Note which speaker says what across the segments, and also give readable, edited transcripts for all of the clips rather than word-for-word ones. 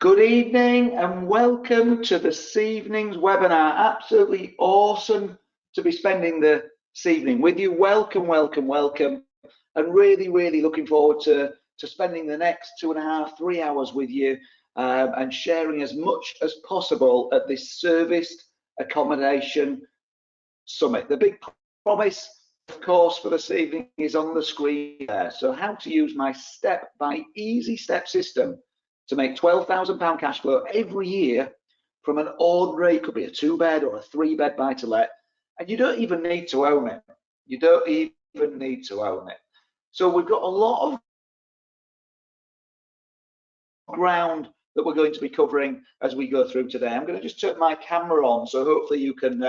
Speaker 1: Good evening and welcome to this evening's webinar. Absolutely awesome to be spending this evening with you. Welcome, welcome, welcome. And really looking forward to spending the next 2.5, 3 hours with you and sharing as much as possible at this serviced accommodation summit. The big promise, of course, for this evening is on the screen there. So how to use my easy step system to make £12,000 cash flow every year from an ordinary, it could be a 2-bed or a 3-bed buy-to-let, and you don't even need to own it. You don't even need to own it. So we've got a lot of ground that we're going to be covering as we go through today. I'm going to just turn my camera on, so hopefully you can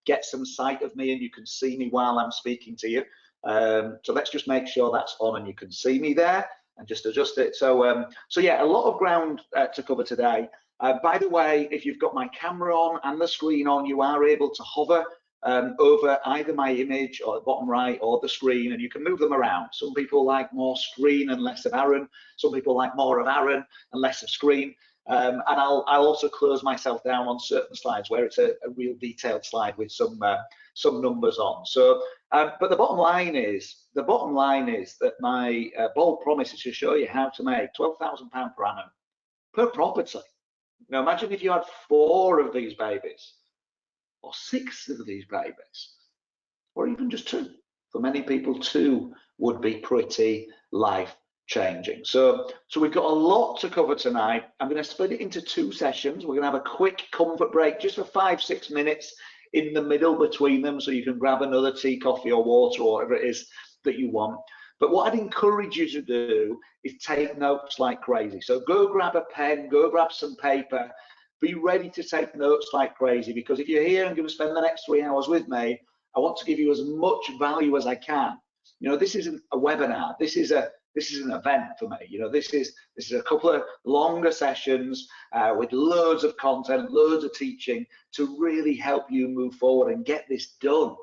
Speaker 1: get some sight of me and you can see me while I'm speaking to you. So let's just make sure that's on and you can see me there. And just adjust it. So yeah, a lot of ground to cover today. By the way, if you've got my camera on and the screen on, you are able to hover over either my image or the bottom right or the screen, and you can move them around. Some people like more screen and less of Aaron. Some people like more of Aaron and less of screen. And I'll also close myself down on certain slides where it's a real detailed slide with some numbers on. So, but the bottom line is that my bold promise is to show you how to make £12,000 per annum per property. Now imagine if you had 4 of these babies, or 6 of these babies, or even just 2. For many people, 2 would be pretty life-changing. So we've got a lot to cover tonight. I'm going to split it into 2 sessions. We're going to have a quick comfort break just for 5-6 minutes in the middle between them, so you can grab another tea, coffee or water or whatever it is that you want. But what I'd encourage you to do is take notes like crazy. So go grab a pen, go grab some paper, be ready to take notes like crazy, because if you're here and going to spend the next 3 hours with me, I want to give you as much value as I can. You know, this isn't a webinar. This is an event for me. You know, this is a couple of longer sessions with loads of content, loads of teaching to really help you move forward and get this done.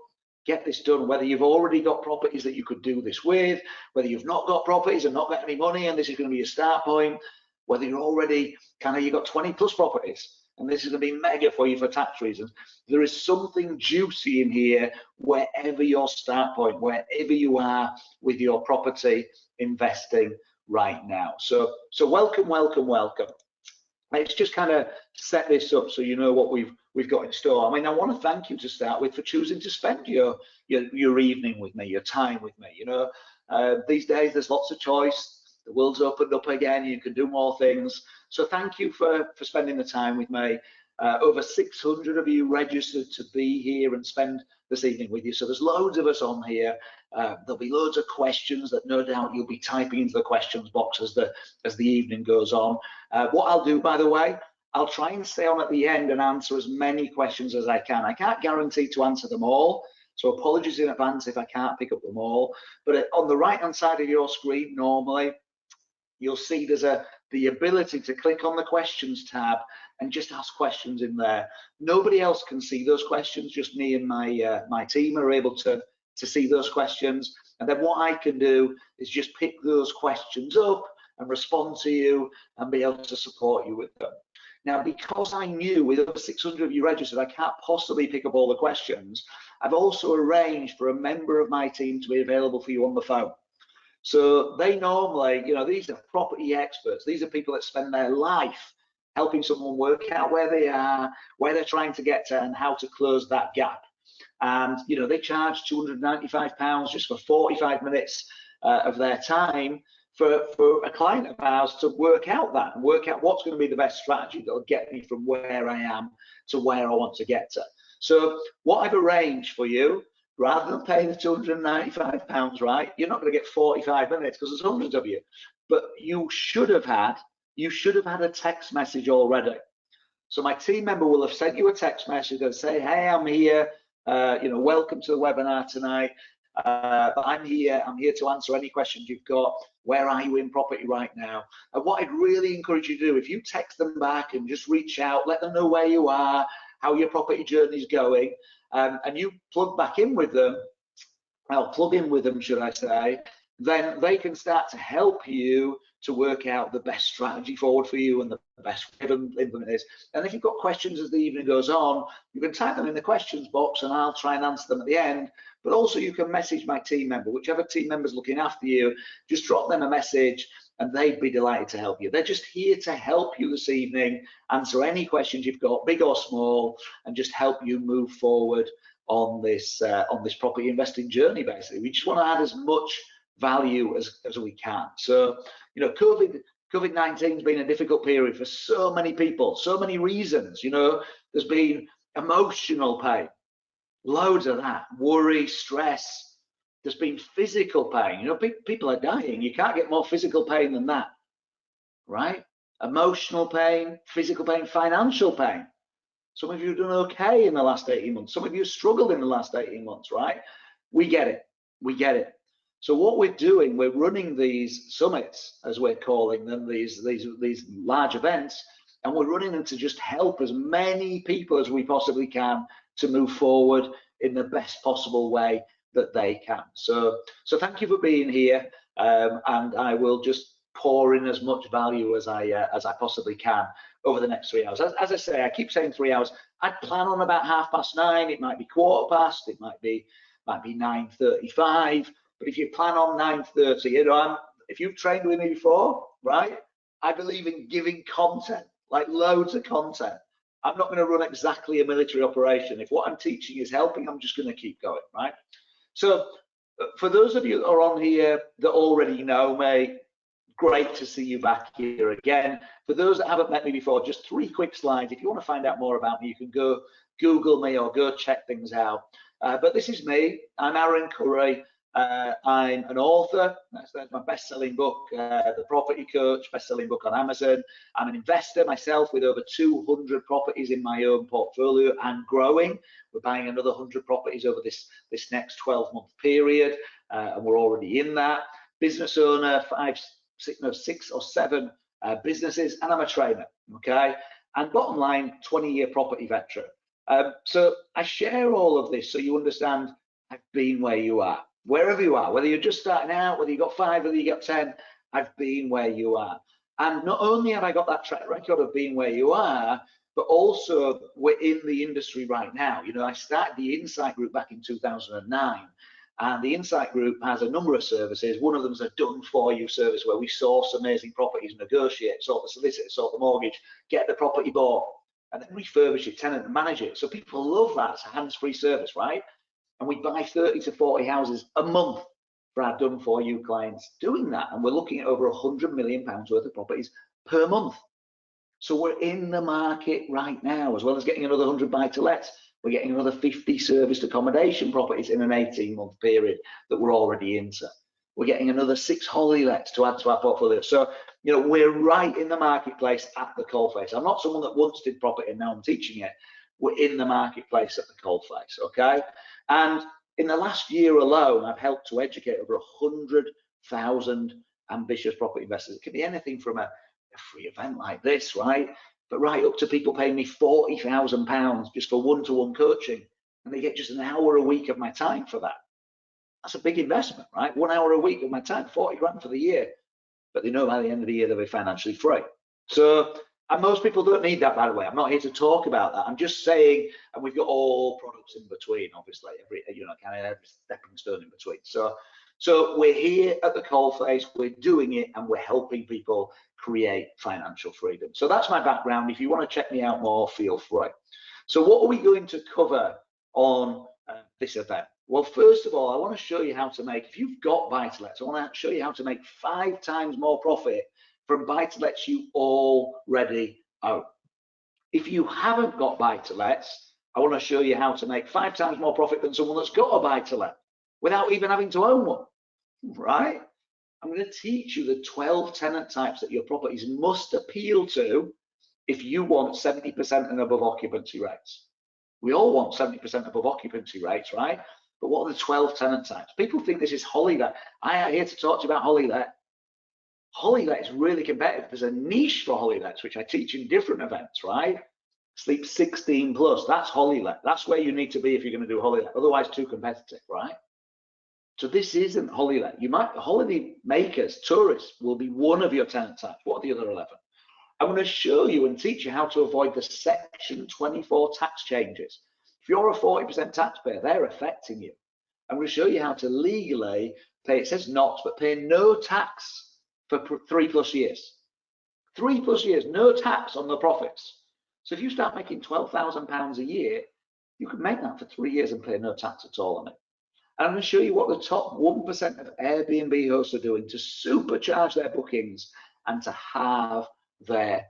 Speaker 1: Get this done, whether you've already got properties that you could do this with, whether you've not got properties and not got any money and this is going to be a start point, whether you're already you've got 20+ properties and this is going to be mega for you for tax reasons. There is something juicy in here wherever your start point, wherever you are with your property investing right now. So welcome. Let's just kind of set this up so you know what we've got in store. I mean, I want to thank you to start with for choosing to spend your evening with me, your time with me. You know, these days there's lots of choice. The world's opened up again. You can do more things. So thank you for spending the time with me. Over 600 of you registered to be here and spend this evening with you. So there's loads of us on here. There'll be loads of questions that no doubt you'll be typing into the questions box as the evening goes on. What I'll do, by the way, I'll try and stay on at the end and answer as many questions as I can. I can't guarantee to answer them all, so apologies in advance if I can't pick up them all. But on the right-hand side of your screen, normally, you'll see there's the ability to click on the questions tab and just ask questions in there. Nobody else can see those questions, just me and my team are able to see those questions. And then what I can do is just pick those questions up and respond to you and be able to support you with them. Now, because I knew with over 600 of you registered, I can't possibly pick up all the questions, I've also arranged for a member of my team to be available for you on the phone. So they normally, you know, these are property experts. These are people that spend their life helping someone work out where they are, where they're trying to get to, and how to close that gap. And, you know, they charge £295 just for 45 minutes of their time for a client of ours to work out what's going to be the best strategy that will get me from where I am to where I want to get to. So what I've arranged for you, rather than paying the £295, right, you're not going to get 45 minutes because there's hundreds of you, but you should have had a text message already. So my team member will have sent you a text message and say, hey, I'm here, you know, welcome to the webinar tonight. I'm here to answer any questions you've got. Where are you in property right now? And what I'd really encourage you to do, if you text them back and just reach out, let them know where you are, how your property journey is going, and you plug in with them, should I say, then they can start to help you to work out the best strategy forward for you and the best way to implement this. And if you've got questions as the evening goes on, you can type them in the questions box and I'll try and answer them at the end. But also you can message my team member, whichever team member's looking after you, just drop them a message and they'd be delighted to help you. They're just here to help you this evening, answer any questions you've got, big or small, and just help you move forward on this property investing journey. Basically, we just want to add as much value as we can. So, you know, COVID-19 has been a difficult period for so many people, so many reasons. You know, there's been emotional pain, loads of that, worry, stress. There's been physical pain. You know, people are dying. You can't get more physical pain than that, right? Emotional pain, physical pain, financial pain. Some of you have done okay in the last 18 months. Some of you have struggled in the last 18 months, right? We get it. We get it. So what we're doing, we're running these summits, as we're calling them, these large events, and we're running them to just help as many people as we possibly can to move forward in the best possible way that they can. So thank you for being here, and I will just pour in as much value as I possibly can over the next 3 hours. As I say, I keep saying 3 hours. I plan on about 9:30. It might be 1:15. It might be 9:35. But if you plan on 9:30, you know, if you've trained with me before, right? I believe in giving content, like loads of content. I'm not going to run exactly a military operation. If what I'm teaching is helping, I'm just going to keep going, right? So for those of you that are on here that already know me, great to see you back here again. For those that haven't met me before, just 3 quick slides. If you want to find out more about me, you can go Google me or go check things out. But this is me. I'm Aaron Curry. I'm an author. That's my best-selling book, The Property Coach, best-selling book on Amazon. I'm an investor myself with over 200 properties in my own portfolio and growing. We're buying another 100 properties over this next 12-month period, and we're already in that. Business owner, 6 or 7 businesses, and I'm a trainer, okay? And bottom line, 20-year property veteran. So I share all of this so you understand I've been where you are. Wherever you are, whether you're just starting out, whether you got 5, whether you got 10, I've been where you are. And not only have I got that track record of being where you are, but also we're in the industry right now. You know, I started the Insight Group back in 2009, and the Insight Group has a number of services. One of them is a done-for-you service where we source amazing properties, negotiate, sort the solicitor, sort the mortgage, get the property bought, and then refurbish it, tenant, and manage it. So people love that. It's a hands-free service, right? And we buy 30 to 40 houses a month for our done-for-you clients doing that. And we're looking at over £100 million worth of properties per month. So we're in the market right now, as well as getting another 100 buy-to-lets. We're getting another 50 serviced accommodation properties in an 18-month period that we're already into. We're getting another 6 holiday lets to add to our portfolio. So, you know, we're right in the marketplace at the coalface. I'm not someone that once did property and now I'm teaching it. We're in the marketplace at the coalface, okay? And in the last year alone, I've helped to educate over 100,000 ambitious property investors. It can be anything from a free event like this, right? But right up to people paying me £40,000 just for one-to-one coaching. And they get just an hour a week of my time for that. That's a big investment, right? 1 hour a week of my time, 40 grand for the year. But they know by the end of the year they'll be financially free. So, and most people don't need that, by the way. I'm not here to talk about that. I'm just saying, and we've got all products in between, obviously, kind of every stepping stone in between. So we're here at the coalface, we're doing it, and we're helping people create financial freedom. So that's my background. If you want to check me out more, feel free. So what are we going to cover on this event? Well, first of all, I want to show you how to make, if you've got buy-to-lets, I want to show you how to make 5 times more profit from buy-to-lets you already own. If you haven't got buy-to-lets, I want to show you how to make 5 times more profit than someone that's got a buy-to-let without even having to own one, right? I'm going to teach you the 12 tenant types that your properties must appeal to if you want 70% and above occupancy rates. We all want 70% above occupancy rates, right? But what are the 12 tenant types? People think this is holiday. I am here to talk to you about holiday. Holiday is really competitive. There's a niche for holidays, which I teach in different events, right? Sleep 16 plus, that's holiday. That's where you need to be if you're going to do holiday. Otherwise, too competitive, right? So this isn't holiday. Holiday makers, tourists will be one of your tenant types. What are the other 11? I'm going to show you and teach you how to avoid the Section 24 tax changes. If you're a 40% taxpayer, they're affecting you. I'm going to show you how to legally pay, it says not, but pay no tax for 3+ years. 3+ years, no tax on the profits. So if you start making £12,000 a year, you can make that for 3 years and pay no tax at all on it. And I'm going to show you what the top 1% of Airbnb hosts are doing to supercharge their bookings and to halve their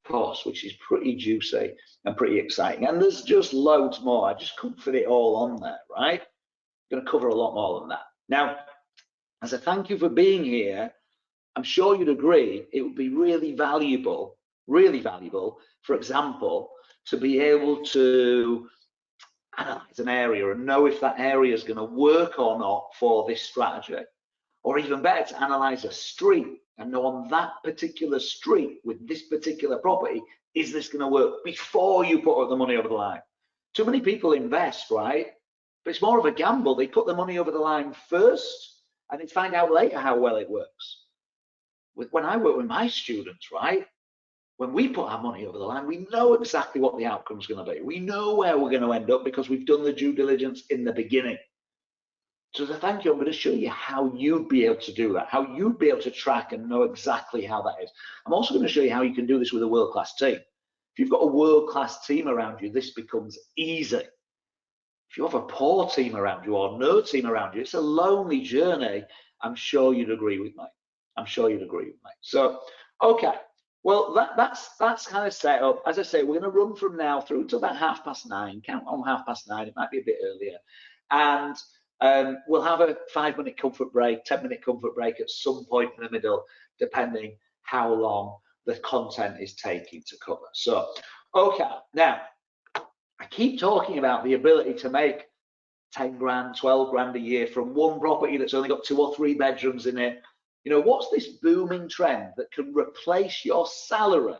Speaker 1: costs, which is pretty juicy and pretty exciting. And there's just loads more. I just couldn't fit it all on there, right? I'm going to cover a lot more than that. Now, as a thank you for being here, I'm sure you'd agree it would be really valuable, for example, to be able to analyze an area and know if that area is going to work or not for this strategy. Or even better, to analyze a street and know on that particular street with this particular property, is this going to work before you put the money over the line? Too many people invest, right? But it's more of a gamble. They put the money over the line first and they find out later how well it works. When I work with my students, right, when we put our money over the line, we know exactly what the outcome is going to be. We know where we're going to end up because we've done the due diligence in the beginning. So as a thank you, I'm going to show you how you'd be able to do that, how you'd be able to track and know exactly how that is. I'm also going to show you how you can do this with a world-class team. If you've got a world-class team around you, this becomes easy. If you have a poor team around you or no team around you, it's a lonely journey. I'm sure you'd agree with me. I'm sure you'd agree with me. So, okay. Well, that's kind of set up. As I say, we're going to run from now through to about 9:30. Count on 9:30. It might be a bit earlier. And we'll have a 5-minute comfort break, 10-minute comfort break at some point in the middle, depending how long the content is taking to cover. So, okay. Now, I keep talking about the ability to make 10 grand, 12 grand a year from one property that's only got 2 or 3 bedrooms in it. You know, what's this booming trend that can replace your salary?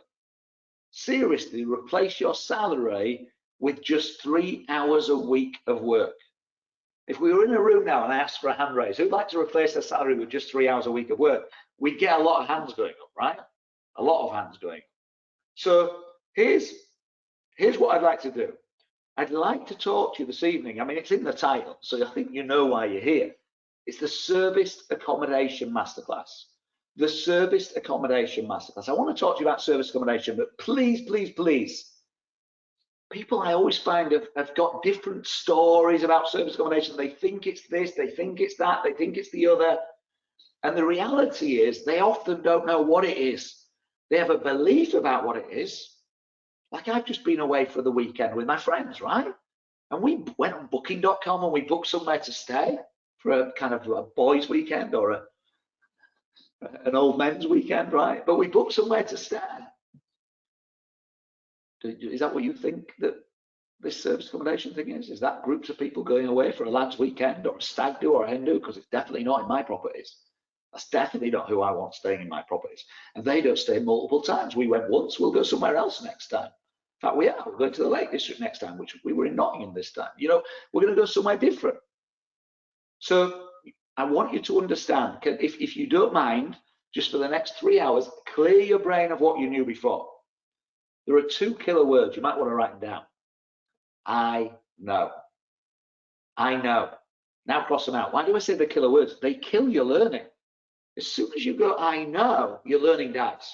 Speaker 1: Seriously, replace your salary with just 3 hours a week of work. If we were in a room now and I asked for a hand raise, who'd like to replace their salary with just 3 hours a week of work? We'd get a lot of hands going up, right? A lot of hands going up. So here's what I'd like to do. I'd like to talk to you this evening. I mean, it's in the title, so I think you know why you're here. It's the Serviced Accommodation Masterclass. The Serviced Accommodation Masterclass. I want to talk to you about serviced accommodation, but please, please, please, people I always find have got different stories about serviced accommodation. They think it's this, they think it's that, they think it's the other. And the reality is they often don't know what it is. They have a belief about what it is. Like I've just been away for the weekend with my friends, right? And we went on booking.com and we booked somewhere to stay for a kind of a boys' weekend or an old men's weekend, right? But we booked somewhere to stay. Is that what you think that this service accommodation thing is? Is that groups of people going away for a lad's weekend or a stag do or a hen do? Because it's definitely not in my properties. That's definitely not who I want staying in my properties. And they don't stay multiple times. We went once, we'll go somewhere else next time. In fact, we're going to the Lake District next time, which we were in Nottingham this time. You know, we're going to go somewhere different. So I want you to understand, if you don't mind, just for the next 3 hours, clear your brain of what you knew before. There are 2 killer words. You might want to write them down. I know. I know. Now cross them out. Why do I say the killer words? They kill your learning. As soon as you go, I know, your learning dies.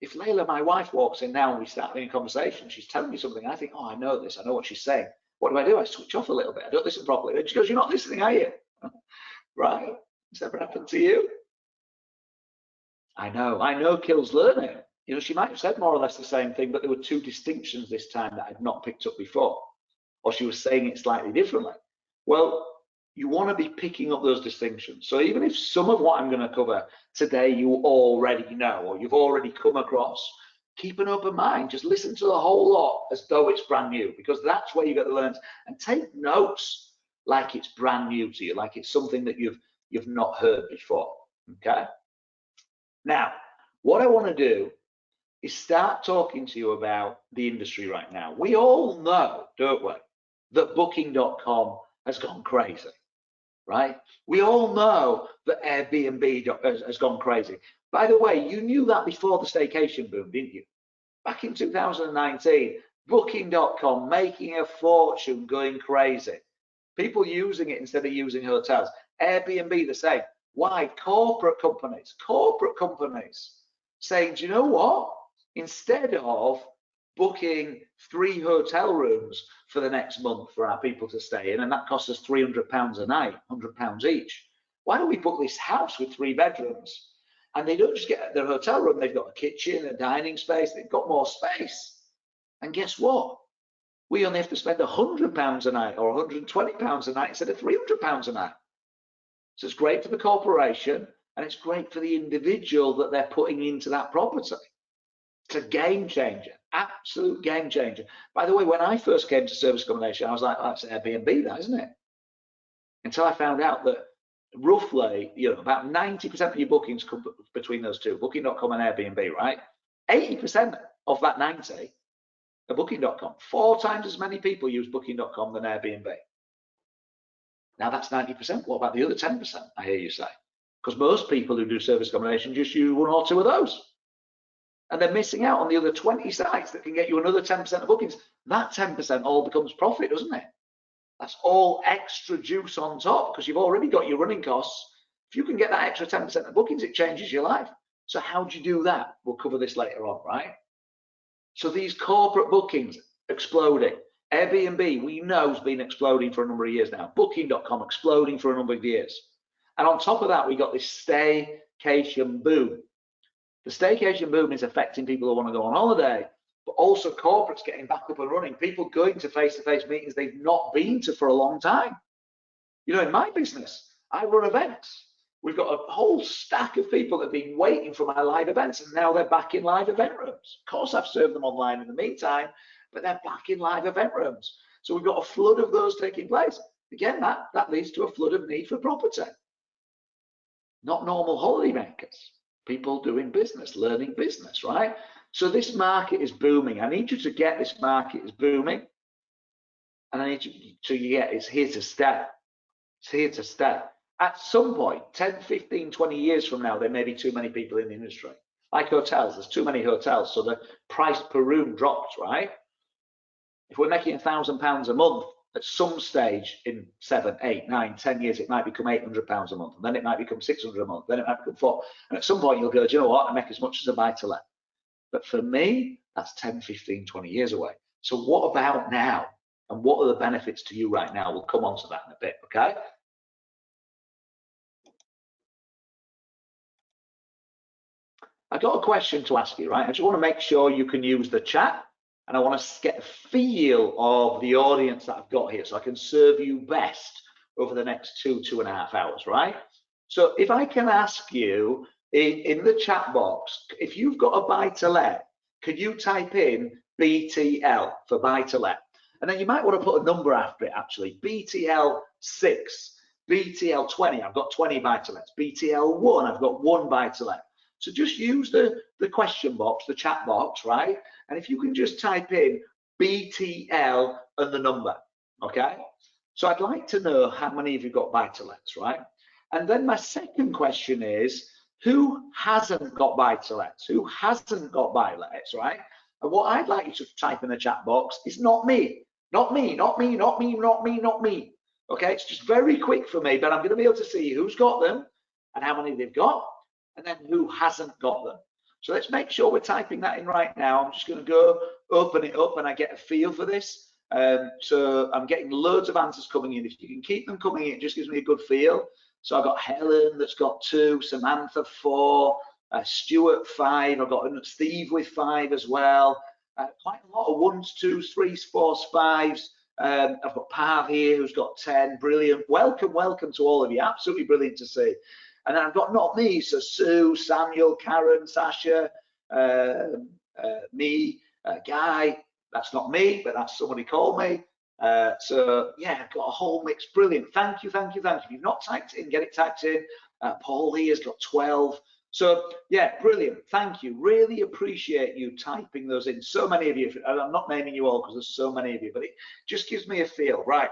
Speaker 1: If Layla, my wife, walks in now and we start having a conversation, she's telling me something, I think, oh, I know this, I know what she's saying. What do? I switch off a little bit. I don't listen properly. And she goes, you're not listening, are you? Right? Has that ever happened to you? I know kills learning. You know, she might have said more or less the same thing, but there were 2 distinctions this time that I'd not picked up before. Or she was saying it slightly differently. Well, you want to be picking up those distinctions. So even if some of what I'm going to cover today you already know or you've already come across, keep an open mind. Just listen to the whole lot as though it's brand new, because that's where you get the learns. And take notes like it's brand new to you, like it's something that you've not heard before. Okay. Now, what I want to do is start talking to you about the industry right now. We all know, don't we, that booking.com has gone crazy. right? We all know that Airbnb has gone crazy. By the way, you knew that before the staycation boom, didn't you? Back in 2019, Booking.com making a fortune, going crazy. People using it instead of using hotels. Airbnb the same. Why? Corporate companies saying, do you know what? Instead of booking 3 hotel rooms for the next month for our people to stay in, and that costs us £300 a night, £100 each, why don't we book this house with 3 bedrooms? And they don't just get their hotel room, they've got a kitchen, a dining space, they've got more space. And guess what? We only have to spend £100 a night or £120 a night instead of £300 a night. So it's great for the corporation and it's great for the individual that they're putting into that property. It's a game changer, absolute game changer. By the way, when I first came to service accommodation, I was like, oh, that's Airbnb, that, isn't it? Until I found out that roughly, about 90% of your bookings come between those two, Booking.com and Airbnb, right? 80% of that 90 are Booking.com. 4 times as many people use Booking.com than Airbnb. Now that's 90%. What about the other 10%, I hear you say? Because most people who do service accommodation just use 1 or 2 of those. And they're missing out on the other 20 sites that can get you another 10% of bookings. That 10% all becomes profit, doesn't it? That's all extra juice on top because you've already got your running costs. If you can get that extra 10% of bookings, it changes your life. So how do you do that? We'll cover this later on, right? So these corporate bookings exploding. Airbnb, we know, has been exploding for a number of years now. Booking.com exploding for a number of years. And on top of that, we got this staycation boom. The staycation boom is affecting people who want to go on holiday, but also corporates getting back up and running, people going to face-to-face meetings they've not been to for a long time. In my business, I run events. We've got a whole stack of people that have been waiting for my live events, and now they're back in live event rooms. Of course, I've served them online in the meantime, but they're back in live event rooms. So we've got a flood of those taking place. Again, that leads to a flood of need for property. Not normal holiday makers. People doing business, learning business, right? So this market is booming. I need you to get this market is booming. And I need you to get it's here to stay. It's here to stay. At some point, 10, 15, 20 years from now, there may be too many people in the industry. Like hotels, there's too many hotels, so the price per room drops, right? If we're making £1,000 a month, at some stage in 7, 8, 9, 10 years, it might become £800 a month, and then it might become £600 a month, then it might become 4. And at some point, you'll go, do you know what? I make as much as a buy-to-let. But for me, that's 10, 15, 20 years away. So what about now? And what are the benefits to you right now? We'll come on to that in a bit, okay? I've got a question to ask you, right? I just want to make sure you can use the chat, and I want to get a feel of the audience that I've got here so I can serve you best over the next 2.5 hours, right? So if I can ask you in the chat box, if you've got a buy-to-let, could you type in BTL for buy-to-let? And then you might want to put a number after it, actually. BTL 6, BTL 20, I've got 20 buy-to-lets. BTL 1, I've got 1 buy-to-let. So just use the question box, the chat box, right? And if you can just type in BTL and the number, okay? So I'd like to know how many of you got buy-to-lets, right? And then my second question is, who hasn't got buy-to-lets? Who hasn't got buy-to-lets, right? And what I'd like you to type in the chat box is not me, not me, not me, not me, not me, not me. Okay, it's just very quick for me, but I'm going to be able to see who's got them and how many they've got, and then who hasn't got them. So let's make sure we're typing that in right now. I'm just going to go open it up and I get a feel for this. So I'm getting loads of answers coming in. If you can keep them coming in, it just gives me a good feel. So I've got Helen that's got 2, Samantha 4, Stuart 5, I've got Steve with 5 as well. Quite a lot of 1s, 2s, 3s, 4s, 5s. I've got Pav here who's got 10. Brilliant. Welcome, welcome to all of you. Absolutely brilliant to see. And then I've got not me, so Sue, Samuel, Karen, Sasha, me, Guy. That's not me, but that's somebody called me. So yeah, I've got a whole mix. Brilliant. Thank you, thank you, thank you. If you've not typed in, get it typed in. Paul here has got 12. So yeah, brilliant. Thank you. Really appreciate you typing those in. So many of you, and I'm not naming you all because there's so many of you, but it just gives me a feel. Right.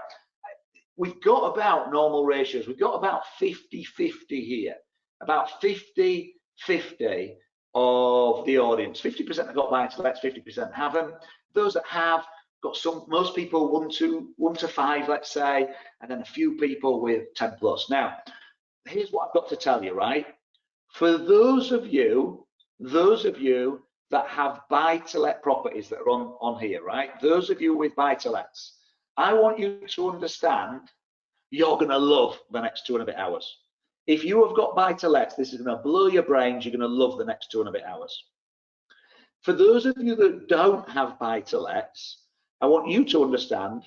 Speaker 1: we've got about normal ratios. We've got about 50-50 here, about 50-50 of the audience. 50% have got buy-to-lets, 50% haven't. Those that have got most people 1 to 5, let's say, and then a few people with 10 plus. Now, here's what I've got to tell you, right? For those of you that have buy-to-let properties that are on here, right? Those of you with buy-to-lets, I want you to understand you're going to love the next 2 and a bit hours. If you have got buy-to-lets, this is going to blow your brains. You're going to love the next 2 and a bit hours. For those of you that don't have buy-to-lets, I want you to understand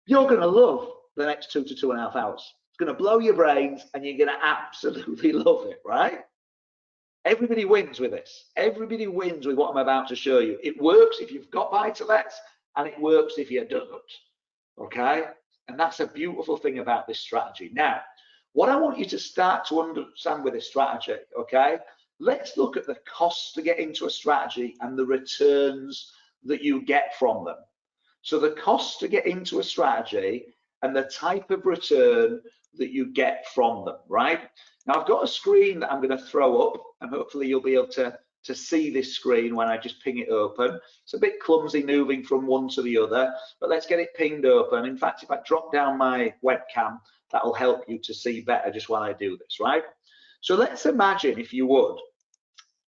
Speaker 1: you're going to love the next 2 to 2.5 hours. It's going to blow your brains and you're going to absolutely love it, right? Everybody wins with this. Everybody wins with what I'm about to show you. It works if you've got buy-to-lets and it works if you don't, okay? And that's a beautiful thing about this strategy. Now, what I want you to start to understand with this strategy, okay? Let's look at the costs to get into a strategy and the returns that you get from them. So the costs to get into a strategy and the type of return that you get from them, right? Now I've got a screen that I'm going to throw up and hopefully you'll be able to see this screen when I just ping it open. It's a bit clumsy moving from one to the other, but let's get it pinged open. In fact, if I drop down my webcam, that'll help you to see better just while I do this, right? So let's imagine, if you would,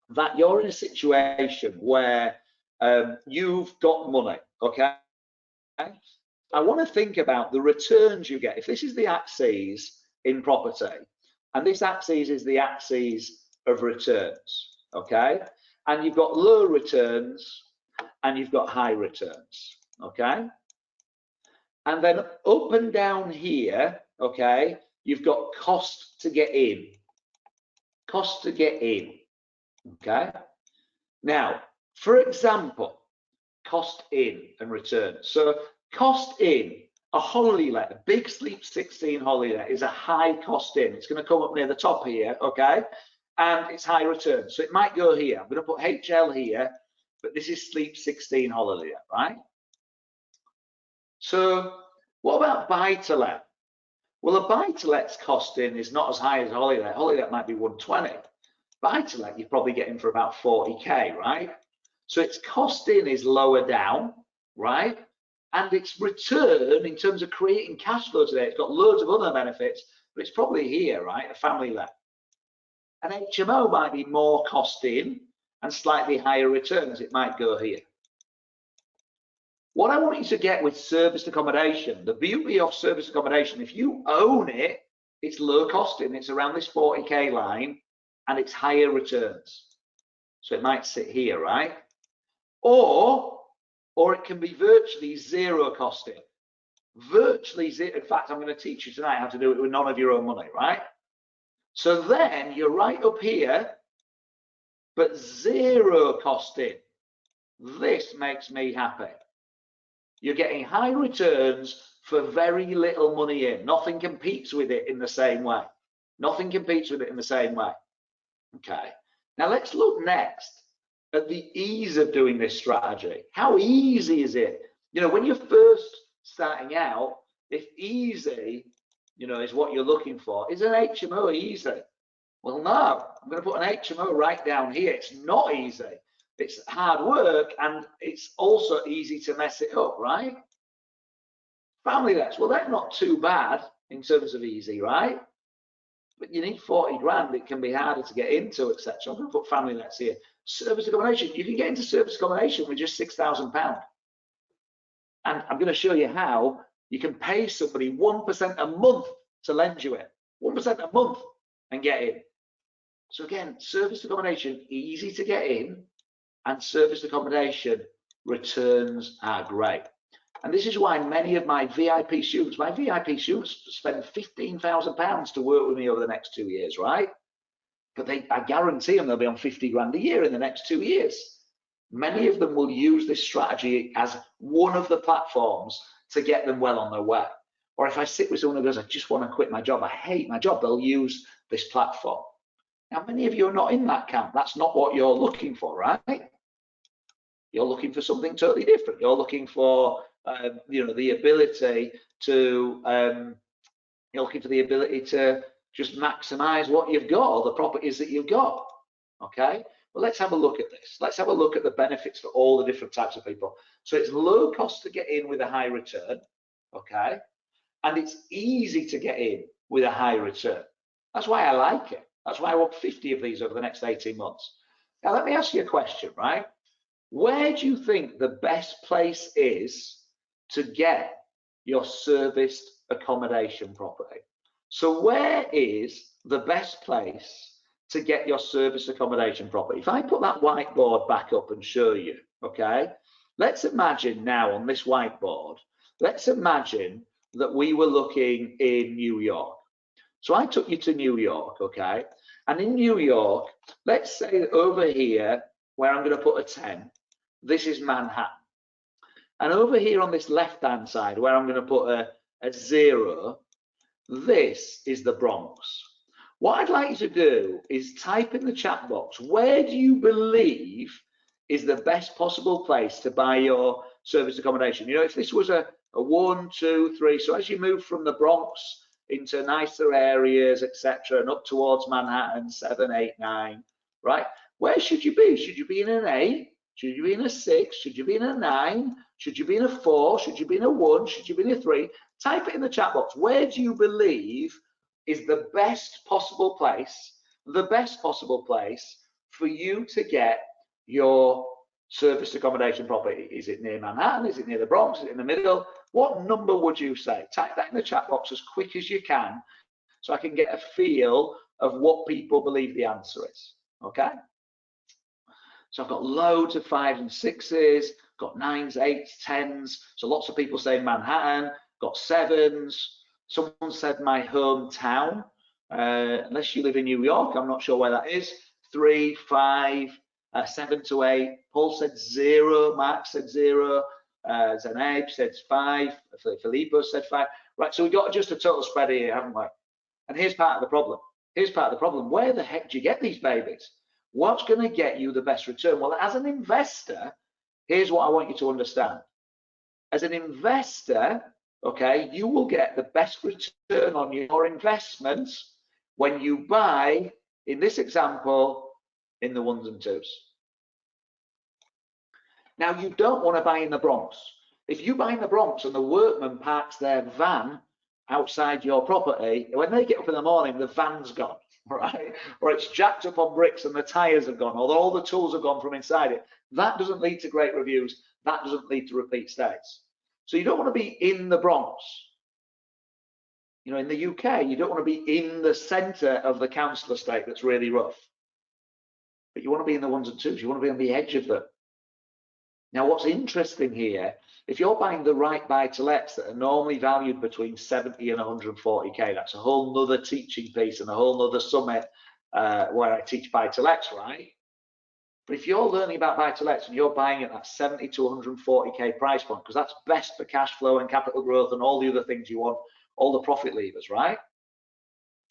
Speaker 1: that you're in a situation where you've got money, okay? I want to think about the returns you get. If this is the axis in property, and this axis is the axis of returns, okay? And you've got low returns and you've got high returns, okay? And then up and down here, okay, you've got cost to get in. Cost to get in, okay? Now, for example, cost in and return. So cost in, a holiday let, a big Sleep 16 holiday let is a high cost in. It's going to come up near the top here, okay? And it's high return. So it might go here. I'm going to put HL here, but this is Sleep 16 holiday let, right? So what about buy-to-let? Well, a buy-to-let's cost in is not as high as a holiday let. Holiday let might be 120. Buy-to-let, you're probably getting for about 40K, right? So its cost in is lower down, right? And its return in terms of creating cash flow today, it's got loads of other benefits, but it's probably here, right? A family let. An HMO might be more cost in and slightly higher returns. It might go here. What I want you to get with serviced accommodation, the beauty of serviced accommodation, if you own it, it's low cost in, it's around this 40K line and it's higher returns. So it might sit here, right? Or it can be virtually zero cost in. Virtually zero. In fact, I'm going to teach you tonight how to do it with none of your own money, right? So then you're right up here, but zero cost in. This makes me happy. You're getting high returns for very little money in. Nothing competes with it in the same way. Nothing competes with it in the same way. Okay. Now let's look next at the ease of doing this strategy. How easy is it? You know, when you're first starting out, if easy, you know, is what you're looking for, is an HMO easy? Well, no, I'm going to put an HMO right down here. It's not easy. It's hard work and it's also easy to mess it up, right? Family lets, well, they're not too bad in terms of easy, right? But you need 40 grand. It can be harder to get into, etc. I'm going to put family lets here. Service accommodation, you can get into service accommodation with just £6,000. And I'm going to show you how you can pay somebody 1% a month to lend you it. 1% a month and get in. So again, service accommodation, easy to get in, and service accommodation returns are great. And this is why many of my VIP students spend £15,000 to work with me over the next 2 years, right? But I guarantee them they'll be on 50 grand a year in the next 2 years. Many of them will use this strategy as one of the platforms to get them well on their way. Or if I sit with someone who goes, I just want to quit my job, I hate my job, they'll use this platform. Now, many of you are not in that camp. That's not what you're looking for, right? You're looking for something totally different. You're looking for, you know, the ability to You're looking for the ability to just maximize what you've got, or the properties that you've got. Okay, well, let's have a look at this. Let's have a look at the benefits for all the different types of people. So it's low cost to get in with a high return, okay, and it's easy to get in with a high return. That's why I like it. That's why I want 50 of these over the next 18 months. Now, let me ask you a question, right? Where do you think the best place is to get your serviced accommodation property? So where is the best place to get your serviced accommodation property? If I put that whiteboard back up and show you, okay, let's imagine now on this whiteboard, let's imagine that we were looking in New York. So I took you to New York, okay, and in New York, let's say that over here, where I'm going to put a 10, this is Manhattan. And over here on this left-hand side, where I'm going to put a 0, this is the Bronx. What I'd like you to do is type in the chat box, where do you believe is the best possible place to buy your service accommodation? You know, if this was a 1, 2, 3, so as you move from the Bronx into nicer areas, etc., and up towards Manhattan, 7, 8, 9, right? Where should you be? Should you be in an 8? Should you be in a 6? Should you be in a 9? Should you be in a 4? Should you be in a 1? Should you be in a 3? Type it in the chat box. Where do you believe is the best possible place for you to get your serviced accommodation property? Is it near Manhattan? Is it near the Bronx? Is it in the middle? What number would you say? Type that in the chat box as quick as you can so I can get a feel of what people believe the answer is, okay? So I've got loads of 5s and 6s, got 9s, 8s, 10s. So lots of people say Manhattan, got 7s. Someone said my hometown. Unless you live in New York, I'm not sure where that is. 3, 5, 7 to 8. Paul said 0. Mark said 0. Zaneib said 5. Filippo said 5. Right, so we've got just a total spread here, haven't we? And here's part of the problem. Here's part of the problem. Where the heck do you get these babies? What's going to get you the best return? Well, as an investor, here's what I want you to understand. As an investor, okay, you will get the best return on your investments when you buy, in this example, in the 1s and 2s. Now, you don't want to buy in the Bronx. If you buy in the Bronx and the workman parks their van outside your property, when they get up in the morning, the van's gone, right? Or it's jacked up on bricks and the tires have gone, or all the tools have gone from inside it. That doesn't lead to great reviews. That doesn't lead to repeat stays. So you don't want to be in the Bronx. You know, in the UK, you don't want to be in the center of the council estate that's really rough. But you want to be in the 1s and 2s. You want to be on the edge of them. Now, what's interesting here, if you're buying the right buy-to-lets that are normally valued between 70 and 140k, that's a whole nother teaching piece and a whole nother summit where I teach buy-to-lets, right? But if you're learning about buy-to-lets and you're buying at that 70 to 140k price point, because that's best for cash flow and capital growth and all the other things you want, all the profit levers, right?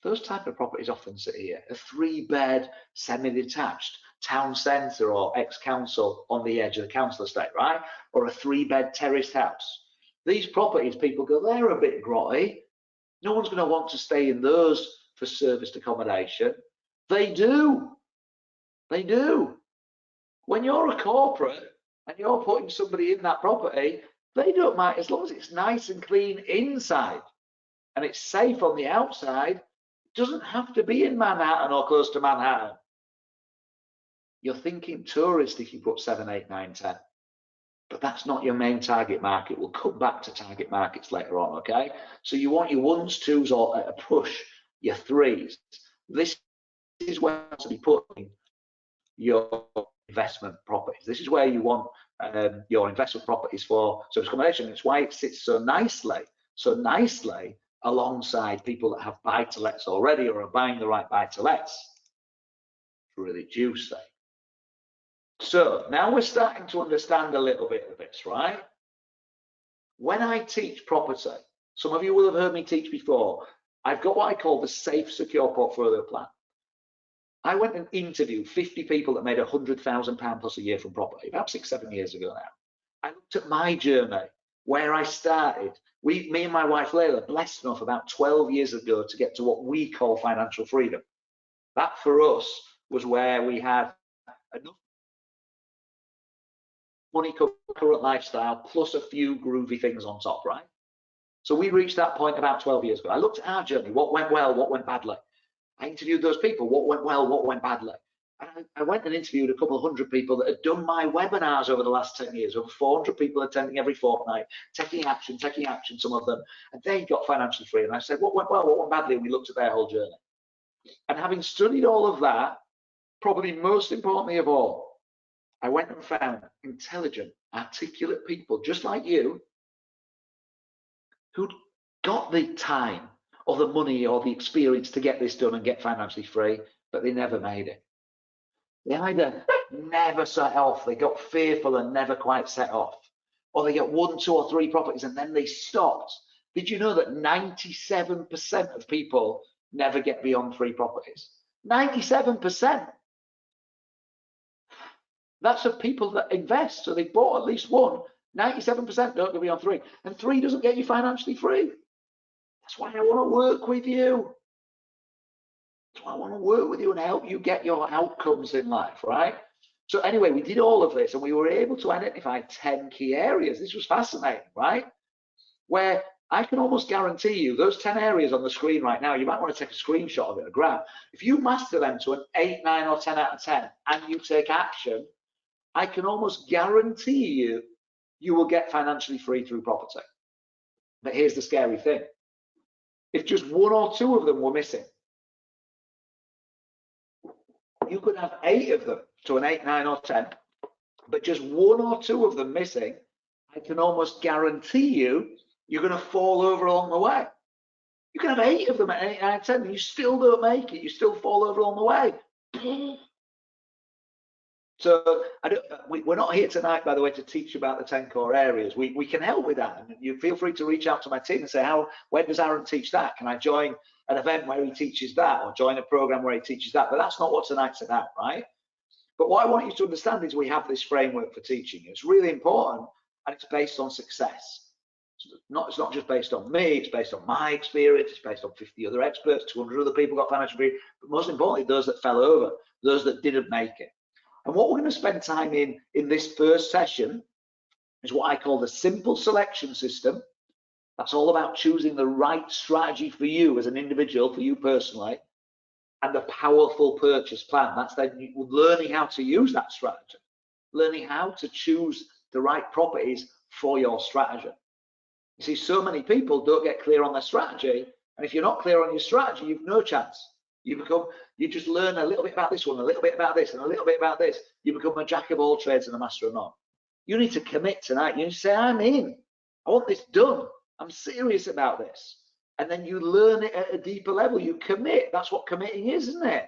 Speaker 1: Those type of properties often sit here. A 3-bed, semi-detached town centre or ex-council on the edge of the council estate, right? Or a 3-bed terraced house. These properties, people go, they're a bit grotty. No one's going to want to stay in those for serviced accommodation. They do. They do. When you're a corporate and you're putting somebody in that property, they don't mind, as long as it's nice and clean inside and it's safe on the outside. It doesn't have to be in Manhattan or close to Manhattan. You're thinking tourist if you put 7, 8, 9, 10. But that's not your main target market. We'll come back to target markets later on, okay? So you want your 1s, 2s, or a push, your 3s. This is where to be putting your investment properties. This is where you want your investment properties for service accommodation. It's why it sits so nicely alongside people that have buy-to-lets already or are buying the right buy-to-lets. It's really juicy. So now we're starting to understand a little bit of this, right? When I teach property, some of you will have heard me teach before, I've got what I call the safe, secure portfolio plan. I went and interviewed 50 people that made £100,000 plus a year from property, about 6, 7 years ago now. I looked at my journey, where I started, me and my wife Layla, blessed enough about 12 years ago to get to what we call financial freedom. That for us was where we had enough money, current lifestyle, plus a few groovy things on top, right? So we reached that point about 12 years ago. I looked at our journey, what went well, what went badly. I interviewed those people, what went well, what went badly. And I went and interviewed a couple of hundred people that had done my webinars over the last 10 years, over 400 people attending every fortnight, taking action, some of them, and they got financially free. And I said, what went well, what went badly? And we looked at their whole journey. And having studied all of that, probably most importantly of all, I went and found intelligent, articulate people just like you who'd got the time or the money or the experience to get this done and get financially free, but they never made it. They either never set off, they got fearful and never quite set off, or they got 1, 2, or 3 properties and then they stopped. Did you know that 97% of people never get beyond 3 properties? 97%. That's of people that invest, so they bought at least 1. 97% don't go beyond 3, and 3 doesn't get you financially free. That's why I want to work with you. That's why I want to work with you and help you get your outcomes in life, right? So anyway, we did all of this and we were able to identify 10 key areas. This was fascinating, right? Where I can almost guarantee you those 10 areas on the screen right now, you might want to take a screenshot of it, a graph. If you master them to an 8, 9, or 10 out of 10 and you take action, I can almost guarantee you, you will get financially free through property. But here's the scary thing. If just 1 or 2 of them were missing, you could have 8 of them to an 8, 9, or 10, but just 1 or 2 of them missing, I can almost guarantee you, you're going to fall over along the way. You can have 8 of them at 8, 9, 10, and you still don't make it. You still fall over along the way. So we're not here tonight, by the way, to teach you about the 10 core areas. We can help with that, and you feel free to reach out to my team and say, when does Aaron teach that? Can I join an event where he teaches that, or join a program where he teaches that? But that's not what tonight's about, right? But what I want you to understand is we have this framework for teaching. It's really important, and it's based on success. It's not just based on me, it's based on my experience, it's based on 50 other experts, 200 other people got financial freedom, but most importantly, those that fell over, those that didn't make it. And what we're going to spend time in this first session is what I call the simple selection system. That's all about choosing the right strategy for you as an individual, for you personally, and the powerful purchase plan. That's then learning how to use that strategy, learning how to choose the right properties for your strategy. You see, so many people don't get clear on their strategy, and if you're not clear on your strategy, you've no chance. You just learn a little bit about this one, a little bit about this, and a little bit about this. You become a jack of all trades and a master of none. You need to commit tonight. You need to say, I'm in. I want this done. I'm serious about this. And then you learn it at a deeper level. You commit. That's what committing is, isn't it?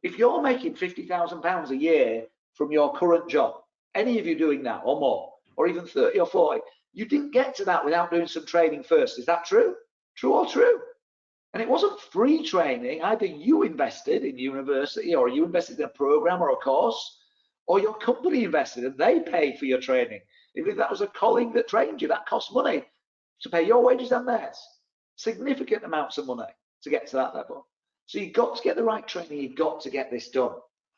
Speaker 1: If you're making £50,000 a year from your current job, any of you doing that or more, or even 30 or 40, you didn't get to that without doing some training first. Is that true? True or true? And it wasn't free training. Either you invested in university, or you invested in a program or a course, or your company invested and they paid for your training. Even if that was a colleague that trained you, that cost money to pay your wages and theirs. Significant amounts of money to get to that level. So you've got to get the right training. You've got to get this done.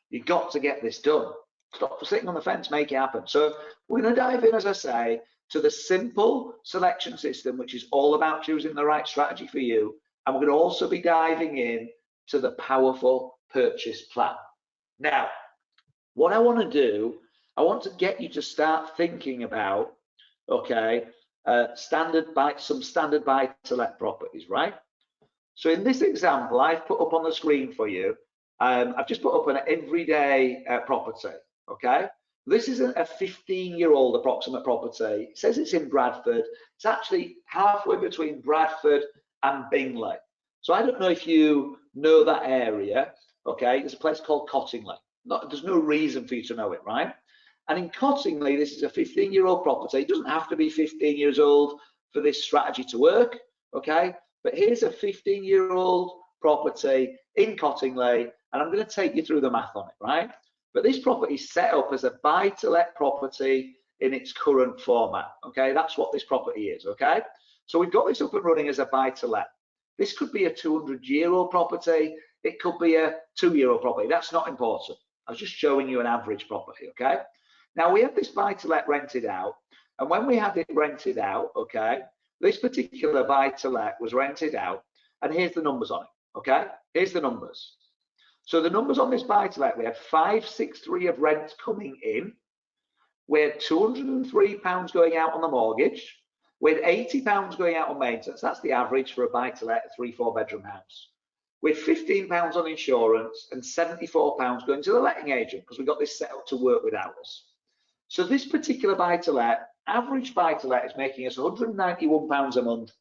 Speaker 1: You've got to get this done. Stop sitting on the fence, make it happen. So we're going to dive in, as I say, to the simple selection system, which is all about choosing the right strategy for you. And we're going to also be diving in to the powerful purchase plan. Now, what I want to do, I want to get you to start thinking about, okay, standard buy-to-let properties, right? So in this example, I've put up on the screen for you, I've just put up an everyday property, okay? This is a 15-year-old approximate property. It says it's in Bradford. It's actually halfway between Bradford and Bingley. So I don't know if you know that area, okay? There's a place called Cottingley. There's no reason for you to know it, right? And in Cottingley, this is a 15-year-old property. It doesn't have to be 15 years old for this strategy to work, okay? But here's a 15-year-old property in Cottingley, and I'm going to take you through the math on it, right? But this property is set up as a buy-to-let property in its current format, okay? That's what this property is, okay? So we've got this up and running as a buy-to-let. This could be a 200-year-old property. It could be a 2-year-old property. That's not important. I was just showing you an average property, okay? Now we have this buy-to-let rented out, and when we had it rented out, okay, this particular buy-to-let was rented out, and here's the numbers on it, okay? Here's the numbers. So the numbers on this buy-to-let, we had 563 of rent coming in. We had £203 going out on the mortgage. We had £80 going out on maintenance. That's the average for a buy-to-let, a 3-4 bedroom house. We had £15 on insurance and £74 going to the letting agent because we got this set up to work without us. So this particular buy-to-let, average buy-to-let is making us £191 a month,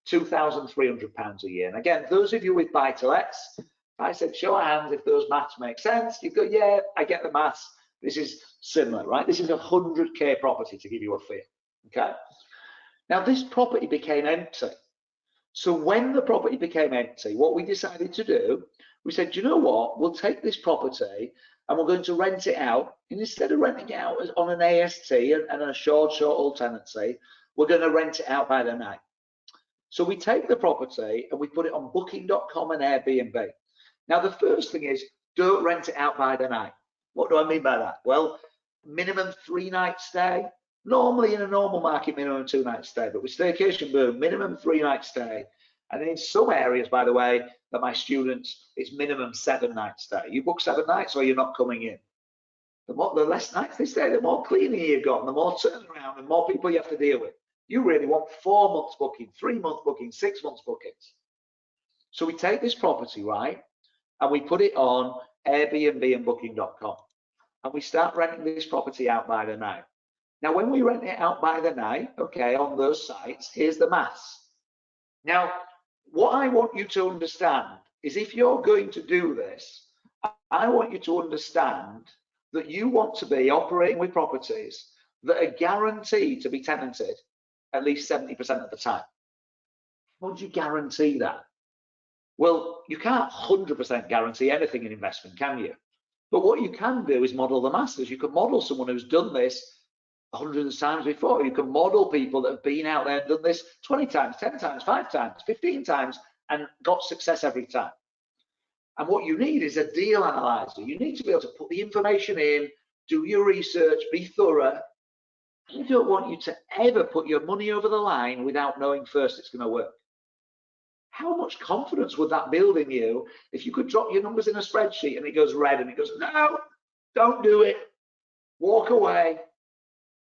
Speaker 1: £2,300 a year. And again, those of you with buy-to-lets, I said, show of hands if those maths make sense. You go, yeah, I get the maths. This is similar, right? This is a 100K property to give you a feel, okay? Now this property became empty. So when the property became empty, what we decided to do, we said, you know what? We'll take this property and we're going to rent it out. And instead of renting it out on an AST and a short hold tenancy, we're going to rent it out by the night. So we take the property and we put it on Booking.com and Airbnb. Now the first thing is, don't rent it out by the night. What do I mean by that? Well, minimum 3-night stay. Normally in a normal market, minimum 2-night stay, but with staycation boom, minimum 3-night stay. And in some areas, by the way, that my students, it's minimum 7-night stay. You book 7 nights or you're not coming in. The less nights they stay, the more cleaning you've got, and the more turnaround and more people you have to deal with. You really want 4 months booking, 3-month booking, 6 months bookings. So we take this property, right, and we put it on Airbnb and Booking.com, and we start renting this property out by the night. Now, when we rent it out by the night, okay, on those sites, here's the maths. Now, what I want you to understand is if you're going to do this, I want you to understand that you want to be operating with properties that are guaranteed to be tenanted at least 70% of the time. How would you guarantee that? Well, you can't 100% guarantee anything in investment, can you? But what you can do is model the masters. You can model someone who's done this hundreds of times before. You can model people that have been out there and done this 20 times, 10 times, 5 times, 15 times, and got success every time. And what you need is a deal analyzer. You need to be able to put the information in, do your research, be thorough. I don't want you to ever put your money over the line without knowing first it's going to work. How much confidence would that build in you if you could drop your numbers in a spreadsheet and it goes red and it goes, no, don't do it, walk away.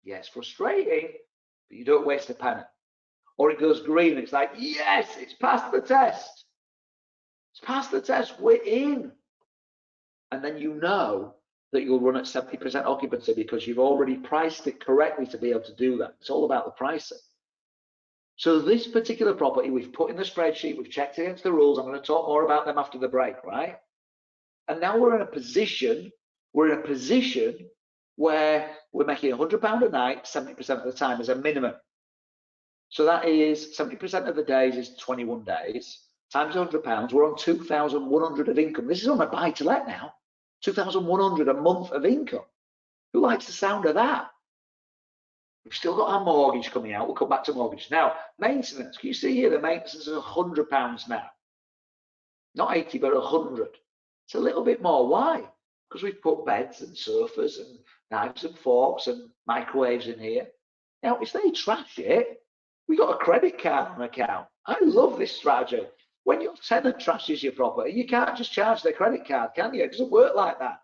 Speaker 1: Yeah, it's frustrating, but you don't waste a penny. Or it goes green and it's like, yes, it's passed the test. It's passed the test, we're in. And then you know that you'll run at 70% occupancy because you've already priced it correctly to be able to do that. It's all about the pricing. So this particular property we've put in the spreadsheet, we've checked against the rules. I'm going to talk more about them after the break, right? And now we're in a position where we're making £100 a night, 70% of the time as a minimum. So that is 70% of the days is 21 days, times £100, we're on 2,100 of income. This is on a buy-to-let now, 2,100 a month of income. Who likes the sound of that? We've still got our mortgage coming out. We'll come back to mortgage. Now, maintenance. Can you see here the maintenance is £100 now? Not 80, but 100. It's a little bit more. Why? Because we've put beds and sofas and knives and forks and microwaves in here. Now, if they trash it, we got a credit card on account. I love this strategy. When your tenant trashes your property, you can't just charge their credit card, can you? It doesn't work like that.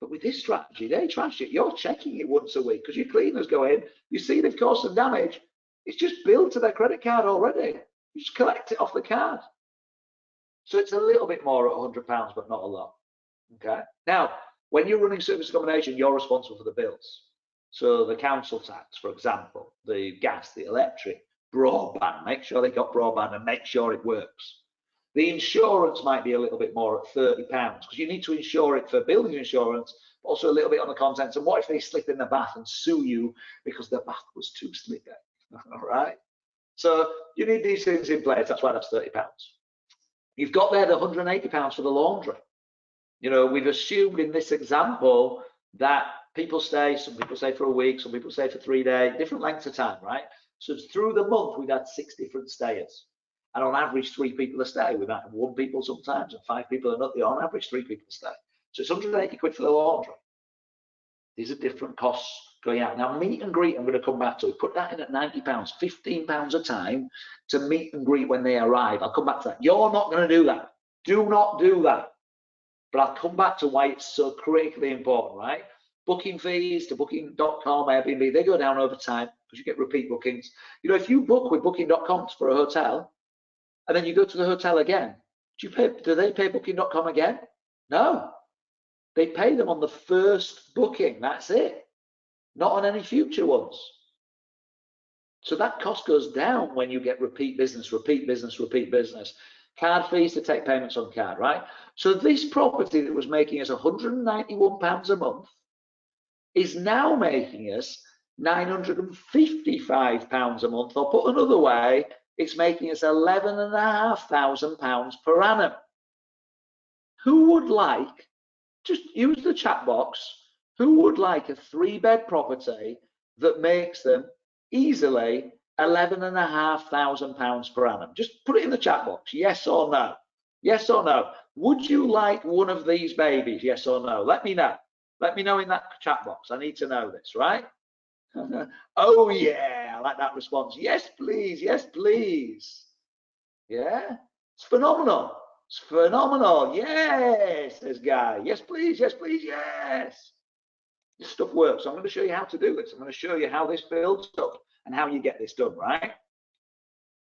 Speaker 1: But with this strategy, they trash it. You're checking it once a week because your cleaners go in. You see they've caused some damage. It's just billed to their credit card already. You just collect it off the card. So it's a little bit more at £100, but not a lot. Okay. Now, when you're running service accommodation, you're responsible for the bills. So the council tax, for example, the gas, the electric, broadband. Make sure they got broadband and make sure it works. The insurance might be a little bit more at £30 because you need to insure it for building insurance, but also a little bit on the contents. And what if they slip in the bath and sue you because the bath was too slippy? All right. So you need these things in place. That's why that's £30. You've got there the £180 for the laundry. You know, we've assumed in this example that people stay, some people stay for a week, some people stay for 3 days, different lengths of time, right? So through the month, we've had 6 different stayers. And on average, 3 people a stay. We might have 1 people sometimes and 5 people another. On average, 3 people a stay. So it's 180 quid for the laundry. These are different costs going out. Now, meet and greet, I'm going to come back to it. Put that in at £90, £15 a time to meet and greet when they arrive. I'll come back to that. You're not going to do that. Do not do that. But I'll come back to why it's so critically important, right? Booking fees to booking.com, Airbnb, they go down over time because you get repeat bookings. You know, if you book with booking.com for a hotel and then you go to the hotel again, do they pay booking.com again? No. They pay them on the first booking. That's it. Not on any future ones. So that cost goes down when you get repeat business, repeat business, repeat business. Card fees to take payments on card, right? So this property that was making us £191 a month is now making us £955 a month, or put another way, it's making us £11,500 per annum. Who would like, just use the chat box, who would like a 3-bed property that makes them easily £11,500 per annum? Just put it in the chat box, yes or no. Yes or no. Would you like one of these babies, yes or no? Let me know. Let me know in that chat box. I need to know this, right? Oh yeah, I like that response. Yes, please. Yes, please. Yeah, it's phenomenal. It's phenomenal. Yes, says Guy. Yes, please. Yes, please. Yes. This stuff works. So I'm going to show you how to do this. I'm going to show you how this builds up and how you get this done, right?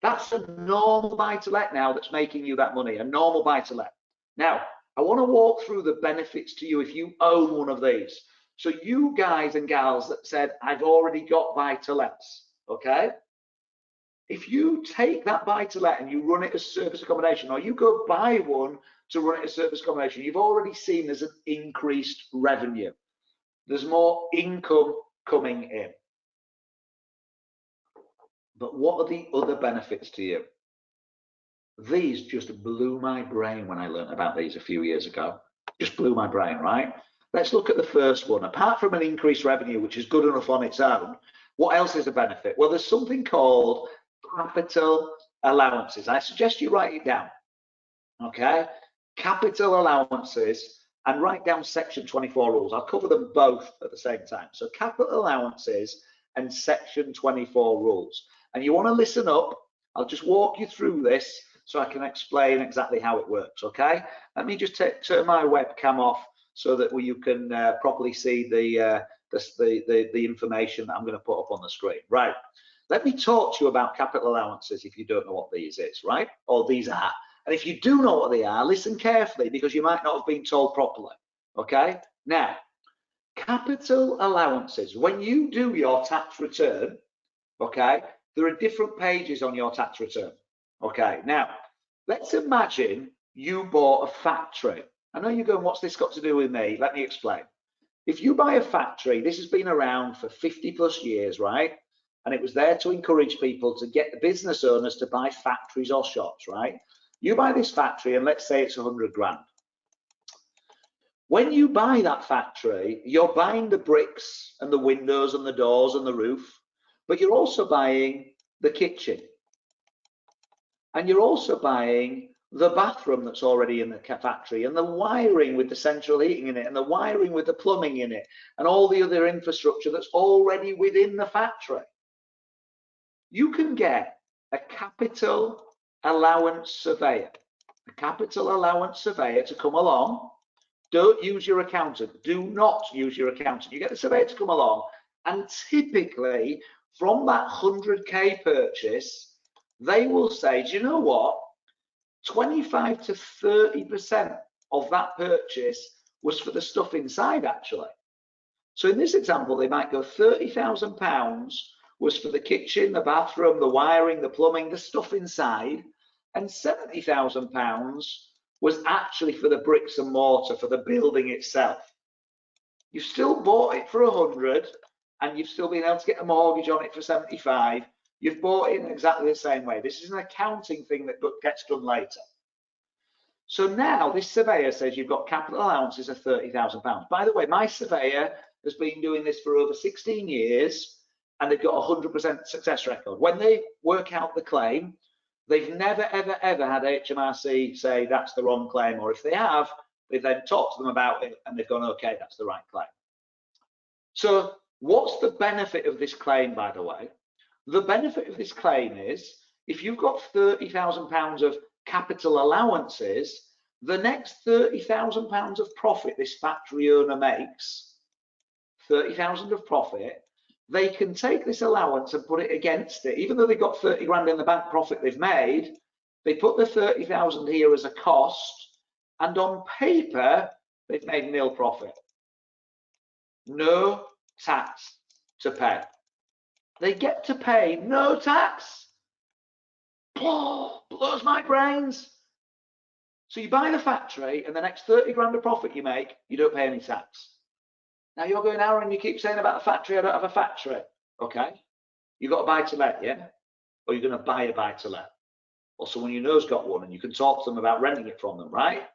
Speaker 1: That's a normal buy-to-let now that's making you that money, a normal buy-to-let. Now, I want to walk through the benefits to you if you own one of these. So you guys and gals that said, I've already got buy-to-lets, okay? If you take that buy-to-let and you run it as service accommodation, or you go buy one to run it as service accommodation, you've already seen there's an increased revenue. There's more income coming in. But what are the other benefits to you? These just blew my brain when I learned about these a few years ago. Just blew my brain, right? Let's look at the first one. Apart from an increased revenue, which is good enough on its own, what else is a benefit? Well, there's something called capital allowances. I suggest you write it down, okay? Capital allowances, and write down section 24 rules. I'll cover them both at the same time. So capital allowances and section 24 rules. And you want to listen up. I'll just walk you through this so I can explain exactly how it works, okay? Let me just turn my webcam off so that you can properly see the information that I'm going to put up on the screen. Right, let me talk to you about capital allowances if you don't know what these is, right? Or these are. And if you do know what they are, listen carefully because you might not have been told properly, okay? Now, capital allowances, when you do your tax return, okay, there are different pages on your tax return. Okay, now let's imagine you bought a factory. I know you're going, what's this got to do with me? Let me explain. If you buy a factory, this has been around for 50+ years, right? And it was there to encourage people to get the business owners to buy factories or shops, right? You buy this factory and let's say it's 100 grand. When you buy that factory, you're buying the bricks and the windows and the doors and the roof, but you're also buying the kitchen. And you're also buying the bathroom that's already in the factory, and the wiring with the central heating in it, and the wiring with the plumbing in it, and all the other infrastructure that's already within the factory. You can get a capital allowance surveyor. A capital allowance surveyor to come along. Don't use your accountant. Do not use your accountant. You get the surveyor to come along, and typically from that 100k purchase, they will say, do you know what? 25 to 30% of that purchase was for the stuff inside, actually. So in this example, they might go £30,000 was for the kitchen, the bathroom, the wiring, the plumbing, the stuff inside, and £70,000 was actually for the bricks and mortar, for the building itself. You've still bought it for 100, and you've still been able to get a mortgage on it for 75. You've bought it in exactly the same way. This is an accounting thing that gets done later. So now this surveyor says you've got capital allowances of £30,000. By the way, my surveyor has been doing this for over 16 years. and they've got a 100% success record. When they work out the claim, they've never, ever, ever had HMRC say that's the wrong claim, or if they have, they've then talked to them about it and they've gone, okay, that's the right claim. So what's the benefit of this claim, by the way? The benefit of this claim is if you've got £30,000 of capital allowances, the next £30,000 of profit this factory owner makes, 30,000 of profit, they can take this allowance and put it against it. Even though they've got 30 grand in the bank profit they've made, they put the 30,000 here as a cost, and on paper, they've made nil profit. No tax to pay. They get to pay no tax. Oh, blows my brains. So you buy the factory, and the next 30 grand of profit you make, you don't pay any tax. Now you're going, Aaron, you keep saying about the factory, I don't have a factory. Okay, you got a buy to let, yeah? Or you're going to buy a buy to let. Or someone you know's got one and you can talk to them about renting it from them, right?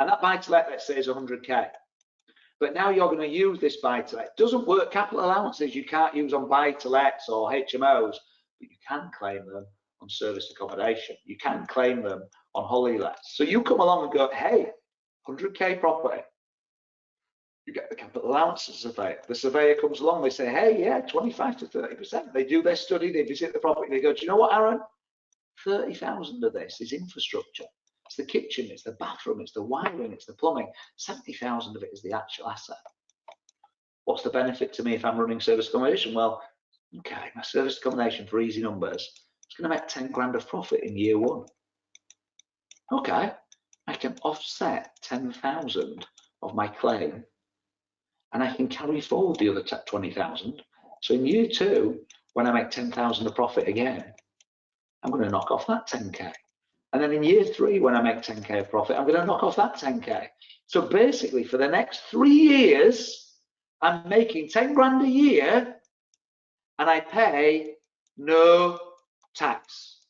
Speaker 1: And that buy to let, let's say, is 100k. But now you're going to use this buy to let. It doesn't work. Capital allowances you can't use on buy to lets or HMOs, but you can claim them on service accommodation. You can claim them on holiday lets. So you come along and go, hey, 100k property. You get the capital allowances surveyor. The surveyor comes along, they say, hey, yeah, 25 to 30%. They do their study, they visit the property, they go, do you know what, Aaron? 30,000 of this is infrastructure. It's the kitchen, it's the bathroom, it's the wiring, it's the plumbing. 70,000 of it is the actual asset. What's the benefit to me if I'm running service accommodation? Well, okay, my service accommodation for easy numbers, it's going to make 10 grand of profit in year one. Okay, I can offset 10,000 of my claim, and I can carry forward the other 20,000. So in year two, when I make 10,000 of profit again, I'm going to knock off that 10k. And then in year three, when I make 10k of profit, I'm going to knock off that 10k. So basically, for the next 3 years, I'm making 10 grand a year, and I pay no tax.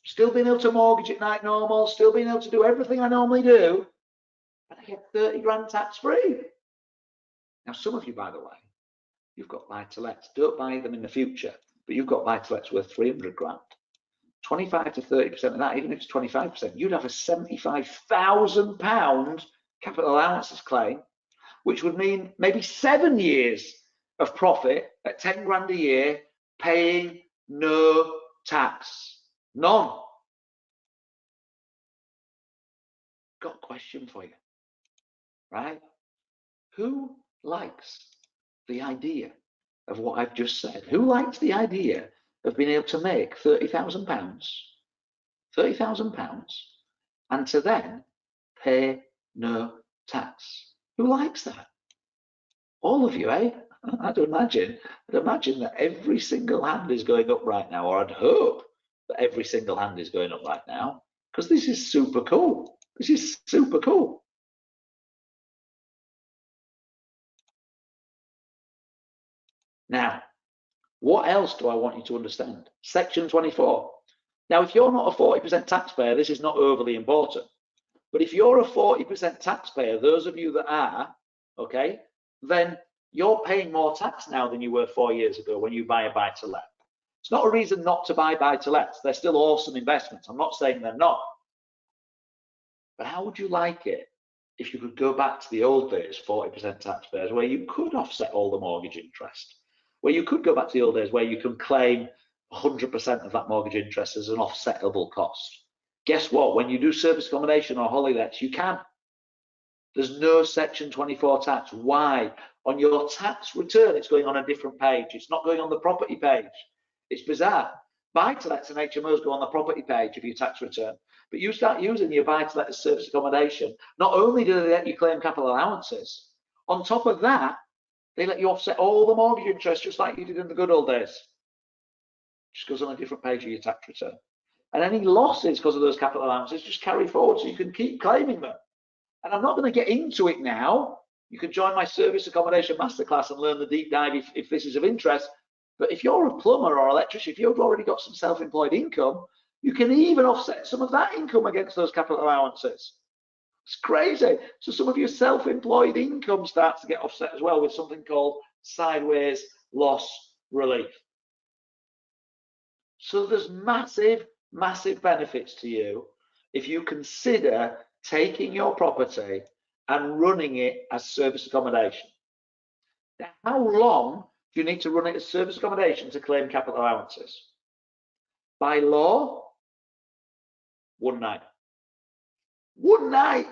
Speaker 1: Still being able to mortgage it like normal, still being able to do everything I normally do, but I get 30 grand tax free. Now, some of you, by the way, you've got buy-to-lets. Don't buy them in the future, but you've got buy-to-lets worth 300 grand. 25 to 30% of that, even if it's 25%, you'd have a £75,000 capital allowances claim, which would mean maybe 7 years of profit at 10 grand a year, paying no tax. None. Got a question for you, right? Who likes the idea of what I've just said? Who likes the idea of being able to make £30,000, and to then pay no tax? Who likes that? All of you, eh? I'd imagine that every single hand is going up right now, or I'd hope that every single hand is going up right now, because this is super cool. This is super cool. Now, what else do I want you to understand? Section 24. Now, if you're not a 40% taxpayer, this is not overly important. But if you're a 40% taxpayer, those of you that are, okay, then you're paying more tax now than you were 4 years ago when you buy a buy-to-let. It's not a reason not to buy buy-to-lets. They're still awesome investments. I'm not saying they're not. But how would you like it if you could go back to the old days, 40% taxpayers, where you could offset all the mortgage interest, where you could go back to the old days where you can claim 100% of that mortgage interest as an offsettable cost? Guess what? When you do service accommodation or holiday lets, you can. There's no section 24 tax. Why? On your tax return, it's going on a different page. It's not going on the property page. It's bizarre. Buy-to-lets and HMOs go on the property page of your tax return. But you start using your buy-to-let as service accommodation, not only do they let you claim capital allowances, on top of that, they let you offset all the mortgage interest just like you did in the good old days. Just goes on a different page of your tax return. And any losses because of those capital allowances just carry forward so you can keep claiming them. And I'm not going to get into it now. You can join my service accommodation masterclass and learn the deep dive if this is of interest. But if you're a plumber or electrician, if you've already got some self-employed income, you can even offset some of that income against those capital allowances. It's crazy. So some of your self-employed income starts to get offset as well with something called sideways loss relief. So there's massive, massive benefits to you if you consider taking your property and running it as service accommodation. Now, how long do you need to run it as service accommodation to claim capital allowances? By law, 1 night. 1 night.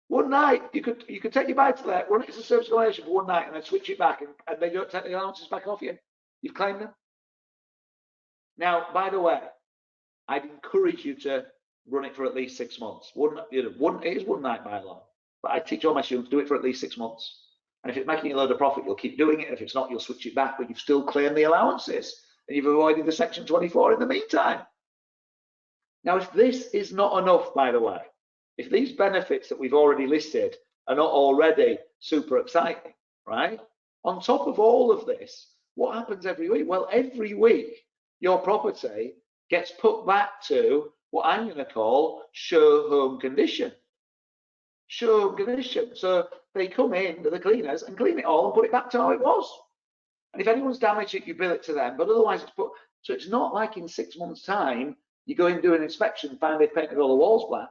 Speaker 1: 1 night. You could take your buy-to-let, run it as a service accommodation for 1 night, and then switch it back, and they don't take the allowances back off you. You've claimed them. Now, by the way, I'd encourage you to run it for at least 6 months. It is 1 night by law, but I teach all my students do it for at least 6 months. And if it's making a load of profit, you'll keep doing it. If it's not, you'll switch it back, but you've still claimed the allowances and you've avoided the Section 24 in the meantime. Now, if this is not enough, by the way, if these benefits that we've already listed are not already super exciting, right? On top of all of this, what happens every week? Well, every week, your property gets put back to what I'm going to call show home condition. Show home condition. So they come in to the cleaners and clean it all and put it back to how it was. And if anyone's damaged it, you bill it to them. But otherwise, it's put. So it's not like in 6 months' time you go and do an inspection, find they've painted all the walls black.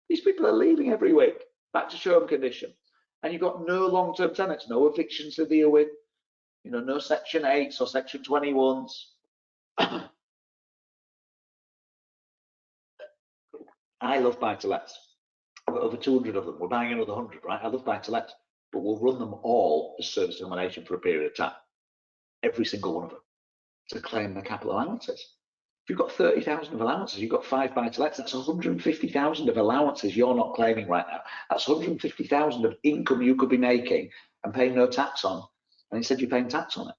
Speaker 1: These people are leaving every week back to show home condition, and you've got no long-term tenants, no evictions to deal with. You know, no Section 8s or Section 21s. I love buy-to-lets. I've got over 200 of them. We're buying another 100, right? I love buy-to-lets, but we'll run them all as service accommodation for a period of time. Every single one of them, to claim the capital allowances. If you've got 30,000 of allowances, you've got 5 buy-to-lets, that's 150,000 of allowances you're not claiming right now. That's 150,000 of income you could be making and paying no tax on, and instead you're paying tax on it.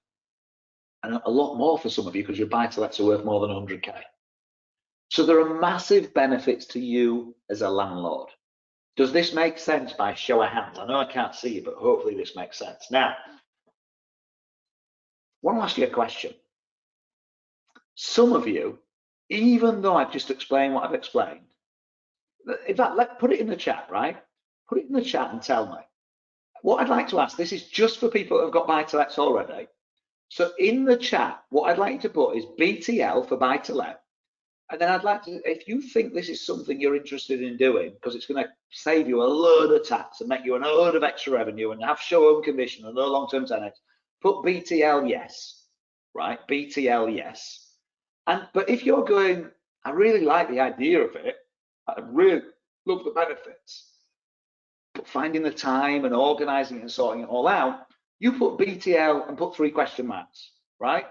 Speaker 1: And a lot more for some of you because your buy-to-lets are worth more than 100k. So there are massive benefits to you as a landlord. Does this make sense by show of hands? I know I can't see you, but hopefully this makes sense. Now, I want to ask you a question. Some of you, even though I've just explained what I've explained, in fact, put it in the chat, right? Put it in the chat and tell me. What I'd like to ask, this is just for people that have got buy-to-lets already. So in the chat, what I'd like you to put is BTL for buy-to-let. And then I'd like to, if you think this is something you're interested in doing, because it's going to save you a load of tax and make you a load of extra revenue and have show home condition and no long-term tenants, put BTL yes, right? BTL yes. But if you're going, I really like the idea of it, I really love the benefits, but finding the time and organizing it and sorting it all out, you put BTL and put 3 question marks, right?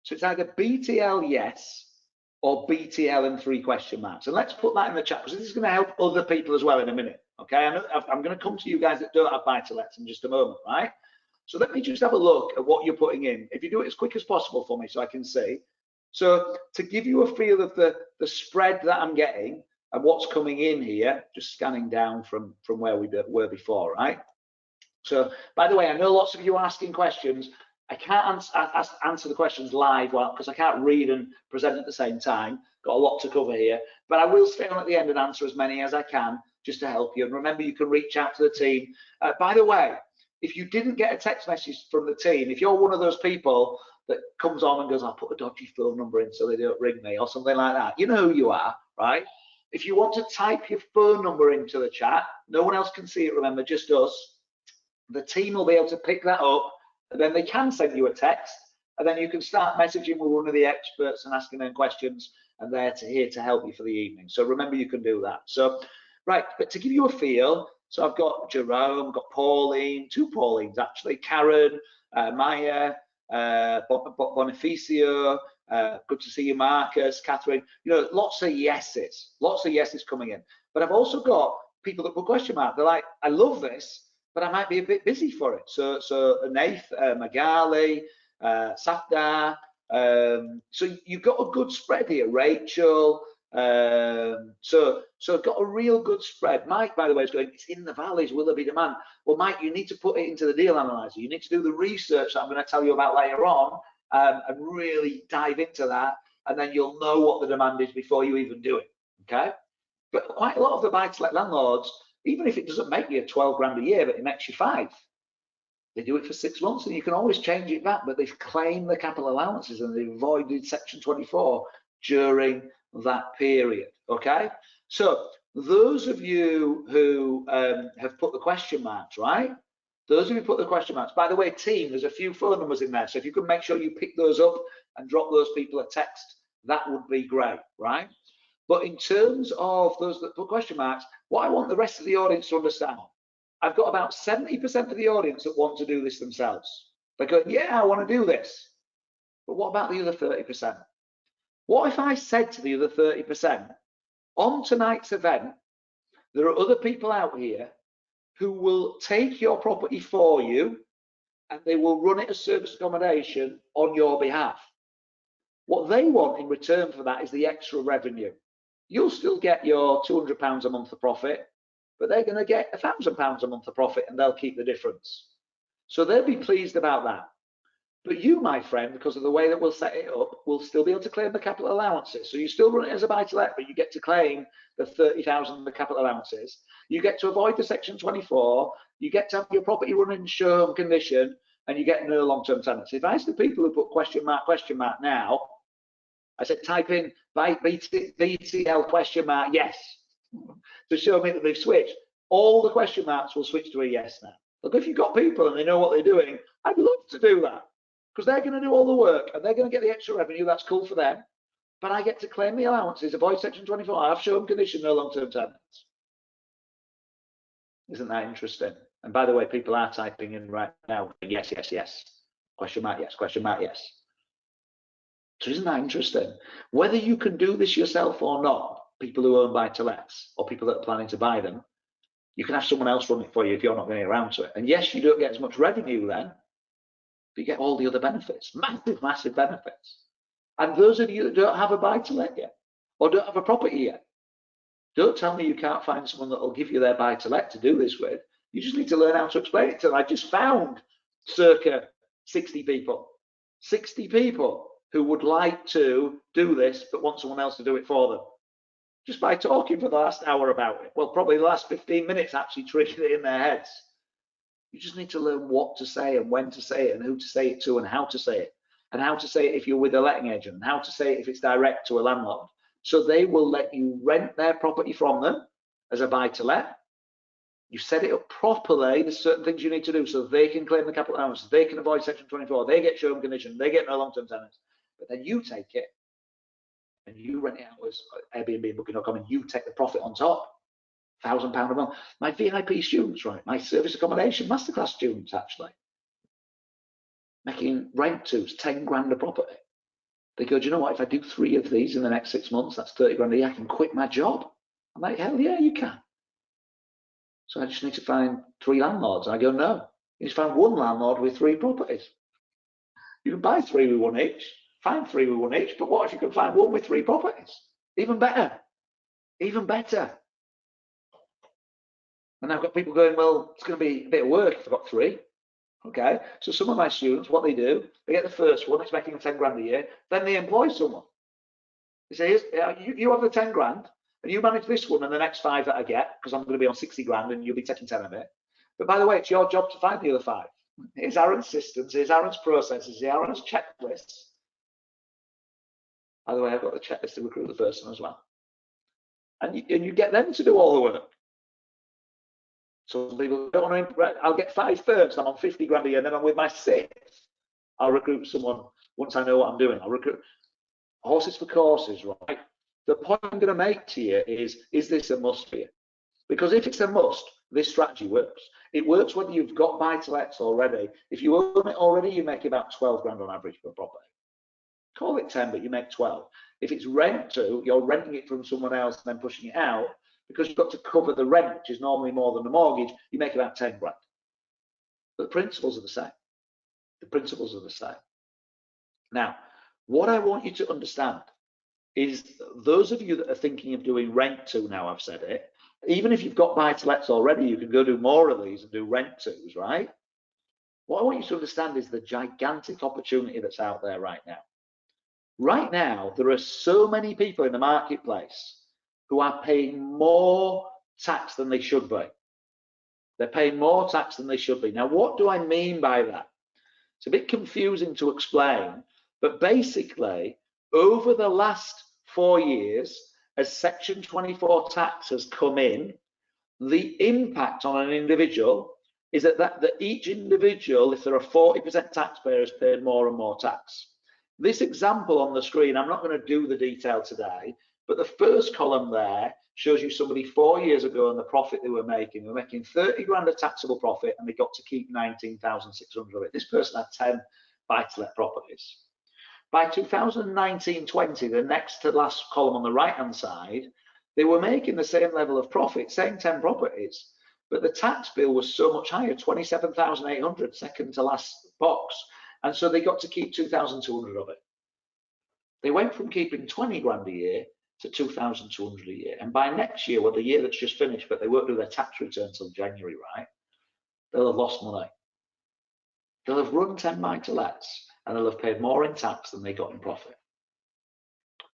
Speaker 1: So it's either BTL yes or BTL and 3 question marks. And let's put that in the chat because this is going to help other people as well in a minute. Okay, I'm going to come to you guys that don't have buy-to-lets in just a moment, right? So let me just have a look at what you're putting in. If you do it as quick as possible for me so I can see. So to give you a feel of the spread that I'm getting and what's coming in here, just scanning down from where we were before, right? So by the way, I know lots of you are asking questions. I can't answer the questions live because I can't read and present at the same time. Got a lot to cover here, but I will stay on at the end and answer as many as I can just to help you. And remember, you can reach out to the team. By the way, if you didn't get a text message from the team, if you're one of those people that comes on and goes, I'll put a dodgy phone number in so they don't ring me or something like that, you know who you are, right? If you want to type your phone number into the chat, no one else can see it, remember, just us. The team will be able to pick that up, and then they can send you a text, and then you can start messaging with one of the experts and asking them questions, and they're here to help you for the evening. So remember, you can do that. So, right, but to give you a feel, so I've got Jerome, got Pauline, 2 Paulines actually, Karen, Maya, Bonificio, good to see you, Marcus, Catherine. You know, lots of yeses coming in. But I've also got people that put question mark. They're like, I love this, but I might be a bit busy for it. So Nath, Magali, Safdar. So you've got a good spread here. Rachel. So got a real good spread. Mike, by the way, is going, it's in the valleys, will there be demand? Well, Mike, you need to put it into the deal analyzer. You need to do the research that I'm going to tell you about later on, and really dive into that, and then you'll know what the demand is before you even do it, okay? But quite a lot of the buy-to-let landlords, even if it doesn't make you 12 grand a year, but it makes you 5, They do it for 6 months and you can always change it back, but they've claimed the capital allowances and they've avoided Section 24 during that period, okay? So those of you who have put the question marks, right? Those of you who put the question marks, by the way, team, there's a few phone numbers in there, so if you could make sure you pick those up and drop those people a text, that would be great, right? But in terms of those that put question marks, what I want the rest of the audience to understand, I've got about 70% of the audience that want to do this themselves. They're going, yeah, I want to do this. But what about the other 30%? What if I said to the other 30%, on tonight's event, there are other people out here who will take your property for you and they will run it as service accommodation on your behalf. What they want in return for that is the extra revenue. You'll still get your £200 a month of profit, but they're going to get £1,000 a month of profit and they'll keep the difference. So they'll be pleased about that. But you, my friend, because of the way that we'll set it up, will still be able to claim the capital allowances. So you still run it as a buy-to-let, but you get to claim the 30,000 of the capital allowances. You get to avoid the Section 24. You get to have your property run in show home condition, and you get no long-term tenancy. If I ask the people who put question mark now, I said type in BTL question mark yes to show me that they've switched. All the question marks will switch to a yes now. Look, if you've got people and they know what they're doing, I'd love to do that because they're going to do all the work and they're going to get the extra revenue. That's cool for them. But I get to claim the allowances, avoid Section 24. I have show home condition, no long-term tenants. Isn't that interesting? And by the way, people are typing in right now, yes, yes, yes. Question mark, yes, question mark, yes. So isn't that interesting? Whether you can do this yourself or not, people who own buy-to-lets or people that are planning to buy them, you can have someone else run it for you if you're not going to get around to it. And yes, you don't get as much revenue then, but you get all the other benefits, massive, massive benefits. And those of you that don't have a buy-to-let yet or don't have a property yet, don't tell me you can't find someone that will give you their buy-to-let to do this with. You just need to learn how to explain it to them. I just found circa 60 people who would like to do this but want someone else to do it for them. Just by talking for the last hour about it. Well, probably the last 15 minutes actually triggered it in their heads. You just need to learn what to say and when to say it and who to say it to and how to say it. And how to say it if you're with a letting agent and how to say it if it's direct to a landlord. So they will let you rent their property from them as a buy-to-let. You set it up properly. There's certain things you need to do so they can claim the capital allowances, they can avoid Section 24, they get show home condition, they get no long-term tenants. But then you take it and you rent it out as Airbnb and Booking.com and you take the profit on top. £1,000 a month. My VIP students, right? My service accommodation masterclass students actually making rent twos, 10 grand a property. They go, do you know what? If I do 3 of these in the next 6 months, that's 30 grand a year. I can quit my job. I'm like, hell yeah, you can. So I just need to find 3 landlords. And I go, no, you just find 1 landlord with 3 properties. You can buy 3 with 1 each, find 3 with 1 each, but what if you can find 1 with 3 properties? Even better, even better. And I've got people going, well, it's going to be a bit of work if I've got 3. Okay, so some of my students, what they do, they get the first one, it's making 10 grand a year, then they employ someone. They say, you have the 10 grand, and you manage this one and the next 5 that I get, because I'm going to be on 60 grand and you'll be taking 10 of it. But by the way, it's your job to find the other 5. Here's Aaron's systems, here's Aaron's processes, here's Aaron's checklists. By the way, I've got the checklist to recruit the person as well. And you get them to do all the work. So people don't want to, I'll get 5 first, I'm on 50 grand a year, and then I'm with my 6th. I'll recruit someone once I know what I'm doing. I'll recruit horses for courses, right? The point I'm going to make to you is this a must for you? Because if it's a must, this strategy works. It works whether you've got buy-to-lets already. If you own it already, you make about 12 grand on average per property. Call it 10, but you make 12. If it's rent to, you're renting it from someone else and then pushing it out, because you've got to cover the rent, which is normally more than the mortgage, you make about 10 grand. But the principles are the same. The principles are the same. Now, what I want you to understand is those of you that are thinking of doing rent to, now I've said it, even if you've got buy-to-lets already, you can go do more of these and do rent tos, right? What I want you to understand is the gigantic opportunity that's out there right now. Right now, there are so many people in the marketplace who are paying more tax than they should be. They're paying more tax than they should be. Now, what do I mean by that? It's a bit confusing to explain, but basically, over the last 4 years, as Section 24 tax has come in, the impact on an individual is that each individual, if they're a 40% taxpayer, has paid more and more tax. This example on the screen, I'm not going to do the detail today, but the first column there shows you somebody 4 years ago and the profit they were making. They were making 30 grand of taxable profit and they got to keep 19,600 of it. This person had 10 buy-to-let properties. By 2019-20, the next to last column on the right-hand side, they were making the same level of profit, same 10 properties, but the tax bill was so much higher, 27,800, second to last box. And so they got to keep 2,200 of it. They went from keeping 20 grand a year to 2,200 a year. And by next year, well, the year that's just finished, but they won't do their tax return until January, right? They'll have lost money. They'll have run 10 buy-to-lets and they'll have paid more in tax than they got in profit.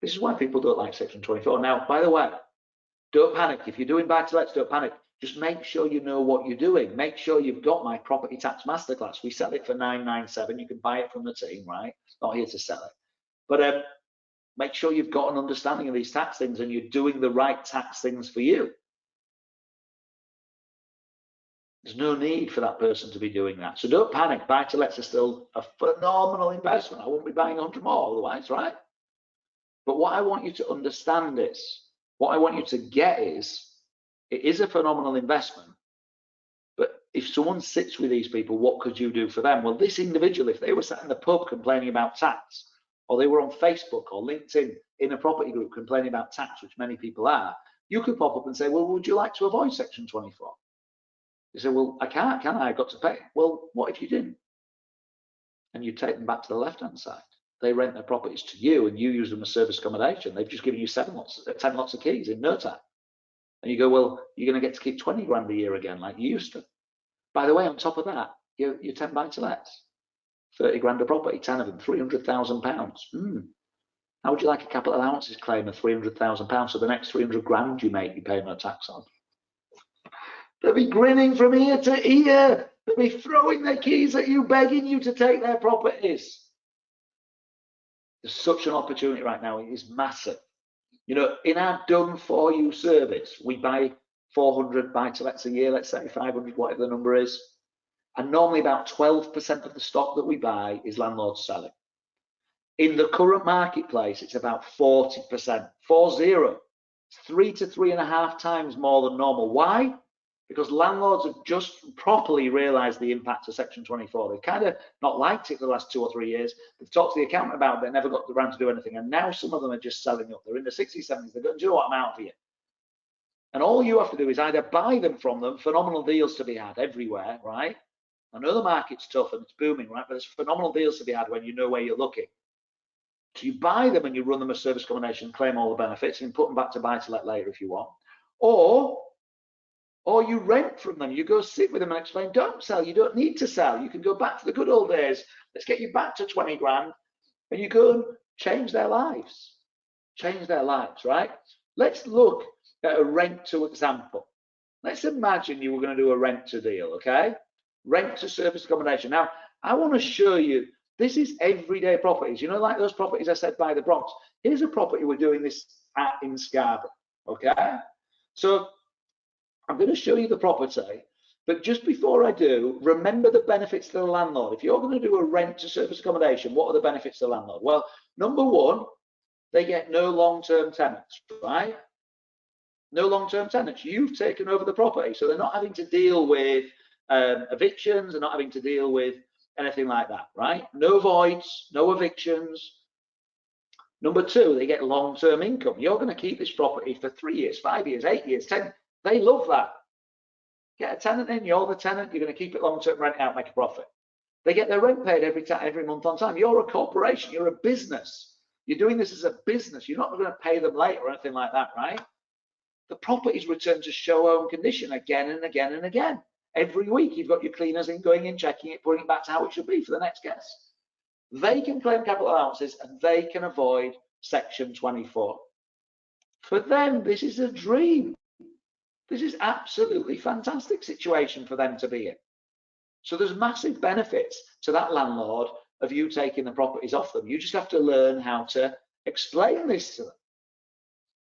Speaker 1: This is why people don't like Section 24. Now, by the way, don't panic. If you're doing buy-to-lets, don't panic. Just make sure you know what you're doing. Make sure you've got my property tax masterclass. We sell it for $997. You can buy it from the team, right? Not here to sell it. But make sure you've got an understanding of these tax things and you're doing the right tax things for you. There's no need for that person to be doing that. So don't panic. Buy-to-lets are still a phenomenal investment. I won't be buying 100 more otherwise, right? But what I want you to understand is, what I want you to get is, it is a phenomenal investment. But if someone sits with these people, what could you do for them? Well, this individual, if they were sat in the pub complaining about tax, or they were on Facebook or LinkedIn in a property group complaining about tax, which many people are, you could pop up and say, well, would you like to avoid Section 24? You say, well, I can't, can I? I've got to pay. Well, what if you didn't? And you take them back to the left-hand side. They rent their properties to you and you use them as service accommodation. They've just given you 10 lots of keys in no time. And you go, well, you're going to get to keep 20 grand a year again, like you used to. By the way, on top of that, you're 10 buy-to-lets, 30 grand a property, 10 of them, £300,000. How would you like a capital allowances claim of £300,000? So the next 300 grand you make, you pay no tax on. They'll be grinning from ear to ear. They'll be throwing their keys at you, begging you to take their properties. There's such an opportunity right now. It is massive. You know, in our done for you service, we buy 400 buy-to-lets a year, let's say 500, whatever the number is. And normally about 12% of the stock that we buy is landlords selling. In the current marketplace, it's about 40%, 40. It's 3 to 3.5 times more than normal. Why? Because landlords have just properly realised the impact of Section 24. They've kind of not liked it for the last 2 or 3 years. They've talked to the accountant about it, they never got around to do anything. And now some of them are just selling up. They're in the 60s, 70s. They're going, do you know what, I'm out for you. And all you have to do is either buy them from them, phenomenal deals to be had everywhere, right? I know the market's tough and it's booming, right? But there's phenomenal deals to be had when you know where you're looking. So you buy them and you run them as service accommodation, claim all the benefits, and put them back to buy-to-let later if you want. Or you rent from them. You go sit with them and explain, don't sell. You don't need to sell. You can go back to the good old days. Let's get you back to 20 grand. And you go and change their lives. Change their lives, right? Let's look at a rent-to example. Let's imagine you were going to do a rent-to deal, okay? Rent-to service accommodation. Now, I want to show you, this is everyday properties. You know, like those properties I said by the Bronx. Here's a property we're doing this at in Scarborough, okay? So I'm going to show you the property, but just before I do, remember the benefits to the landlord. If you're going to do a rent to service accommodation, what are the benefits to the landlord? Well, number one, they get no long-term tenants, right? No long-term tenants. You've taken over the property, so they're not having to deal with evictions, they're not having to deal with anything like that, right? No voids, no evictions. Number two, they get long-term income. You're going to keep this property for 3 years, 5 years, 8 years, 10. They love that. Get a tenant in, you're the tenant, you're going to keep it long-term, rent it out, make a profit. They get their rent paid every month on time. You're a corporation, you're a business. You're doing this as a business. You're not going to pay them late or anything like that, right? The property's returned to show home condition again and again and again. Every week you've got your cleaners in, going in, checking it, putting it back to how it should be for the next guest. They can claim capital allowances and they can avoid Section 24. For them, this is a dream. This is absolutely fantastic situation for them to be in. So there's massive benefits to that landlord of you taking the properties off them. You just have to learn how to explain this to them.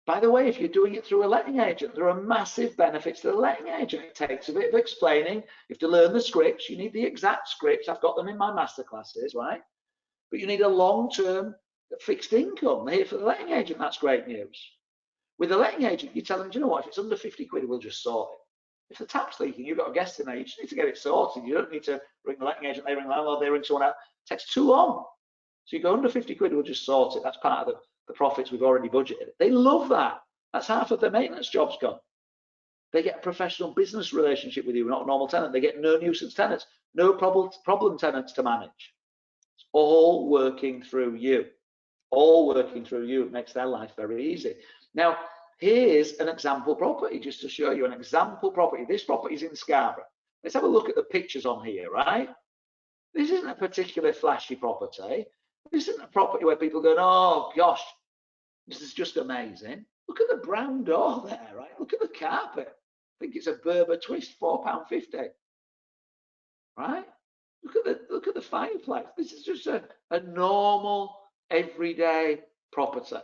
Speaker 1: By the way, if you're doing it through a letting agent, there are massive benefits to the letting agent. It takes a bit of explaining. You have to learn the scripts. You need the exact scripts. I've got them in my masterclasses, right? But you need a long-term fixed income here for the letting agent. That's great news. With the letting agent, you tell them, do you know what? If it's under 50 quid, we'll just sort it. If the tap's leaking, you've got a guest in there. You just need to get it sorted. You don't need to ring the letting agent, they ring the landlord, they ring someone else. It takes too long. So you go under 50 quid, we'll just sort it. That's part of the profits we've already budgeted. They love that. That's half of their maintenance jobs gone. They get a professional business relationship with you, not a normal tenant. They get no nuisance tenants, no problem tenants to manage. It's all working through you. All working through you. It makes their life very easy. Now, here's an example property, just to show you an example property. This property is in Scarborough. Let's have a look at the pictures on here, right? This isn't a particularly flashy property. This isn't a property where people go, oh gosh, this is just amazing. Look at the brown door there, right? Look at the carpet. I think it's a Berber twist, £4.50. Right? Look at the fireplace. This is just a normal, everyday property.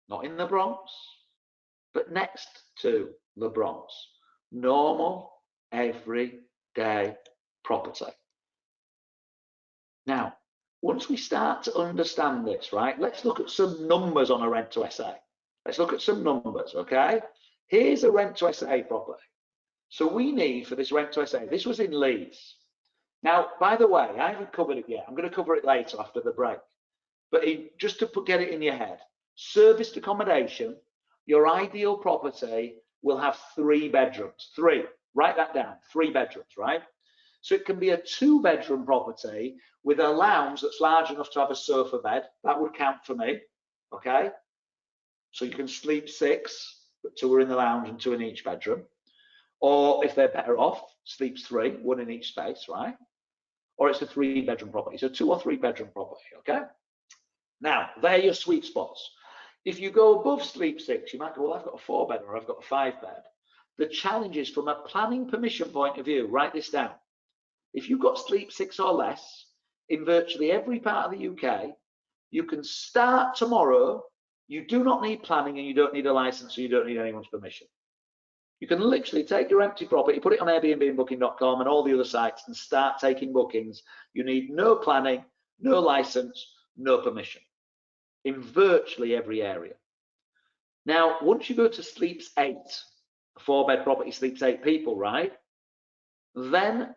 Speaker 1: Not in the Bronx, but next to the Bronx. Normal, everyday property. Now, once we start to understand this, right, let's look at some numbers on a rent to SA. Let's look at some numbers, okay? Here's a rent to SA property. So we need for this rent to SA, this was in Leeds. Now, by the way, I haven't covered it yet. I'm going to cover it later after the break. But just to get it in your head, serviced accommodation, your ideal property will have 3 bedrooms. 3, write that down, 3 bedrooms, right? So it can be a 2-bedroom property with a lounge that's large enough to have a sofa bed. That would count for me, okay? So you can sleep 6, but 2 are in the lounge and 2 in each bedroom. Or if they're better off, sleeps 3, 1 in each space, right? Or it's a 3-bedroom property, so 2 or 3-bedroom property, okay? Now, they're your sweet spots. If you go above sleep 6, you might go, well, I've got a 4-bed or I've got a 5-bed. The challenge is from a planning permission point of view, write this down. If you've got sleep 6 or less, in virtually every part of the UK, you can start tomorrow. You do not need planning and you don't need a license, so you don't need anyone's permission. You can literally take your empty property, put it on Airbnb and Booking.com and all the other sites and start taking bookings. You need no planning, no license, no permission in virtually every area. Now, once you go to sleeps 8, a 4-bed property sleeps 8 people, right? Then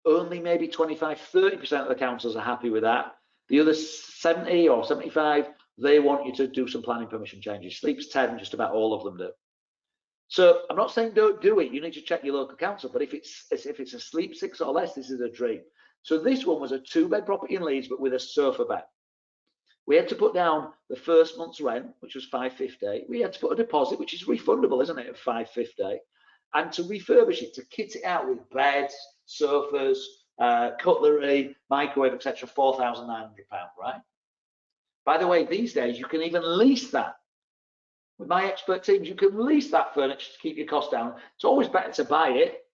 Speaker 1: only maybe 25–30% of the councils are happy with that. The other 70 or 75, they want you to do some planning permission changes. Sleeps 10, just about all of them do. So I'm not saying don't do it. You need to check your local council, but if it's a sleep 6 or less, this is a dream. So this one was a 2-bed property in Leeds, but with a sofa bed. We had to put down the first month's rent, which was £550. We had to put a deposit, which is refundable, isn't it, of £550, and to refurbish it, to kit it out with beds, sofas, cutlery, microwave, etc., £4,900, right? By the way, these days you can even lease that. With my expert teams, you can lease that furniture to keep your costs down. It's always better to buy it,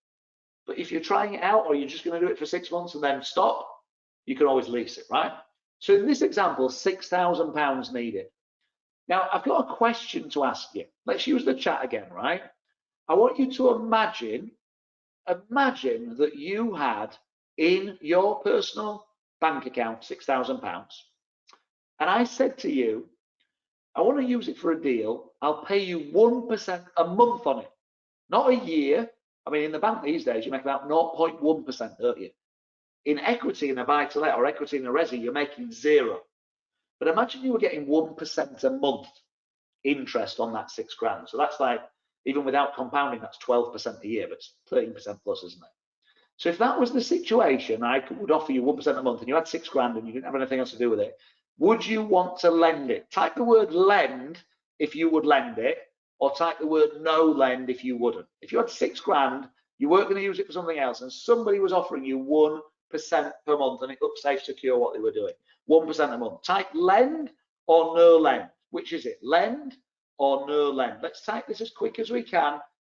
Speaker 1: but if you're trying it out or you're just going to do it for 6 months and then stop, you can always lease it, right? So in this example, £6,000 needed. Now, I've got a question to ask you. Let's use the chat again, right? I want you to imagine that you had in your personal bank account £6,000, and I said to you, I want to use it for a deal. I'll pay you 1% a month on it, not a year. I mean, in the bank these days, you make about 0.1%, don't you? In equity in a buy-to-let or equity in a resi, you're making 0. But imagine you were getting 1% a month interest on that £6,000. So that's like, even without compounding, that's 12% a year, but it's 13% plus, isn't it? So if that was the situation, I would offer you 1% a month and you had £6,000 and you didn't have anything else to do with it, would you want to lend it? Type the word lend if you would lend it, or type the word no lend if you wouldn't. If you had £6,000, you weren't going to use it for something else, and somebody was offering you 1% per month, and it looked safe, secure what they were doing. 1% a month. Type lend or no lend. Which is it? Lend or no lend? Let's type this as quick as we can.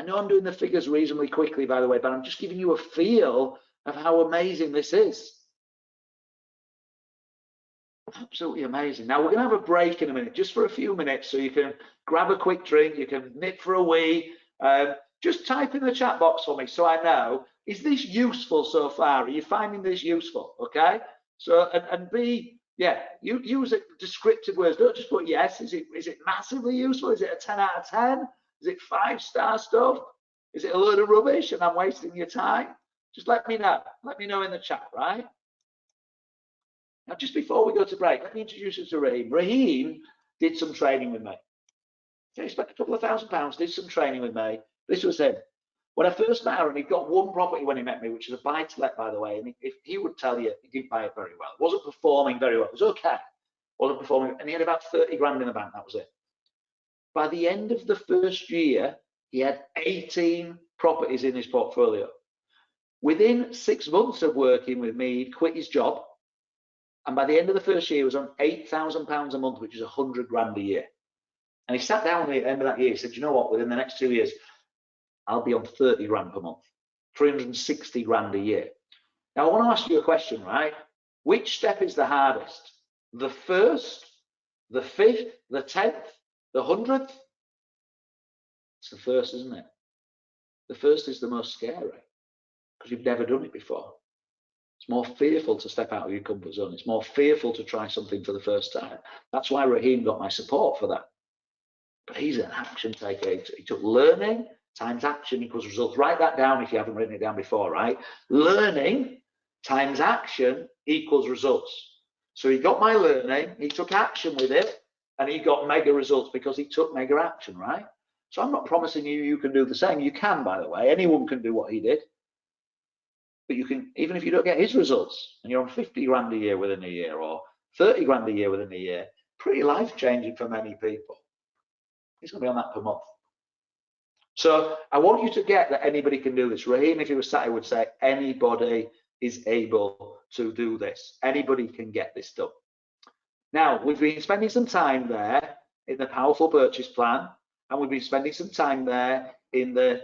Speaker 1: I know I'm doing the figures reasonably quickly, by the way, but I'm just giving you a feel of how amazing this is. Absolutely amazing. Now we're going to have a break in a minute, just for a few minutes, so you can grab a quick drink, you can nip for a wee. Just type in the chat box for me so I know, is this useful so far? Are you finding this useful? Okay. So, and be, yeah, you use it, descriptive words. Don't just put yes. Is it massively useful? Is it a 10 out of 10? Is it 5-star stuff? Is it a load of rubbish and I'm wasting your time? Just let me know. Let me know in the chat, right? Now, just before we go to break, let me introduce you to Raheem. Raheem did some training with me. So he spent a couple of £1,000, did some training with me. This was him. When I first met Aaron, he'd got one property when he met me, which is a buy-to-let, by the way. And if he would tell you, he didn't buy it very well. It wasn't performing very well. It was okay. Wasn't performing, and he had about 30 grand in the bank. That was it. By the end of the first year, he had 18 properties in his portfolio. Within 6 months of working with me, he'd quit his job. And by the end of the first year, he was on £8,000 a month, which is 100 grand a year. And he sat down with me at the end of that year. He said, you know what, within the next 2 years, I'll be on 30 grand per month, 360 grand a year. Now, I want to ask you a question, right? Which step is the hardest? The first, the 5th, the 10th, the 100th? It's the first, isn't it? The first is the most scary because you've never done it before. It's more fearful to step out of your comfort zone. It's more fearful to try something for the first time. That's why Raheem got my support for that. But he's an action taker. He took learning times action equals results. Write that down if you haven't written it down before, right? Learning times action equals results. So he got my learning, he took action with it, and he got mega results because he took mega action, right? So I'm not promising you can do the same. You can, by the way. Anyone can do what he did. But you can, even if you don't get his results, and you're on 50 grand a year within a year, or 30 grand a year within a year, pretty life-changing for many people. He's going to be on that per month. So I want you to get that anybody can do this. Raheem, if he was sat here, would say anybody is able to do this. Anybody can get this done. Now, we've been spending some time there in the powerful purchase plan, and we've been spending some time there in the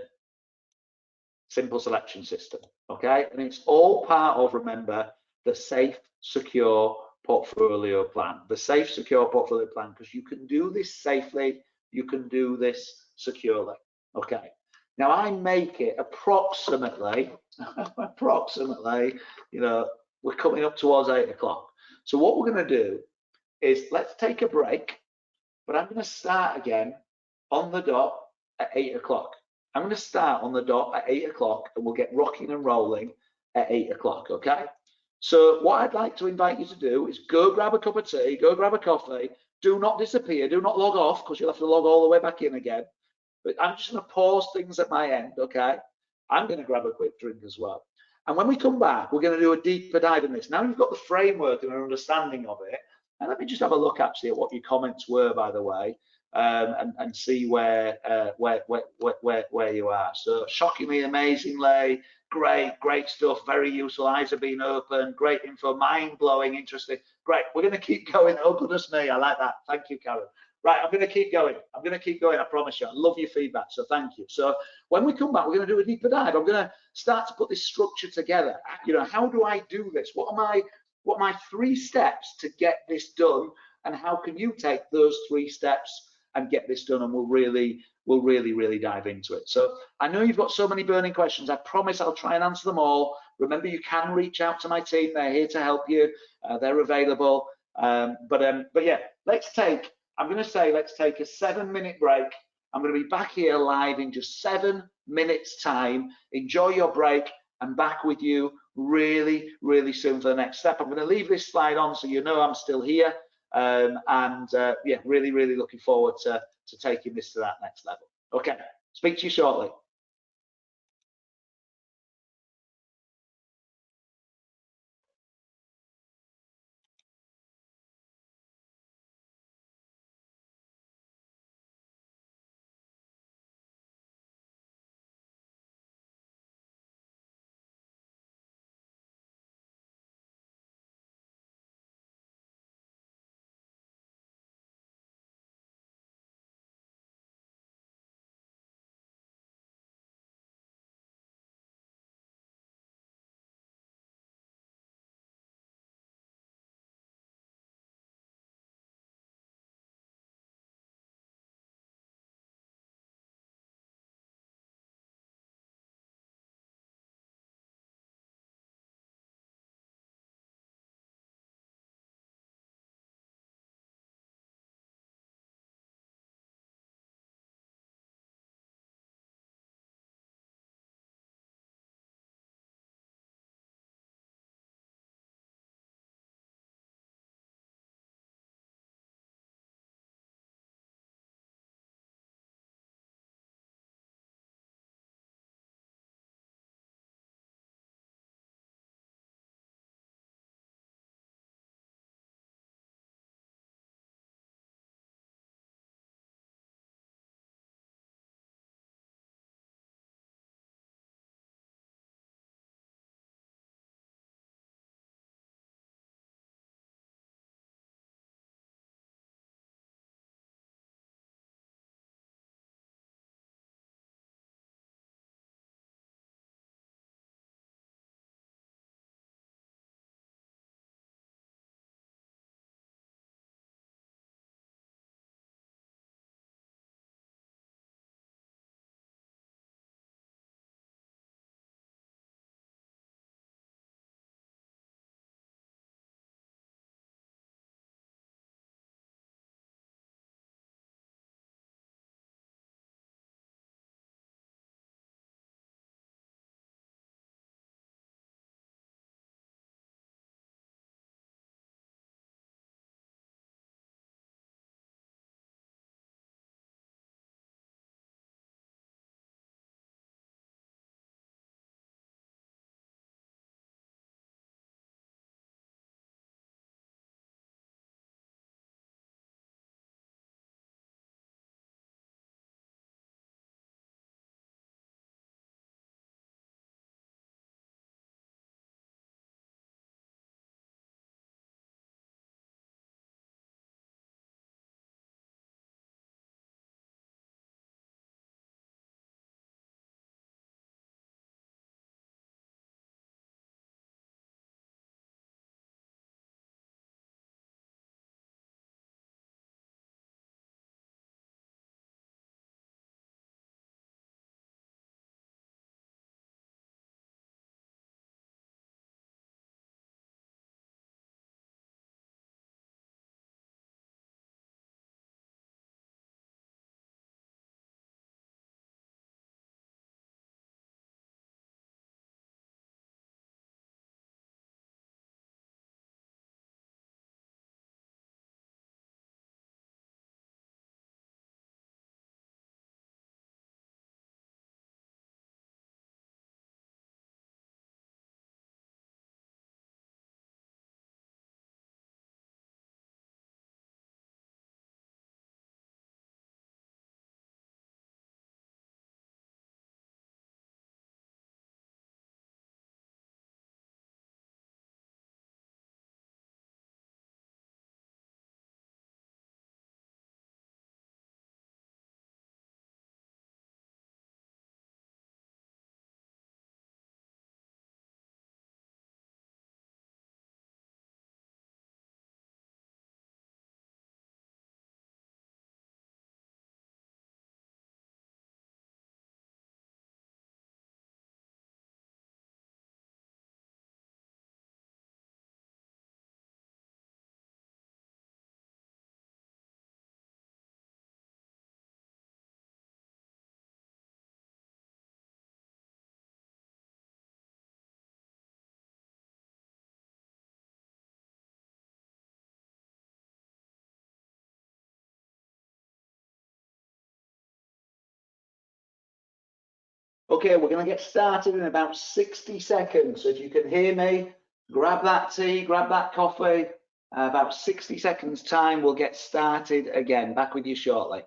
Speaker 1: simple selection system, okay? And it's all part of, remember, the safe, secure portfolio plan. The safe, secure portfolio plan, because you can do this safely, you can do this securely, okay? Now, I make it approximately, you know, we're coming up towards 8 o'clock. So what we're going to do is let's take a break, but I'm going to start again on the dot at 8 o'clock. I'm going to start on the dot at 8 o'clock and we'll get rocking and rolling at 8 o'clock, okay? So what I'd like to invite you to do is go grab a cup of tea, go grab a coffee, do not disappear, do not log off because you'll have to log all the way back in again. But I'm just going to pause things at my end, okay? I'm going to grab a quick drink as well. And when we come back, we're going to do a deeper dive in this. Now you've got the framework and an understanding of it. And let me just have a look actually at what your comments were, by the way. And see where you are. So shockingly, amazingly, great stuff, very useful. Eyes have been open, great info, mind blowing, interesting. Great. We're going to keep going. Oh goodness me, I like that. Thank you, Karen. Right, I'm going to keep going. I promise you. I love your feedback, so thank you. So when we come back, we're going to do a deeper dive. I'm going to start to put this structure together. You know, how do I do this? What are my 3 steps to get this done? And how can you take those 3 steps and get this done? And we'll really dive into it. So I know you've got so many burning questions. I promise I'll try and answer them all. Remember, you can reach out to my team. They're here to help you. They're available. But yeah, I'm going to say let's take a 7-minute break. I'm going to be back here live in just 7 minutes time. Enjoy your break. I'm back with you really soon for the next step. I'm going to leave this slide on so you know I'm still here. Yeah, really looking forward to taking this to that next level. Okay, speak to you shortly. Okay, we're going to get started in about 60 seconds. So if you can hear me, grab that tea, grab that coffee. About 60 seconds time, we'll get started again. Back with you shortly.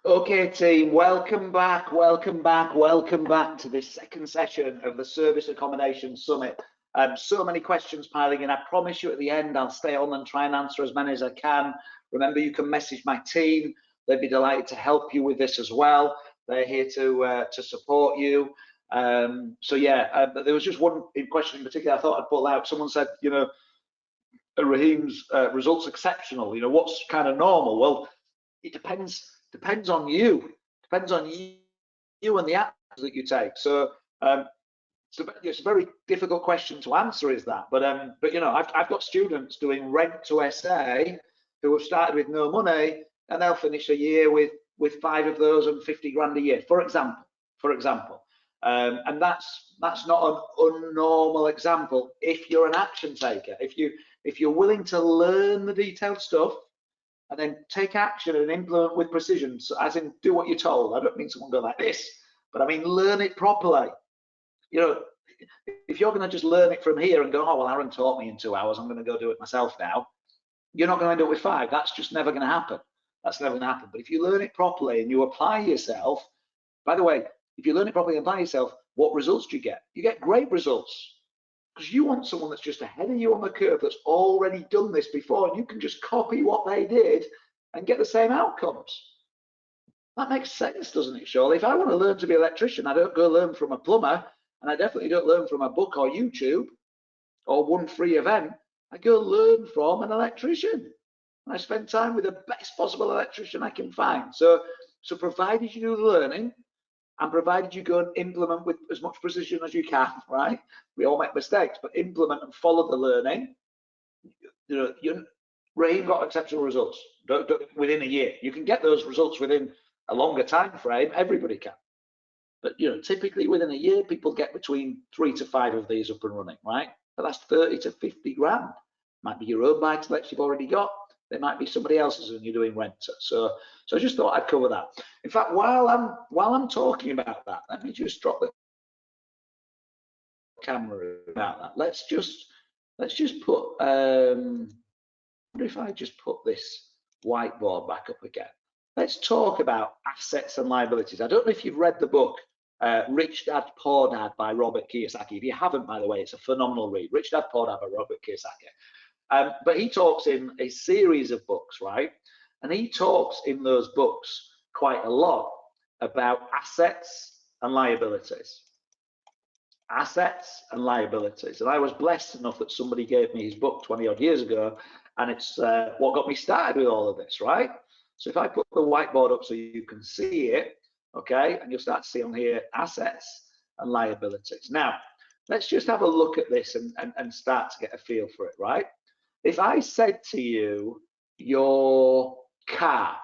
Speaker 1: Okay, team, welcome back, welcome back, welcome back to this second session of the Service Accommodation Summit. So many questions piling in. I promise you at the end, I'll stay on and try and answer as many as I can. Remember, you can message my team. They'd be delighted to help you with this as well. They're here to support you. So yeah, there was just one question in particular I thought I'd pull out. Someone said, you know, Raheem's results exceptional. You know, what's kind of normal? Well, it depends on you. Depends on you and the actions that you take. So it's a very difficult question to answer, is that? But you know, I've got students doing rent to SA who have started with no money, and they'll finish a year with 5 of those and 50 grand a year, for example. And that's not an unnormal example if you're an action taker. If you're willing to learn the detailed stuff and then take action and implement with precision, so as in do what you're told. I don't mean someone go like this, but I mean learn it properly. You know, if you're going to just learn it from here and go, oh well, Aaron taught me in 2 hours, I'm going to go do it myself now, you're not going to end up with 5. That's just never going to happen. That's never going to happen. But if you learn it properly and you apply yourself, by the way, if you learn it properly and apply yourself, what results do you get? You get great results, because you want someone that's just ahead of you on the curve, that's already done this before, and you can just copy what they did and get the same outcomes. That makes sense, doesn't it, surely? If I want to learn to be an electrician, I don't go learn from a plumber, and I definitely don't learn from a book or YouTube or one free event. I go learn from an electrician. I spend time with the best possible electrician I can find. So provided you do the learning, and provided you go and implement with as much precision as you can, right? We all make mistakes, but implement and follow the learning. You know, Raheem got exceptional results within a year. You can get those results within a longer time frame. Everybody can. But you know, typically within a year, people get between 3 to 5 of these up and running, right? But that's 30 to 50 grand. Might be your own buy-to-lets you've already got. There might be somebody else's and you're doing rent. So I just thought I'd cover that. In fact, while I'm talking about that, let me just drop the camera about that. Let's just put. I wonder if I just put this whiteboard back up again. Let's talk about assets and liabilities. I don't know if you've read the book Rich Dad Poor Dad by Robert Kiyosaki. If you haven't, by the way, it's a phenomenal read. Rich Dad Poor Dad by Robert Kiyosaki. But he talks in a series of books, right? And he talks in those books quite a lot about assets and liabilities. Assets and liabilities. And I was blessed enough that somebody gave me his book 20 odd years ago, and it's what got me started with all of this, right? So if I put the whiteboard up so you can see it, okay, and you'll start to see on here assets and liabilities. Now, let's just have a look at this and start to get a feel for it, right? If I said to you, your car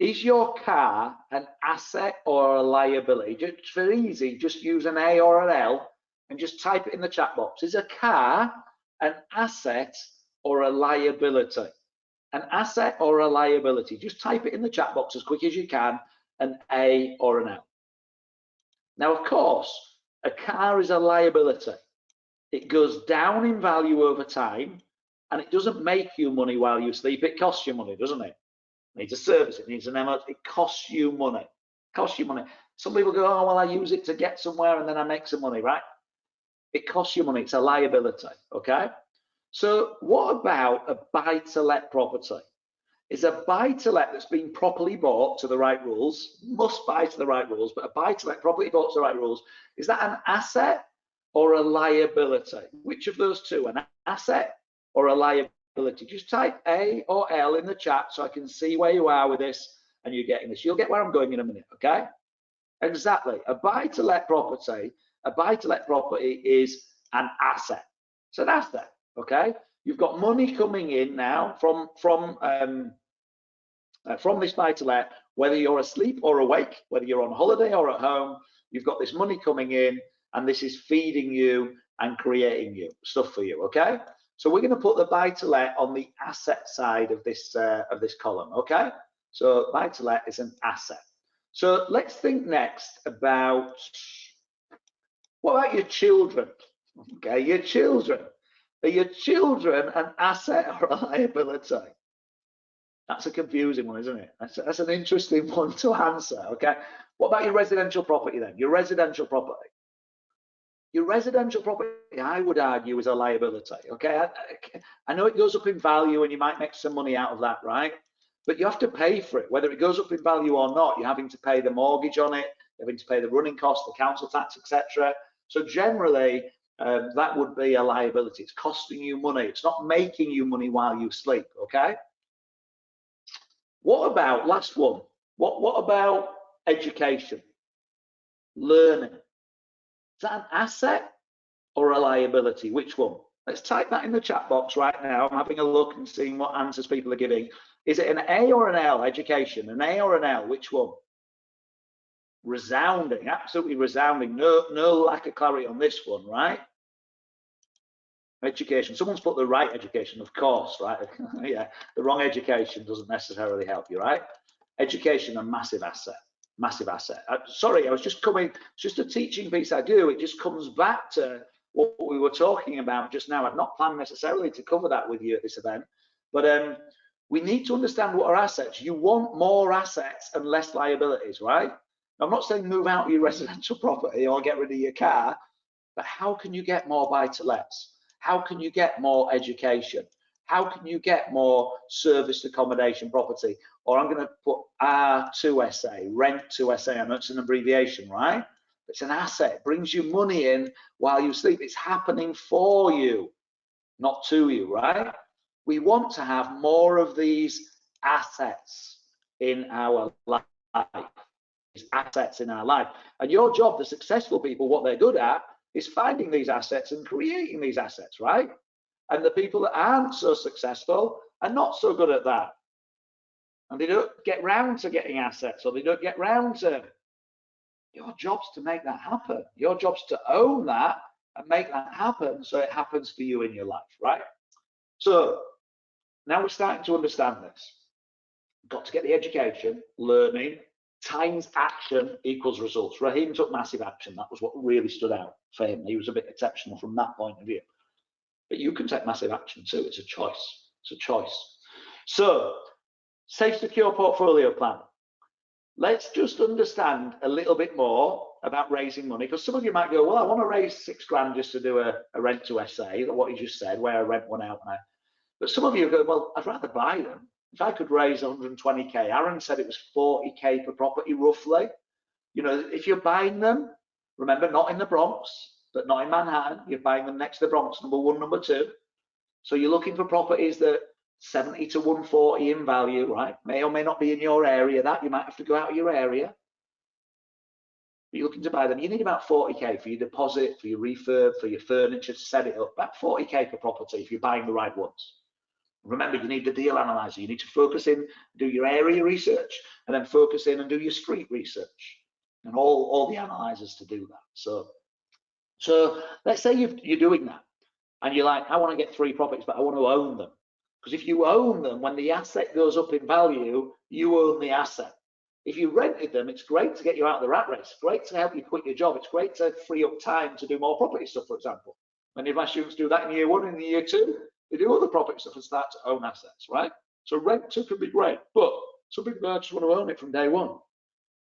Speaker 1: Is your car an asset or a liability? Just for easy, just use an A or an L and just type it in the chat box. Is a car an asset or a liability? An asset or a liability? Just type it in the chat box as quick as you can, an A or an L. Now, of course, a car is a liability. It goes down in value over time, and it doesn't make you money while you sleep. It costs you money, doesn't it? It needs a service, it needs an MOT, it costs you money. It costs you money. Some people go, oh, well, I use it to get somewhere and then I make some money, right? It costs you money, it's a liability, okay? So what about a buy-to-let property? Is a buy-to-let that's been properly bought to the right rules, must buy to the right rules, but a buy-to-let properly bought to the right rules, is that an asset or a liability? Which of those two, an asset or a liability? Just type A or L in the chat so I can see where you are with this and you're getting this. You'll get where I'm going in a minute, okay? Exactly. A buy-to-let property is an asset. It's an asset, okay? You've got money coming in now from this buy-to-let, whether you're asleep or awake, whether you're on holiday or at home, you've got this money coming in and this is feeding you and creating you stuff for you, okay? So we're going to put the buy-to-let on the asset side of this column, okay? So buy-to-let is an asset. So let's think next about, what about your children? Okay, your children. Are your children an asset or a liability? That's a confusing one, isn't it? That's an interesting one to answer, okay? What about your residential property then? Your residential property. Your residential property, I would argue, is a liability, okay? I know it goes up in value and you might make some money out of that, right? But you have to pay for it. Whether it goes up in value or not, you're having to pay the mortgage on it, you're having to pay the running costs, the council tax, etc. So generally, that would be a liability. It's costing you money. It's not making you money while you sleep, okay? What about, last one, what about education, learning? Is that an asset or a liability? Which one? Let's type that in the chat box right now. I'm having a look and seeing what answers people are giving. Is it an A or an L, education? An A or an L, which one? Resounding, absolutely resounding. No lack of clarity on this one, right? Education, someone's put the right education, of course, right? Yeah, the wrong education doesn't necessarily help you, right? Education, a massive asset, massive asset. Sorry, I was just coming, just a teaching piece I do, it just comes back to what we were talking about just now. I've not planned necessarily to cover that with you at this event, but we need to understand what are assets. You want more assets and less liabilities, right? I'm not saying move out of your residential property or get rid of your car, but how can you get more buy-to-lets? How can you get more education? How can you get more serviced accommodation property? Or I'm going to put R2SA, rent to SA. I know it's an abbreviation, right? It's an asset, it brings you money in while you sleep. It's happening for you, not to you, right? We want to have more of these assets in our life, these assets in our life. And your job, the successful people, what they're good at is finding these assets and creating these assets, right? And the people that aren't so successful are not so good at that. And they don't get round to getting assets, or they don't get round to, your job's to make that happen. Your job's to own that and make that happen so it happens for you in your life, right? So now we're starting to understand this. Got to get the education, learning, times action equals results. Raheem took massive action. That was what really stood out for him. He was a bit exceptional from that point of view. But you can take massive action too. It's a choice. It's a choice. So, safe, secure portfolio plan. Let's just understand a little bit more about raising money, because some of you might go, well, I want to raise 6 grand just to do a rent to SA, what you just said, where I rent one out now. But some of you go, well, I'd rather buy them. If I could raise 120k, Aaron said it was 40k per property roughly. You know, if you're buying them, remember, not in the Bronx, but not in Manhattan, you're buying them next to the Bronx, number 1, number 2. So you're looking for properties that 70 to 140 in value, right? May or may not be in your area, that you might have to go out of your area. But you're looking to buy them. You need about 40k for your deposit, for your refurb, for your furniture to set it up. About 40k per property if you're buying the right ones. Remember, you need the deal analyzer. You need to focus in, do your area research, and then focus in and do your street research, and all the analyzers to do that. So let's say you're doing that, and you're like, I want to get 3 properties, but I want to own them. Because if you own them, when the asset goes up in value, you own the asset. If you rented them, it's great to get you out of the rat race. It's great to help you quit your job. It's great to free up time to do more property stuff, for example. Many of my students do that in year 1 and in year 2. They do other property stuff and start to own assets, right? So rent too can be great, but some people just want to own it from day 1.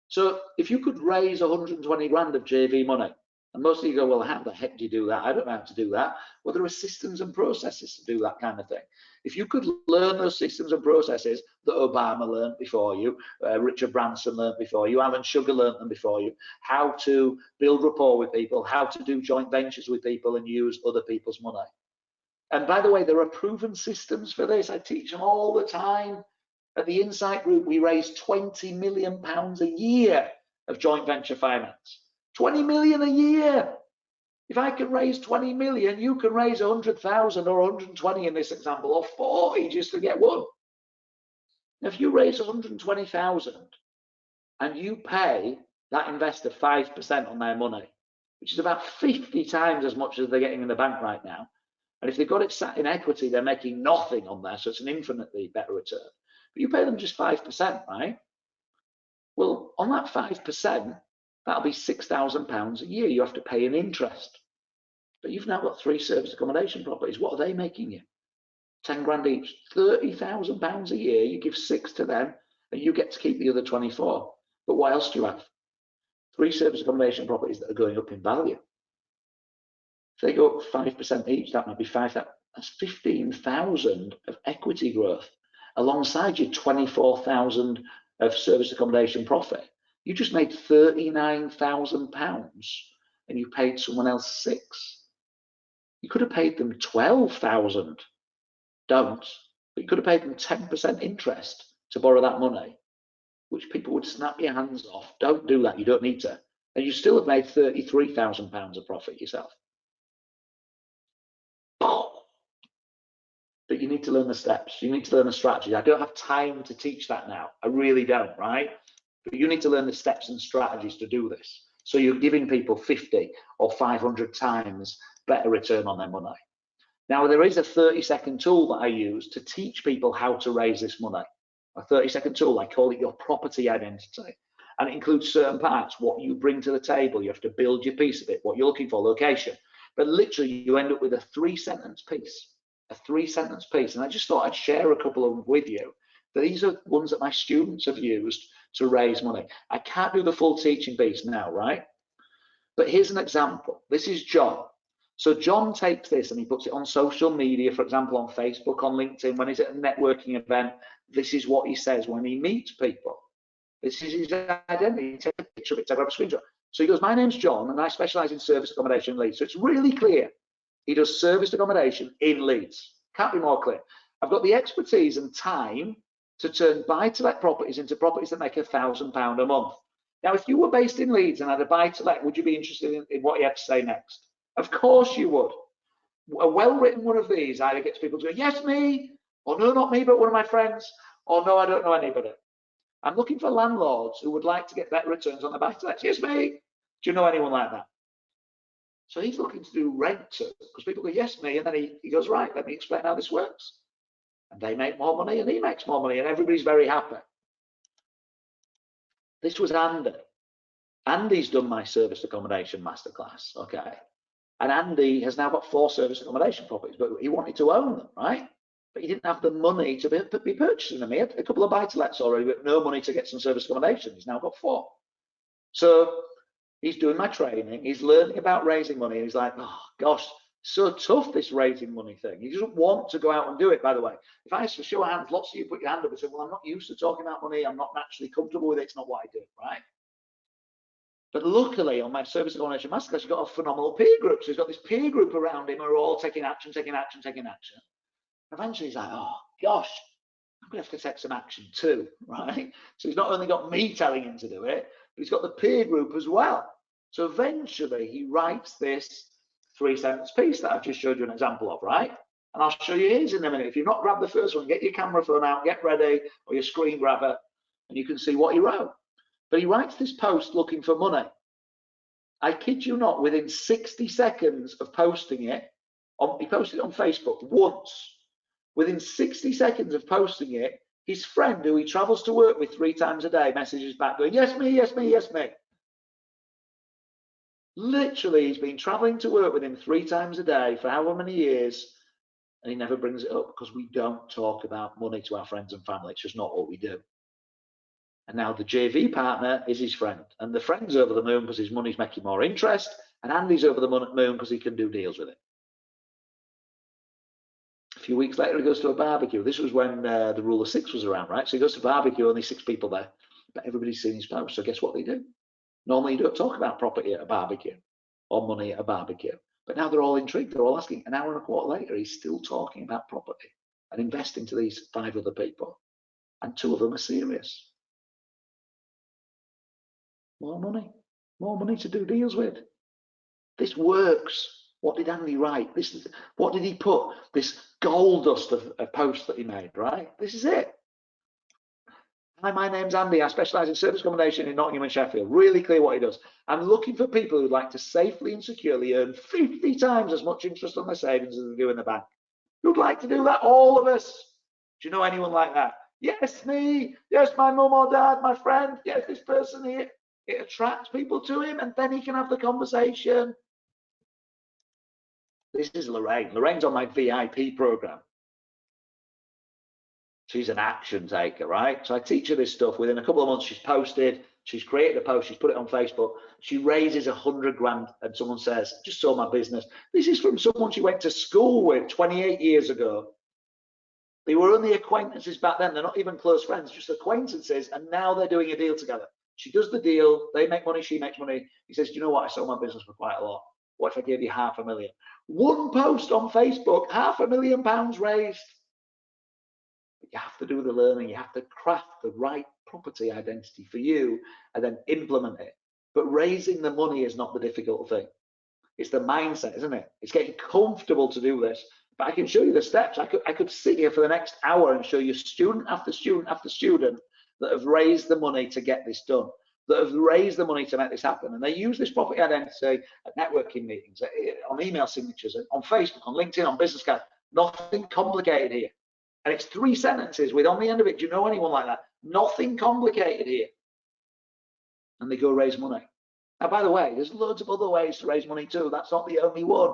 Speaker 1: So if you could raise 120 grand of JV money, and most of you go, well, how the heck do you do that? I don't know how to do that. Well, there are systems and processes to do that kind of thing. If you could learn those systems and processes that Obama learned before you, Richard Branson learned before you, Alan Sugar learned them before you, how to build rapport with people, how to do joint ventures with people and use other people's money. And by the way, there are proven systems for this. I teach them all the time. At the Insight Group, we raise £20 million a year of joint venture finance. 20 million a year. If I can raise 20 million, you can raise 100,000 or 120 in this example, or 40 just to get one. Now, if you raise 120,000 and you pay that investor 5% on their money, which is about 50 times as much as they're getting in the bank right now, and if they've got it sat in equity, they're making nothing on there, so it's an infinitely better return. But you pay them just 5%, right? Well, on that 5%, that'll be £6,000 a year. You have to pay in interest. But you've now got 3 service accommodation properties. What are they making you? 10 grand each, £30,000 a year. You give 6 to them, and you get to keep the other 24. But what else do you have? 3 service accommodation properties that are going up in value. If they go up 5% each, that might be 5,000. That's 15,000 of equity growth alongside your 24,000 of service accommodation profit. You just made £39,000 and you paid someone else 6. You could have paid them 12,000. Don't. But you could have paid them 10% interest to borrow that money, which people would snap your hands off. Don't do that. You don't need to. And you still have made £33,000 of profit yourself. But you need to learn the steps. You need to learn the strategy. I don't have time to teach that now. I really don't, right? But you need to learn the steps and strategies to do this. So you're giving people 50 or 500 times better return on their money. Now, there is a 30-second tool that I use to teach people how to raise this money. A 30-second tool, I call it your property identity. And it includes certain parts, what you bring to the table. You have to build your piece of it, what you're looking for, location. But literally, you end up with a 3-sentence piece. A 3-sentence piece. And I just thought I'd share a couple of them with you. These are ones that my students have used to raise money. I can't do the full teaching piece now, right? But here's an example. This is John. So John takes this and he puts it on social media, for example, on Facebook, on LinkedIn. When he's at a networking event, this is what he says when he meets people. This is his identity. He takes a picture of it, take a screenshot. So he goes, my name's John and I specialize in service accommodation in Leeds. So it's really clear. He does service accommodation in Leeds. Can't be more clear. I've got the expertise and time to turn buy-to-let properties into properties that make £1,000 a month. Now, if you were based in Leeds and had a buy-to-let, would you be interested in what he had to say next? Of course you would. A well-written one of these either gets people to go, yes, me, or no, not me, but one of my friends, or no, I don't know anybody. I'm looking for landlords who would like to get better returns on their buy-to-lets. Yes, me. Do you know anyone like that? So he's looking to do rent too, because people go, yes, me, and then he goes, right, let me explain how this works. And they make more money and he makes more money and everybody's very happy. This was Andy. Andy's done my service accommodation masterclass, okay? And Andy has now got 4 service accommodation properties, but he wanted to own them, right? But he didn't have the money to be purchasing them. He had a couple of buy-to-lets already, but no money to get some service accommodation. He's now got 4. So he's doing my training, he's learning about raising money, and he's like, oh gosh, so tough, this raising money thing. He doesn't want to go out and do it, by the way. If I show hands, lots of you put your hand up and say, well, I'm not used to talking about money, I'm not naturally comfortable with it, it's not what I do, right? But luckily, on my service accommodation masterclass, he's got a phenomenal peer group. So he's got this peer group around him who are all taking action, taking action, taking action. Eventually, he's like, oh, gosh, I'm going to have to take some action too, right? So he's not only got me telling him to do it, but he's got the peer group as well. So eventually, he writes this 3-sentence piece that I've just showed you an example of, right? And I'll show you his in a minute. If you've not grabbed the first one, get your camera phone out, get ready, or your screen grabber, and you can see what he wrote. But he writes this post looking for money. I kid you not, within 60 seconds of posting it, he posted it on Facebook once. Within 60 seconds of posting it, his friend, who he travels to work with 3 times a day, messages back going, yes, me, yes, me, yes, me. Literally, he's been traveling to work with him 3 times a day for however many years, and he never brings it up because we don't talk about money to our friends and family. It's just not what we do. And now the JV partner is his friend, and the friend's over the moon because his money's making more interest, and Andy's over the moon because he can do deals with it. A few weeks later, he goes to a barbecue. This was when the rule of 6 was around, right? So he goes to a barbecue, only 6 people there, but everybody's seen his post. So guess what they do? Normally, you don't talk about property at a barbecue or money at a barbecue, but now they're all intrigued. They're all asking. An hour and a quarter later, he's still talking about property and investing to these 5 other people, and 2 of them are serious. More money to do deals with. This works. What did Andy write? What did he put? This gold dust of a post that he made, right? This is it. Hi, my name's Andy. I specialise in service accommodation in Nottingham and Sheffield. Really clear what he does. I'm looking for people who'd like to safely and securely earn 50 times as much interest on their savings as they do in the bank. Who'd like to do that? All of us. Do you know anyone like that? Yes, me. Yes, my mum or dad, my friend. Yes, this person here. It attracts people to him, and then he can have the conversation. This is Lorraine. Lorraine's on my VIP program. She's an action taker, right? So I teach her this stuff. Within a couple of months, she's posted, she's created a post, she's put it on Facebook. She raises 100 grand, and someone says, just saw my business. This is from someone she went to school with 28 years ago. They were only acquaintances back then. They're not even close friends, just acquaintances, and now they're doing a deal together. She does the deal, they make money, she makes money. He says, do you know what? I sold my business for quite a lot. What if I gave you £500,000? One post on Facebook, £500,000 raised. But you have to do the learning. You have to craft the right property identity for you and then implement it. But raising the money is not the difficult thing. It's the mindset, isn't it? It's getting comfortable to do this. But I can show you the steps. I could sit here for the next hour and show you student after student after student that have raised the money to get this done, that have raised the money to make this happen. And they use this property identity at networking meetings, on email signatures, on Facebook, on LinkedIn, on business cards. Nothing complicated here. And it's 3 sentences with on the end of it, do you know anyone like that? Nothing complicated here. And they go raise money. Now, by the way, there's loads of other ways to raise money too. That's not the only one,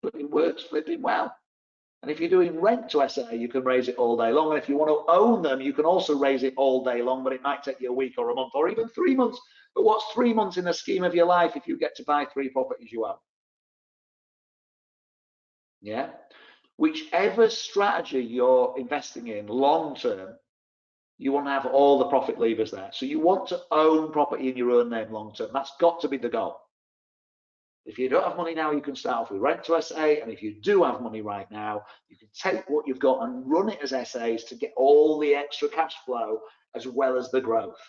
Speaker 1: but it works flipping well. And if you're doing rent to SA, you can raise it all day long. And if you want to own them, you can also raise it all day long, but it might take you a week or a month or even 3 months. But what's 3 months in the scheme of your life if you get to buy 3 properties you own? Yeah. Whichever strategy you're investing in long term, you want to have all the profit levers there. So you want to own property in your own name long term. That's got to be the goal. If you don't have money now, you can start off with rent to SA, and if you do have money right now, you can take what you've got and run it as SAs to get all the extra cash flow as well as the growth.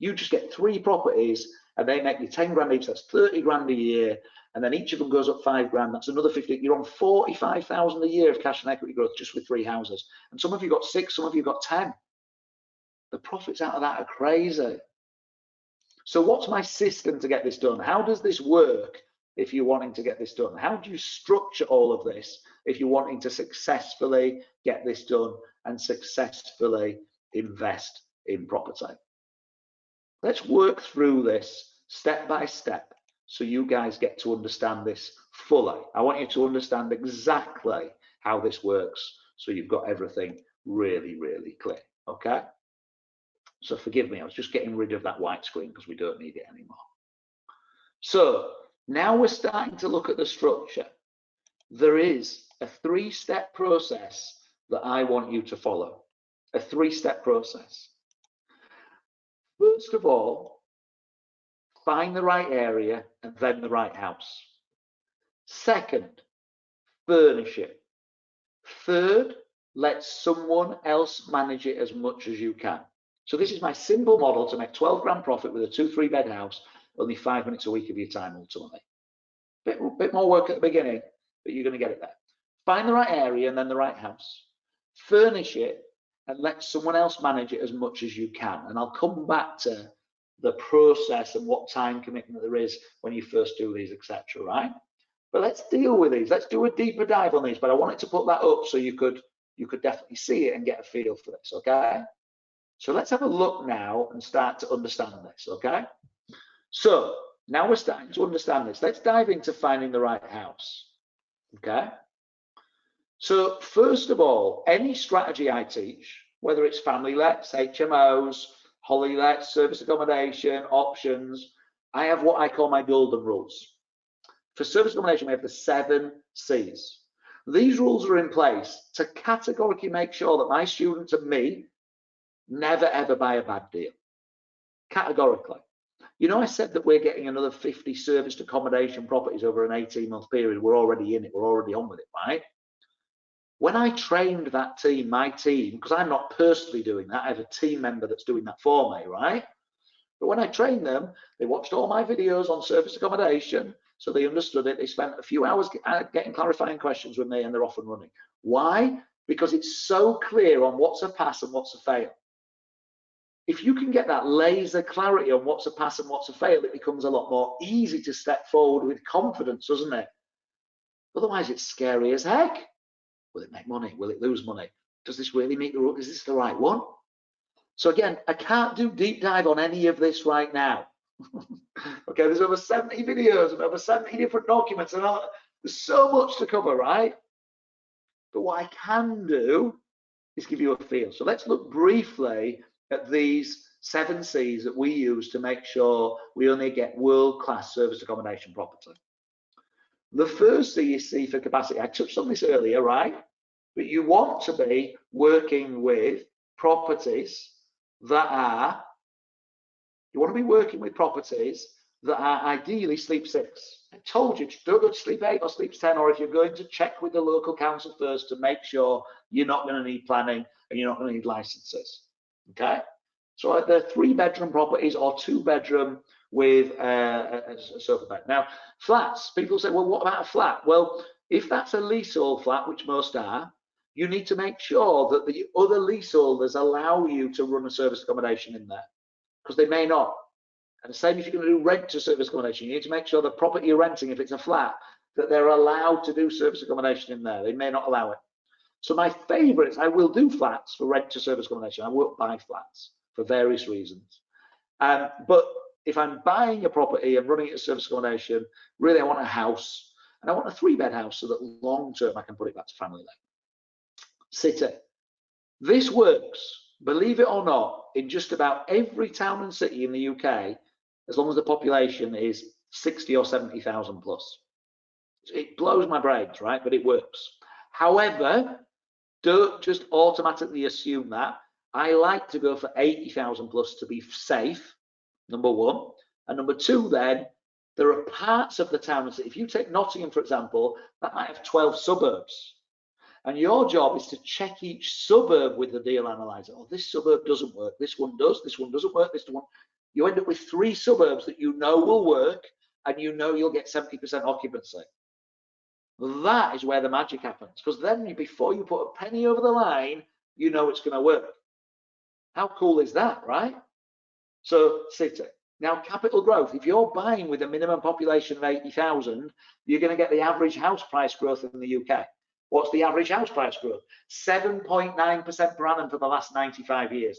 Speaker 1: You just get 3 properties and they make you 10 grand each. That's 30 grand a year, and then each of them goes up 5 grand. That's another 50. You're on 45,000 a year of cash and equity growth just with 3 houses. And some of you got 6, some of you got 10. The profits out of that are crazy. So what's my system to get this done? How does this work if you're wanting to get this done? How do you structure all of this if you're wanting to successfully get this done and successfully invest in property? Let's work through this step by step so you guys get to understand this fully. I want you to understand exactly how this works so you've got everything really, really clear, okay? So forgive me, I was just getting rid of that white screen because we don't need it anymore. So now we're starting to look at the structure. There is a 3-step process that I want you to follow. A 3-step process. First of all, find the right area and then the right house. Second, furnish it. Third, let someone else manage it as much as you can. So this is my simple model to make 12 grand profit with a 2-3 bed house, only 5 minutes a week of your time ultimately. Bit more work at the beginning, but you're going to get it there. Find the right area and then the right house. Furnish it and let someone else manage it as much as you can. And I'll come back to the process and what time commitment there is when you first do these, etc. Right? But let's deal with these. Let's do a deeper dive on these. But I wanted to put that up so you could definitely see it and get a feel for this. Okay. So let's have a look now and start to understand this. Okay. So now we're starting to understand this. Let's dive into finding the right house. Okay. So first of all, any strategy I teach, whether it's family lets, HMOs, holiday lets, service accommodation, options, I have what I call my golden rules. For service accommodation, we have the 7 C's. These rules are in place to categorically make sure that my students and me never ever buy a bad deal. Categorically. You know, I said that we're getting another 50 serviced accommodation properties over an 18-month period. We're already in it. We're already on with it, right? When I trained that team, my team, because I'm not personally doing that, I have a team member that's doing that for me, right? But when I trained them, they watched all my videos on service accommodation, so they understood it. They spent a few hours getting clarifying questions with me, and they're off and running. Why? Because it's so clear on what's a pass and what's a fail. If you can get that laser clarity on what's a pass and what's a fail, it becomes a lot more easy to step forward with confidence, doesn't it? Otherwise, it's scary as heck. Will it make money? Will it lose money? Does this really meet the rule? Is this the right one? So again, I can't do deep dive on any of this right now. Okay, there's over 70 videos and over 70 different documents, and there's so much to cover, right? But what I can do is give you a feel. So let's look briefly at these 7 C's that we use to make sure we only get world-class service accommodation property. The first C is C for capacity. I touched on this earlier, right? But you want to be working with properties that are, ideally sleep 6. I told you, don't go to sleep 8 or sleep 10, or if you're going to check with the local council first to make sure you're not going to need planning and you're not going to need licenses. Okay? So they're 3-bedroom properties or 2-bedroom with a sofa bed. Now, flats, people say, well, what about a flat? Well, if that's a leasehold flat, which most are, you need to make sure that the other leaseholders allow you to run a service accommodation in there, because they may not. And the same if you're going to do rent to service accommodation, you need to make sure the property you're renting, if it's a flat, that they're allowed to do service accommodation in there. They may not allow it. So my favorites, I will do flats for rent to service accommodation. I won't buy flats for various reasons. But if I'm buying a property and running it as service accommodation, really I want a house, and I want a 3-bed house so that long term I can put it back to family life. City. This works, believe it or not, in just about every town and city in the UK, as long as the population is 60 or 70,000 plus. It blows my brains, right? But it works. However, don't just automatically assume that. I like to go for 80,000 plus to be safe, number one. And number two, then, there are parts of the town and city. If you take Nottingham, for example, that might have 12 suburbs. And your job is to check each suburb with the deal analyzer. Oh, this suburb doesn't work. This one does. This one doesn't work. This one. You end up with 3 suburbs that you know will work, and you know you'll get 70% occupancy. That is where the magic happens, because then before you put a penny over the line, you know it's going to work. How cool is that, right? So city. Now, capital growth. If you're buying with a minimum population of 80,000, you're going to get the average house price growth in the UK. What's the average house price growth? 7.9% per annum for the last 95 years.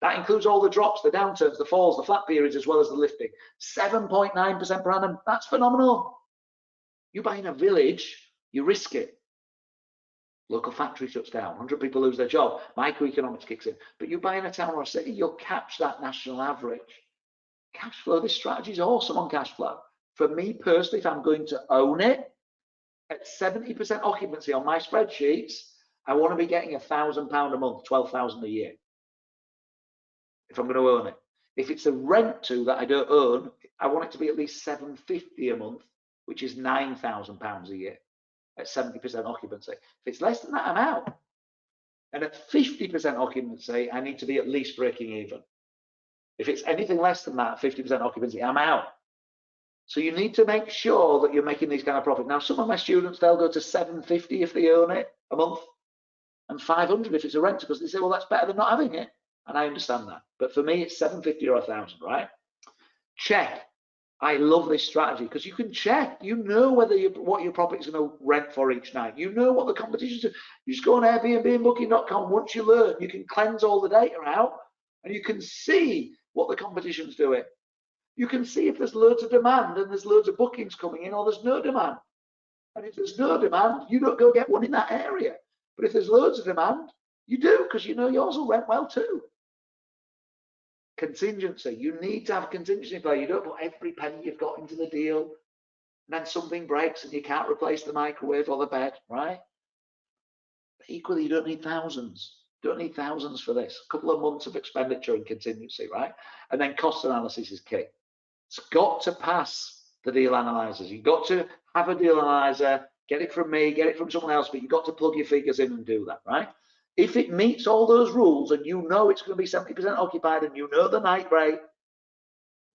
Speaker 1: That includes all the drops, the downturns, the falls, the flat periods, as well as the lifting. 7.9% per annum. That's phenomenal. You buy in a village, you risk it. Local factory shuts down, 100 people lose their job, microeconomics kicks in. But you buy in a town or a city, you'll catch that national average. Cash flow, this strategy is awesome on cash flow. For me personally, if I'm going to own it, at 70% occupancy on my spreadsheets, I want to be getting £1,000 a month, 12,000 a year. If I'm going to own it. If it's a rent to that I don't own, I want it to be at least £750 a month, which is £9,000 a year at 70% occupancy. If it's less than that, I'm out. And at 50% occupancy, I need to be at least breaking even. If it's anything less than that, 50% occupancy, I'm out. So you need to make sure that you're making these kind of profit. Now, some of my students, they'll go to 750 if they own it a month and 500 if it's a renter, because they say, well, that's better than not having it. And I understand that. But for me, it's 750 or 1,000, right? Check. I love this strategy because you can check. You know whether what your property is going to rent for each night. You know what the competition is. You just go on Airbnb and Booking.com. Once you learn, you can cleanse all the data out and you can see what the competition's doing. You can see if there's loads of demand and there's loads of bookings coming in, or there's no demand. And if there's no demand, you don't go get one in that area. But if there's loads of demand, you do, because you know yours will rent well too. Contingency. You need to have contingency play. You don't put every penny you've got into the deal, and then something breaks and you can't replace the microwave or the bed, right? But equally, you don't need thousands. You don't need thousands for this. A couple of months of expenditure and contingency, right? And then cost analysis is key. It's got to pass the deal analyzers. You've got to have a deal analyzer, get it from me, get it from someone else, but you've got to plug your figures in and do that, right? If it meets all those rules and you know it's going to be 70% occupied and you know the night rate,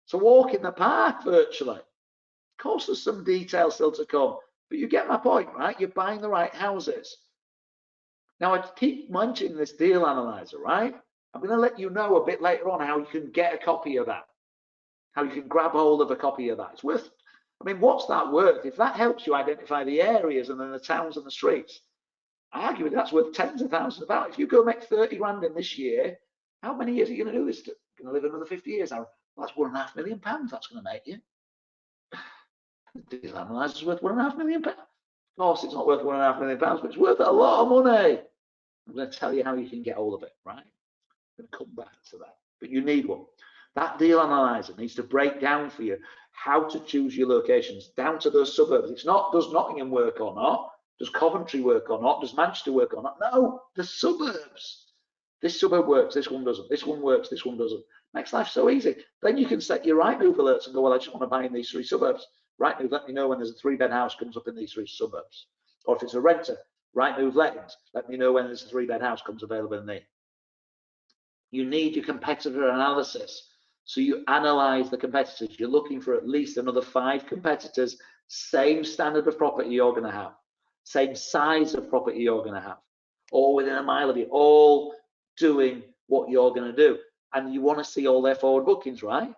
Speaker 1: it's a walk in the park virtually. Of course, there's some detail still to come, but you get my point, right? You're buying the right houses. Now, I keep mentioning this deal analyzer, right? I'm going to let you know a bit later on how you can get a copy of that, how you can grab hold of a copy of that. It's worth, I mean, what's that worth? If that helps you identify the areas and then the towns and the streets, I argue that's worth tens of thousands of pounds. If you go make 30 grand in this year, how many years are you going to do this? Going to live another 50 years? Now, well, that's £1.5 million that's going to make you. The deal analyzer is worth £1.5 million. Of course, it's not worth £1.5 million, but it's worth a lot of money. I'm going to tell you how you can get all of it, right? I'm going to come back to that, but you need one. That deal analyzer needs to break down for you how to choose your locations down to those suburbs. It's not, does Nottingham work or not? Does Coventry work or not? Does Manchester work or not? No, the suburbs. This suburb works, this one doesn't. This one works, this one doesn't. Makes life so easy. Then you can set your Rightmove alerts and go, well, I just want to buy in these 3 suburbs. Rightmove, let me know when there's a 3-bed house comes up in these 3 suburbs. Or if it's a renter, Rightmove lettings, let me know when there's a 3-bed house comes available in there. You need your competitor analysis. So you analyze the competitors. You're looking for at least another 5 competitors, same standard of property you're going to have, same size of property you're going to have, all within a mile of you, all doing what you're going to do. And you want to see all their forward bookings, right?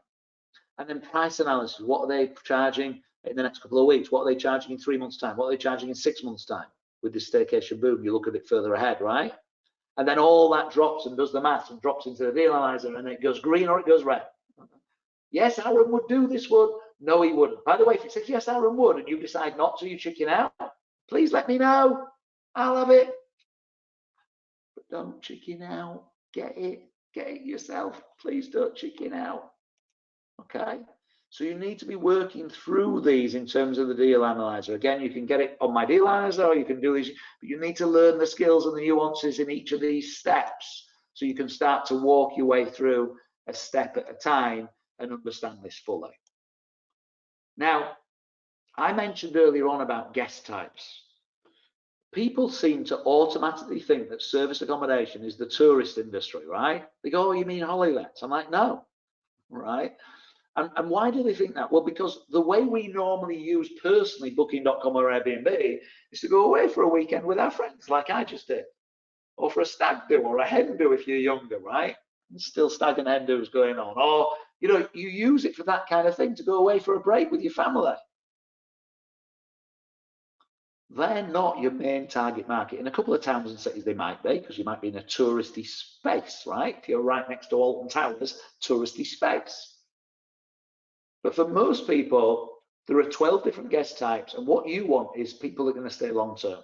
Speaker 1: And then price analysis. What are they charging in the next couple of weeks? What are they charging in 3 months' time? What are they charging in 6 months' time? With this staycation boom, you look a bit further ahead, right? And then all that drops and does the maths and drops into the deal analyzer, and it goes green or it goes red. Yes, Aaron would do this, would. No, he wouldn't. By the way, if it says yes, Aaron would, and you decide not to, you chicken out, please let me know. I'll have it. But don't chicken out. Get it yourself. Please don't chicken out. Okay? So you need to be working through these in terms of the deal analyzer. Again, you can get it on my deal analyzer, or you can do these, but you need to learn the skills and the nuances in each of these steps so you can start to walk your way through a step at a time and understand this fully. Now, I mentioned earlier on about guest types. People seem to automatically think that service accommodation is the tourist industry, right? They go, oh, you mean holidays? I'm like, no, right? And why do they think that? Well, because the way we normally use personally Booking.com or Airbnb is to go away for a weekend with our friends, like I just did, or for a stag do or a hen do if you're younger, right? There's still stag and hen do's going on, or you know, you use it for that kind of thing to go away for a break with your family. They're not your main target market. In a couple of towns and cities, they might be, because you might be in a touristy space, right? If you're right next to Alton Towers, touristy space. But for most people, there are 12 different guest types, and what you want is people that are going to stay long term.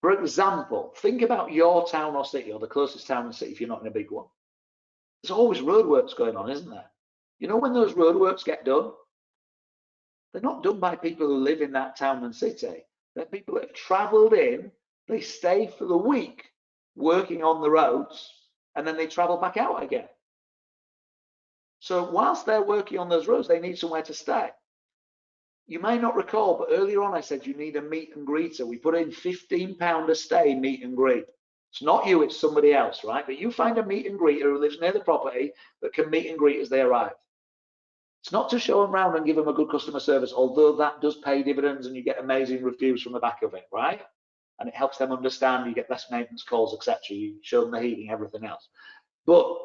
Speaker 1: For example, think about your town or city, or the closest town and city if you're not in a big one. There's always roadworks going on, isn't there? You know, when those roadworks get done, they're not done by people who live in that town and city. They're people that have travelled in, they stay for the week working on the roads, and then they travel back out again. So whilst they're working on those roads, they need somewhere to stay. You may not recall, but earlier on I said you need a meet and greeter. We put in £15 a stay meet and greet. It's not you, it's somebody else, right? But you find a meet and greeter who lives near the property that can meet and greet as they arrive. It's not to show them around and give them a good customer service, although that does pay dividends and you get amazing reviews from the back of it, right? And it helps them understand, you get less maintenance calls, etc. You show them the heating, everything else. But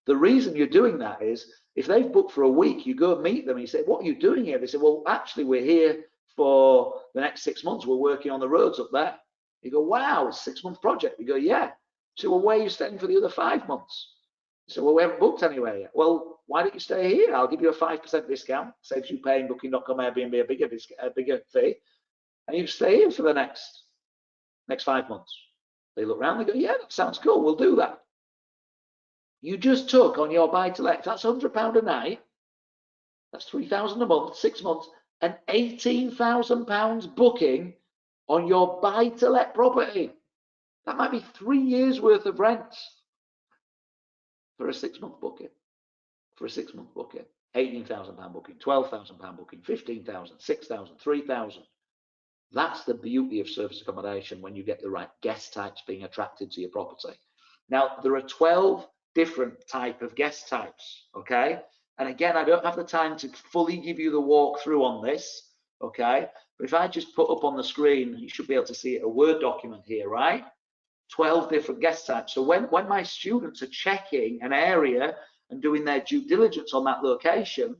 Speaker 1: the reason you're doing that is, if they've booked for a week, you go and meet them and you say, what are you doing here? They say, well, actually, we're here for the next 6 months. We're working on the roads up there. You go, wow, it's a 6-month project. You go, yeah. So, well, where are you staying for the other 5 months? So, well, we haven't booked anywhere yet. Well, why don't you stay here? I'll give you a 5% discount. Saves you paying Booking.com Airbnb a bigger fee. And you stay here for the next 5 months. They look around, they go, yeah, that sounds cool. We'll do that. You just took on your buy-to-let, that's £100 a night, that's £3,000 a month, 6 months, and £18,000 booking on your buy-to-let property. That might be 3 years worth of rent for a 6-month booking. For a 6-month booking, £18,000 booking, £12,000 booking, £15,000, £6,000, £3,000. That's the beauty of service accommodation when you get the right guest types being attracted to your property. Now, there are 12 different type of guest types, okay? And again, I don't have the time to fully give you the walkthrough on this, okay? But if I just put up on the screen, you should be able to see a Word document here, right? 12 different guest types. So when my students are checking an area and doing their due diligence on that location,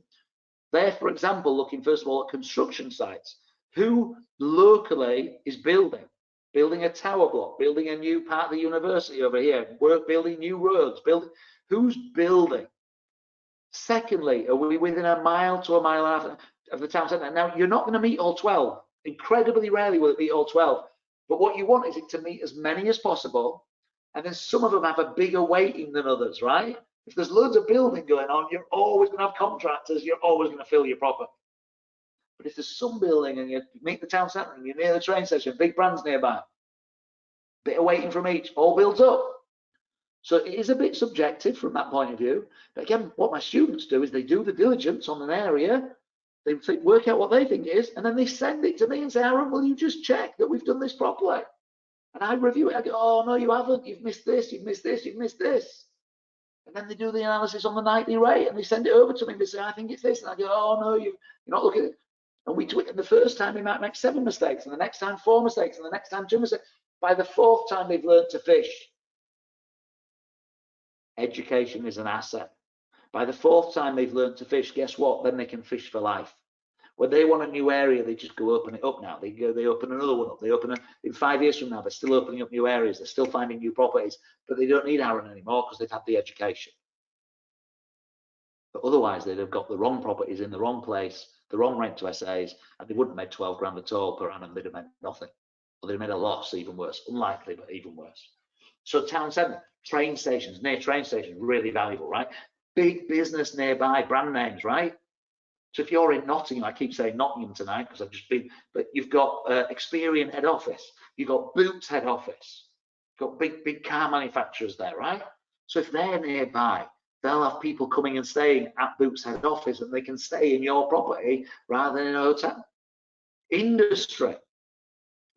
Speaker 1: they're, for example, looking first of all at construction sites. Who locally is building a tower block, building a new part of the university over here, building new roads, who's building? Secondly, are we within a mile to a mile and a half of the town centre? Now, you're not going to meet all 12. Incredibly rarely will it meet all 12. But what you want is it to meet as many as possible. And then some of them have a bigger weighting than others, right? If there's loads of building going on, you're always going to have contractors, you're always going to fill your property. But if there's some building and you meet the town centre and you're near the train station, big brands nearby, bit of waiting from each, all builds up. So it is a bit subjective from that point of view. But again, what my students do is they do the diligence on an area, they work out what they think it is, and then they send it to me and say, Aaron, will you just check that we've done this properly? And I review it. I go, oh, no, you haven't. You've missed this, you've missed this, you've missed this. And then they do the analysis on the nightly rate and they send it over to me. They say, I think it's this. And I go, oh, no, you're not looking at it. And we do it, and the first time we might make 7 mistakes, and the next time 4 mistakes, and the next time 2 mistakes. By the 4th time they've learned to fish. Education is an asset. By the 4th time they've learned to fish, guess what? Then they can fish for life. When they want a new area, they just go open it up now. They open another one up. They open it in 5 years from now. They're still opening up new areas. They're still finding new properties, but they don't need Aaron anymore because they've had the education. But otherwise, they'd have got the wrong properties in the wrong place, the wrong rent to SAs, and they wouldn't have made 12 grand at all per annum. They'd have made nothing. Or they'd have made a loss, even worse. Unlikely, but even worse. So town centre, train stations, near train stations, really valuable, right? Big business nearby, brand names, right? So if you're in Nottingham, I keep saying Nottingham tonight because I've just been, but you've got Experian head office, you've got Boots head office, you've got big car manufacturers there, right? So if they're nearby, they'll have people coming and staying at Boots head office, and they can stay in your property rather than in a hotel. Industry,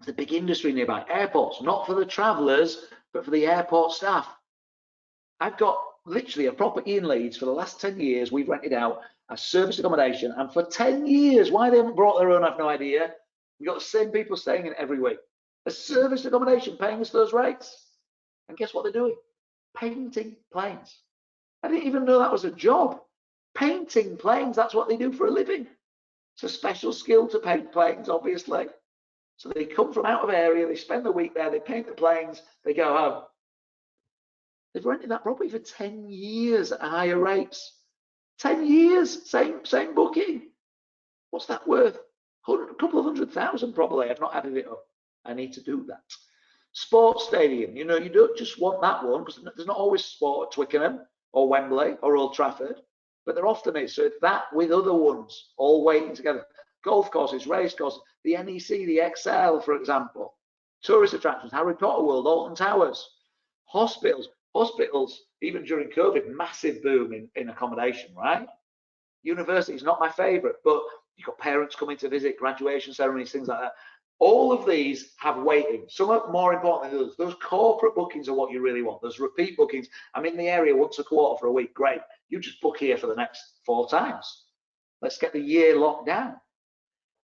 Speaker 1: the big industry nearby. Airports, not for the travellers, but for the airport staff. I've got literally a property in Leeds for the last 10 years. We've rented out as service accommodation, and for 10 years, why they haven't brought their own, I've no idea. We've got the same people staying in every week. A service accommodation paying us those rates. And guess what they're doing? Painting planes. I didn't even know that was a job. Painting planes, that's what they do for a living. It's a special skill to paint planes, obviously. So they come from out of area, they spend the week there, they paint the planes, they go home. They've rented that property for 10 years at higher rates. 10 years, same booking. What's that worth? A couple of 100,000 probably. I've not added it up. I need to do that. Sports stadium, you don't just want that one because there's not always sport at Twickenham or Wembley or Old Trafford, but there often is. So it's that with other ones all waiting together. Golf courses, race courses, the NEC, the XL, for example. Tourist attractions, Harry Potter World, Alton Towers. Hospitals, even during COVID, massive boom in accommodation, right? Universities, not my favourite, but you've got parents coming to visit, graduation ceremonies, things like that. All of these have waiting. Some are more important than others. Those corporate bookings are what you really want. Those repeat bookings. I'm in the area once a quarter for a week. Great. You just book here for the next 4 times. Let's get the year locked down.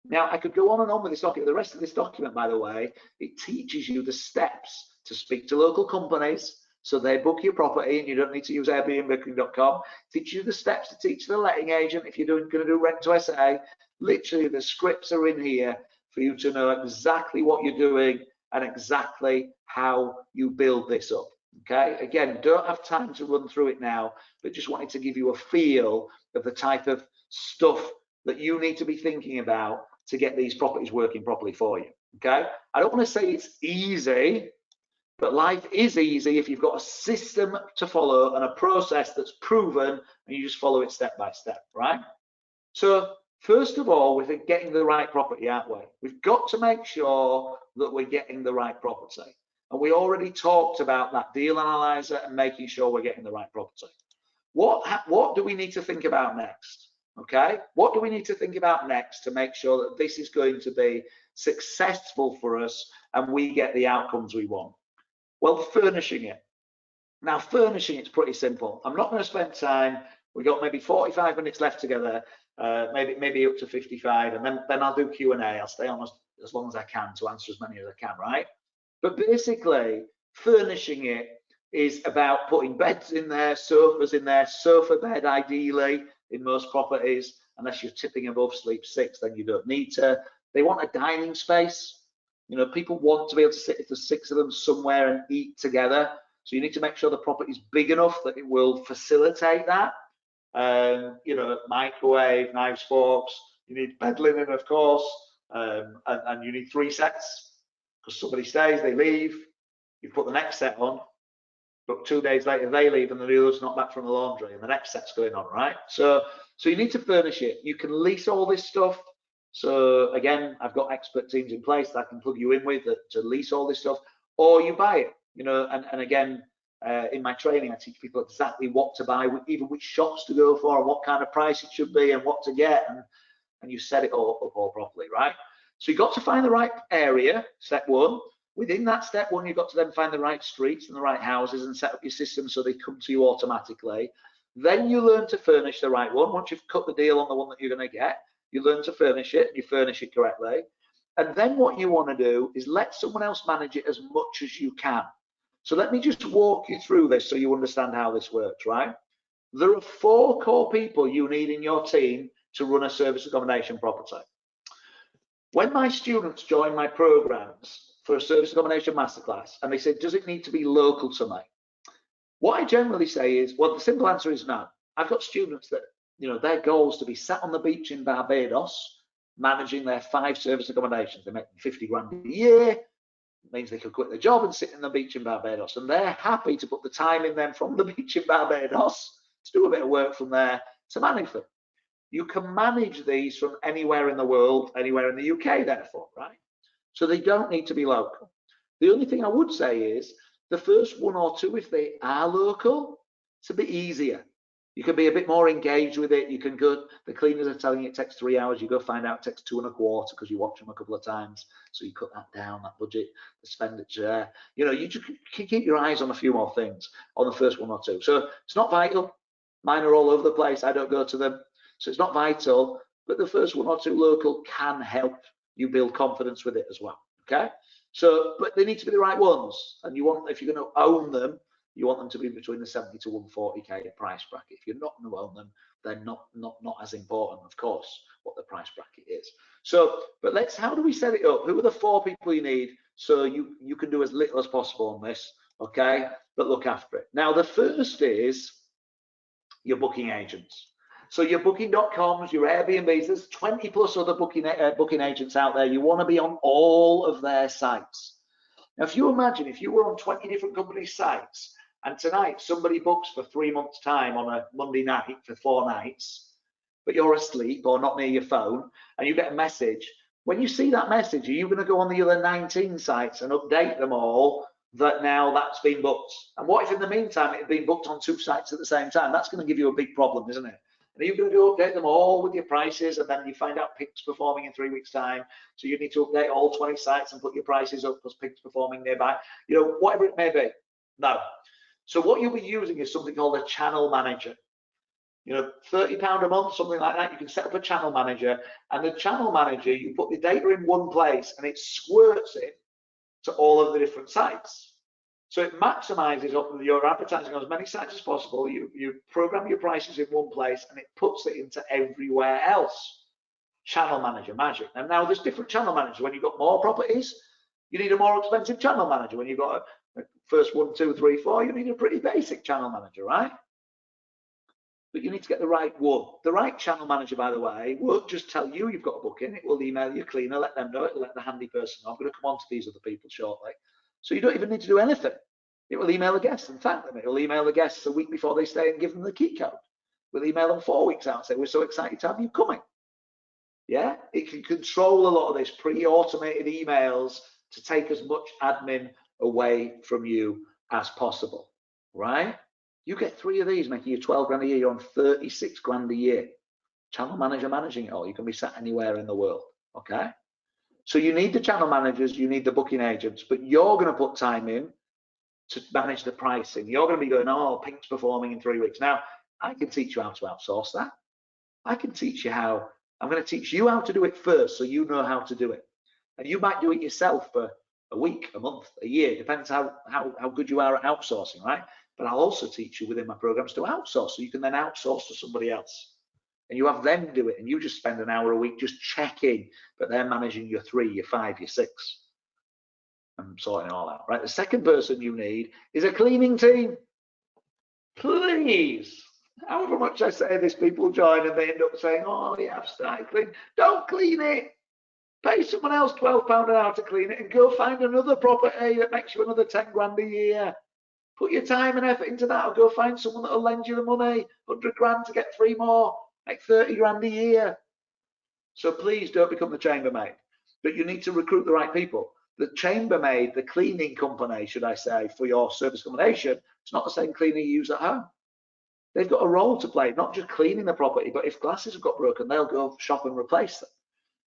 Speaker 1: Now, I could go on and on with this document. The rest of this document, by the way, it teaches you the steps to speak to local companies so they book your property and you don't need to use Airbnb.com. Teach you the steps to teach the letting agent if you're going to do rent to SA. Literally, the scripts are in here for you to know exactly what you're doing and exactly how you build this up. Okay, again, don't have time to run through it now, but just wanted to give you a feel of the type of stuff that you need to be thinking about to get these properties working properly for you. Okay, I don't want to say it's easy, but life is easy if you've got a system to follow and a process that's proven and you just follow it step by step, right? So first of all, we're getting the right property, aren't we? We've got to make sure that we're getting the right property. And we already talked about that deal analyzer and making sure we're getting the right property. What do we need to think about next? Okay, what do we need to think about next to make sure that this is going to be successful for us and we get the outcomes we want? Well, furnishing it. Now, furnishing it's pretty simple. I'm not going to spend time. We've got maybe 45 minutes left together, maybe up to 55, and then I'll do Q&A. I'll stay on as long as I can to answer as many as I can, right? But basically, furnishing it is about putting beds in there, sofas in there, sofa bed ideally in most properties. Unless you're tipping above sleep 6, then you don't need to. They want a dining space. You know, people want to be able to sit, if there's 6 of them, somewhere and eat together. So you need to make sure the property is big enough that it will facilitate that. You know, microwave, knives, forks. You need bed linen, of course, and you need 3 sets because somebody stays, they leave. You put the next set on, but 2 days later they leave and the other's not back from the laundry and the next set's going on, right? So you need to furnish it. You can lease all this stuff. So again, I've got expert teams in place that I can plug you in with to lease all this stuff, or you buy it, you know, and again, in my training, I teach people exactly what to buy, even which shops to go for and what kind of price it should be and what to get, and you set it all up all properly, right? So you've got to find the right area, step 1. Within that step 1, you've got to then find the right streets and the right houses and set up your system so they come to you automatically. Then you learn to furnish the right one. Once you've cut the deal on the one that you're going to get, you learn to furnish it, and you furnish it correctly. And then what you want to do is let someone else manage it as much as you can. So let me just walk you through this so you understand how this works, right? There are 4 core people you need in your team to run a service accommodation property. When my students join my programs for a service accommodation masterclass and they say, does it need to be local to me? What I generally say is, well, the simple answer is no. I've got students that, you know, their goal is to be sat on the beach in Barbados, managing their 5 service accommodations. They're making 50 grand a year. It means they could quit their job and sit on the beach in Barbados. And they're happy to put the time in them from the beach in Barbados to do a bit of work from there to manage them. You can manage these from anywhere in the world, anywhere in the UK, therefore, right? So they don't need to be local. The only thing I would say is the first 1 or 2, if they are local, it's a bit easier. You can be a bit more engaged with it. You can go, the cleaners are telling you it takes 3 hours. You go find out it takes 2 1/4 because you watch them a couple of times. So you cut that down, that budget, the expenditure. You know, you just can keep your eyes on a few more things on the first 1 or 2. So it's not vital. Mine are all over the place. I don't go to them. So it's not vital, but the first 1 or 2 local can help you build confidence with it as well. Okay. So, but they need to be the right ones. And you want, if you're going to own them, you want them to be between the 70 to 140k price bracket. If you're not going to own them, they're not as important, of course, what the price bracket is. So, but how do we set it up? Who are the 4 people you need so you can do as little as possible on this, okay? But look after it. Now, the first is your booking agents. So your booking.coms, your Airbnbs, there's 20 plus other booking agents out there. You want to be on all of their sites. Now, if you imagine if you were on 20 different companies' sites and tonight somebody books for 3 months' time on a Monday night for 4 nights, but you're asleep or not near your phone and you get a message, when you see that message, are you going to go on the other 19 sites and update them all that now that's been booked? And what if in the meantime it had been booked on 2 sites at the same time? That's going to give you a big problem, isn't it? And you're going to go update them all with your prices, and then you find out Pink's performing in 3 weeks' time. So you need to update all 20 sites and put your prices up because Pink's performing nearby. You know, whatever it may be. No. So what you'll be using is something called a channel manager. You know, £30 a month, something like that. You can set up a channel manager, and the channel manager, you put the data in one place and it squirts it to all of the different sites. So it maximizes up your advertising on as many sites as possible. You program your prices in one place and it puts it into everywhere else. Channel manager magic. And now there's different channel managers. When you've got more properties, you need a more expensive channel manager. When you've got a first 1, 2, 3, 4, you need a pretty basic channel manager, right? But you need to get the right one. The right channel manager, by the way, won't just tell you you've got a booking. It will email your cleaner, let them know. It'll let the handy person know. I'm going to come on to these other people shortly. So you don't even need to do anything. It will email the guests and thank them. It will email the guests a week before they stay and give them the key code. We'll email them 4 weeks out and say, we're so excited to have you coming. Yeah, it can control a lot of this pre-automated emails to take as much admin away from you as possible, right? You get 3 of these, making you 12 grand a year, you're on 36 grand a year. Channel manager managing it all. You can be sat anywhere in the world, okay? So you need the channel managers, you need the booking agents, but you're going to put time in to manage the pricing. You're going to be going, oh, Pink's performing in 3 weeks. Now, I can teach you how to outsource that. I can teach you how. I'm going to teach you how to do it first so you know how to do it. And you might do it yourself for a week, a month, a year, depends how good you are at outsourcing, right? But I'll also teach you within my programs to outsource, so you can then outsource to somebody else. And you have them do it, and you just spend an hour a week just checking, but they're managing your 3, your 5, your 6. I'm sorting it all out, right? The second person you need is a cleaning team. Please, however much I say this, people join and they end up saying, oh, yeah, I've started cleaning. Don't clean it. Pay someone else £12 an hour to clean it and go find another property that makes you another 10 grand a year. Put your time and effort into that, or go find someone that'll lend you the money, 100 grand to get 3 more, like 30 grand a year. So please don't become the chambermaid, but you need to recruit the right people. The chambermaid, the cleaning company, should I say, for your service accommodation, it's not the same cleaner you use at home. They've got a role to play, not just cleaning the property, but if glasses have got broken, they'll go shop and replace them.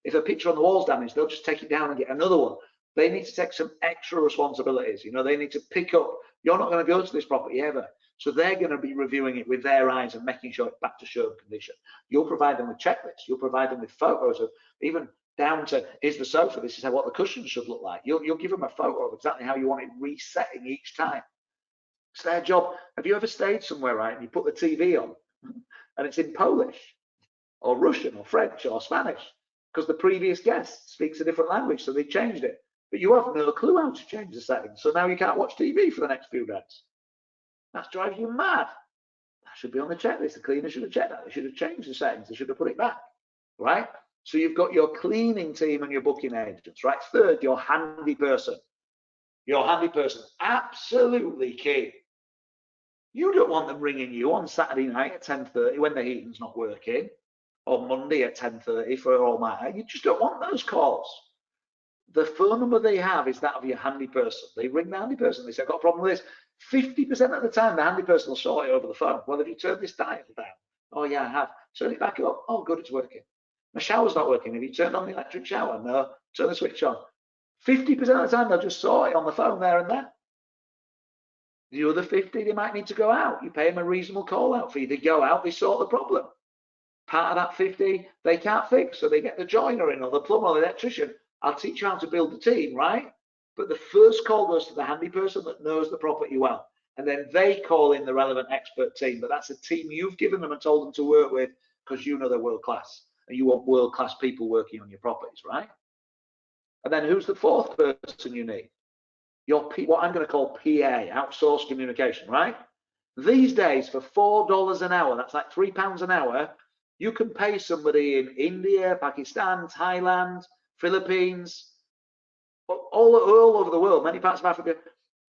Speaker 1: If a picture on the wall's damaged, they'll just take it down and get another one. They need to take some extra responsibilities. You know, they need to pick up, you're not going to go to this property ever. So they're going to be reviewing it with their eyes and making sure it's back to showroom condition. You'll provide them with checklists. You'll provide them with photos of, even down to, here's the sofa, this is what the cushions should look like. You'll give them a photo of exactly how you want it resetting each time. It's their job. Have you ever stayed somewhere, right, and you put the TV on and it's in Polish or Russian or French or Spanish because the previous guest speaks a different language, so they changed it. But you have no clue how to change the settings, so now you can't watch TV for the next few days. That drives you mad. That should be on the checklist. The cleaner should have checked that. They should have changed the settings. They should have put it back, right? So you've got your cleaning team and your booking agents, right? Third, your handy person. Your handy person, absolutely key. You don't want them ringing you on Saturday night at 10:30 when the heating's not working, or Monday at 10:30 for all matter. You just don't want those calls. The phone number they have is that of your handy person. They ring the handy person. They say, I've got a problem with this. 50% of the time, the handy person will sort it over the phone. Well, have you turned this dial down? Oh, yeah, I have. Turn it back up. Oh, good, it's working. My shower's not working. Have you turned on the electric shower? No. Turn the switch on. 50% of the time, they'll just sort it on the phone there and there. The other 50, they might need to go out. You pay them a reasonable call out fee. They go out, they sort the problem. Part of that 50, they can't fix, so they get the joiner in or the plumber or the electrician. I'll teach you how to build the team, right? But the first call goes to the handy person that knows the property well. And then they call in the relevant expert team. But that's a team you've given them and told them to work with because you know they're world class. And you want world class people working on your properties, right? And then who's the fourth person you need? Your what I'm going to call PA, outsourced communication, right? These days, for $4 an hour, that's like £3 an hour, you can pay somebody in India, Pakistan, Thailand, Philippines, all over the world, many parts of Africa,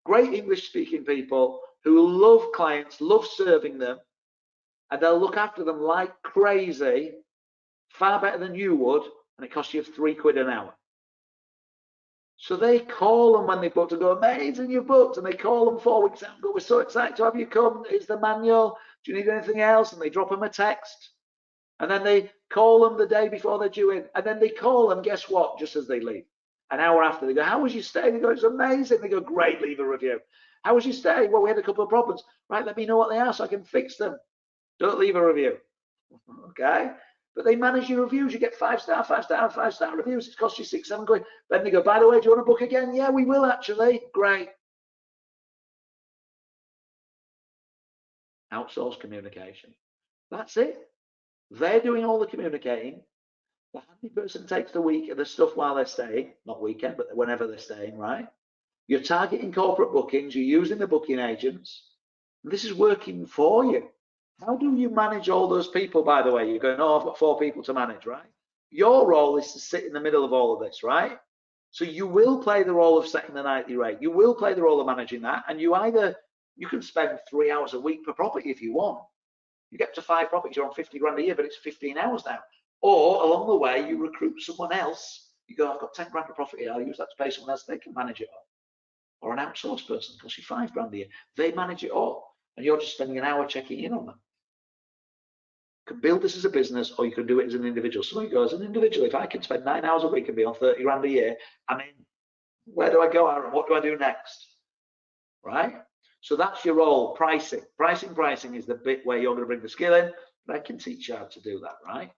Speaker 1: great English-speaking people who love clients, love serving them, and they'll look after them like crazy, far better than you would, and it costs you £3 an hour. So they call them when they booked and go, amazing, you've booked. And they call them 4 weeks out and go, we're so excited to have you come. Here's the manual. Do you need anything else? And they drop them a text. And then they call them the day before they're due in. And then they call them, guess what, just as they leave. An hour after, they go, how was your stay? They go, it's amazing. They go, great, leave a review. How was your stay? Well, we had a couple of problems. Right, let me know what they are so I can fix them. Don't leave a review. Okay? But they manage your reviews. You get 5-star, 5-star, 5-star reviews. It costs you 6, 7 quid. Then they go, by the way, do you want to book again? Yeah, we will actually. Great. Outsource communication. That's it. They're doing all the communicating. The handy person takes the stuff while they're staying, not weekend, but whenever they're staying, right? You're targeting corporate bookings. You're using the booking agents. This is working for you. How do you manage all those people, by the way? You're going, oh, I've got 4 people to manage, right? Your role is to sit in the middle of all of this, right? So you will play the role of setting the nightly rate. You will play the role of managing that. And you can spend 3 hours a week per property if you want. You get to 5 properties, you're on 50 grand a year, but it's 15 hours now. Or along the way, you recruit someone else. You go, I've got 10 grand per property. I'll use that to pay someone else. They can manage it all. Or an outsourced person, costs you 5 grand a year. They manage it all. And you're just spending an hour checking in on them. You can build this as a business, or you can do it as an individual. Somebody goes, as an individual, if I can spend 9 hours a week and be on 30 grand a year, I mean, where do I go, Aaron? What do I do next? Right? So that's your role, pricing. Pricing is the bit where you're going to bring the skill in, but I can teach you how to do that, right?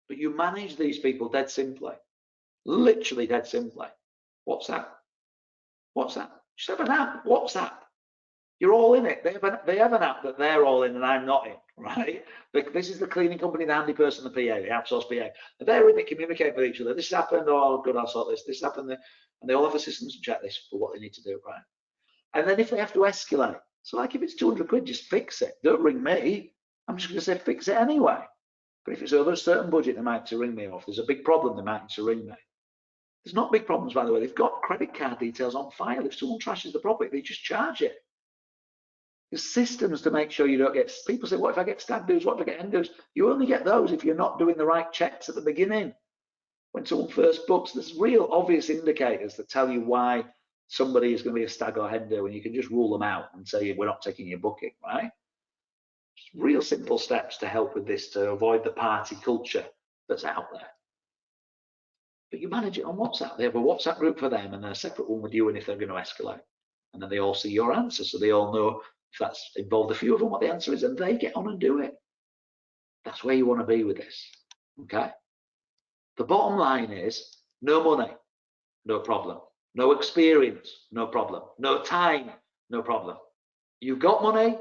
Speaker 1: But you manage these people dead simply, literally dead simply. WhatsApp. Just have an app, WhatsApp. You're all in it. They have an app that they're all in and I'm not in, right? This is the cleaning company, the handy person, the PA, the outsourced PA. And they're in it, communicating with each other. This happened, oh, good, I'll sort this. This happened, and they all have a systems and checklist for what they need to do, right? And then if they have to escalate, so like if it's 200 quid, just fix it. Don't ring me. I'm just going to say fix it anyway. But if it's over a certain budget, they might need to ring me. Or if there's a big problem, they might need to ring me. There's not big problems, by the way. They've got credit card details on file. If someone trashes the property, they just charge it. There's systems to make sure you don't get, people say, what if I get stag do's, what if I get hen do's? You only get those if you're not doing the right checks at the beginning. When someone first books, there's real obvious indicators that tell you why somebody is going to be a stag or hen do, and you can just rule them out and say, we're not taking your booking, right? Just real simple steps to help with this, to avoid the party culture that's out there. But you manage it on WhatsApp. They have a WhatsApp group for them and a separate one with you, and if they're going to escalate. And then they all see your answer, so they all know if that's involved a few of them what the answer is, and they get on and do it. That's where you want to be with this, okay? The bottom line is no money, no problem. No experience, no problem. No time, no problem. You've got money,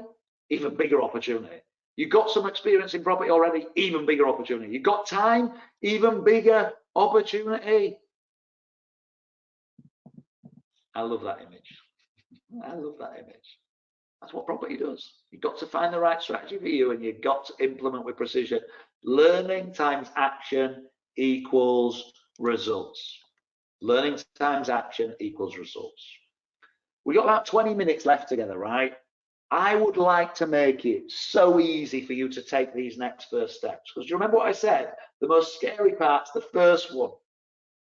Speaker 1: even bigger opportunity. You've got some experience in property already, even bigger opportunity. You've got time, even bigger opportunity. I love that image. I love that image. That's what property does. You've got to find the right strategy for you, and you've got to implement with precision. Learning times action equals results. Learning times action equals results. We've got about 20 minutes left together, right? I would like to make it so easy for you to take these next first steps. Because you remember what I said? The most scary part's the first one.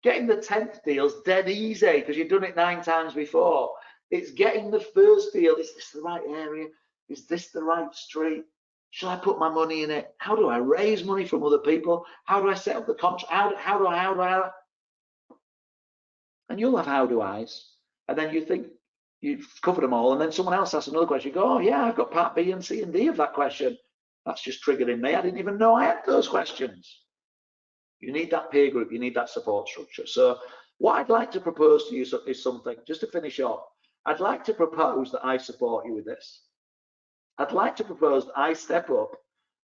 Speaker 1: Getting the 10th deal's dead easy because you've done it 9 times before. It's getting the first deal. Is this the right area? Is this the right street? Should I put my money in it? How do I raise money from other people? How do I set up the contract? How do I? And you'll have how do I's, and then you think you've covered them all, and then someone else asks another question. You go, oh yeah, I've got part B and C and D of that question. That's just triggered in me. I didn't even know I had those questions. You need that peer group. You need that support structure. So what I'd like to propose to you is something, just to finish off. I'd like to propose that I support you with this. I'd like to propose that I step up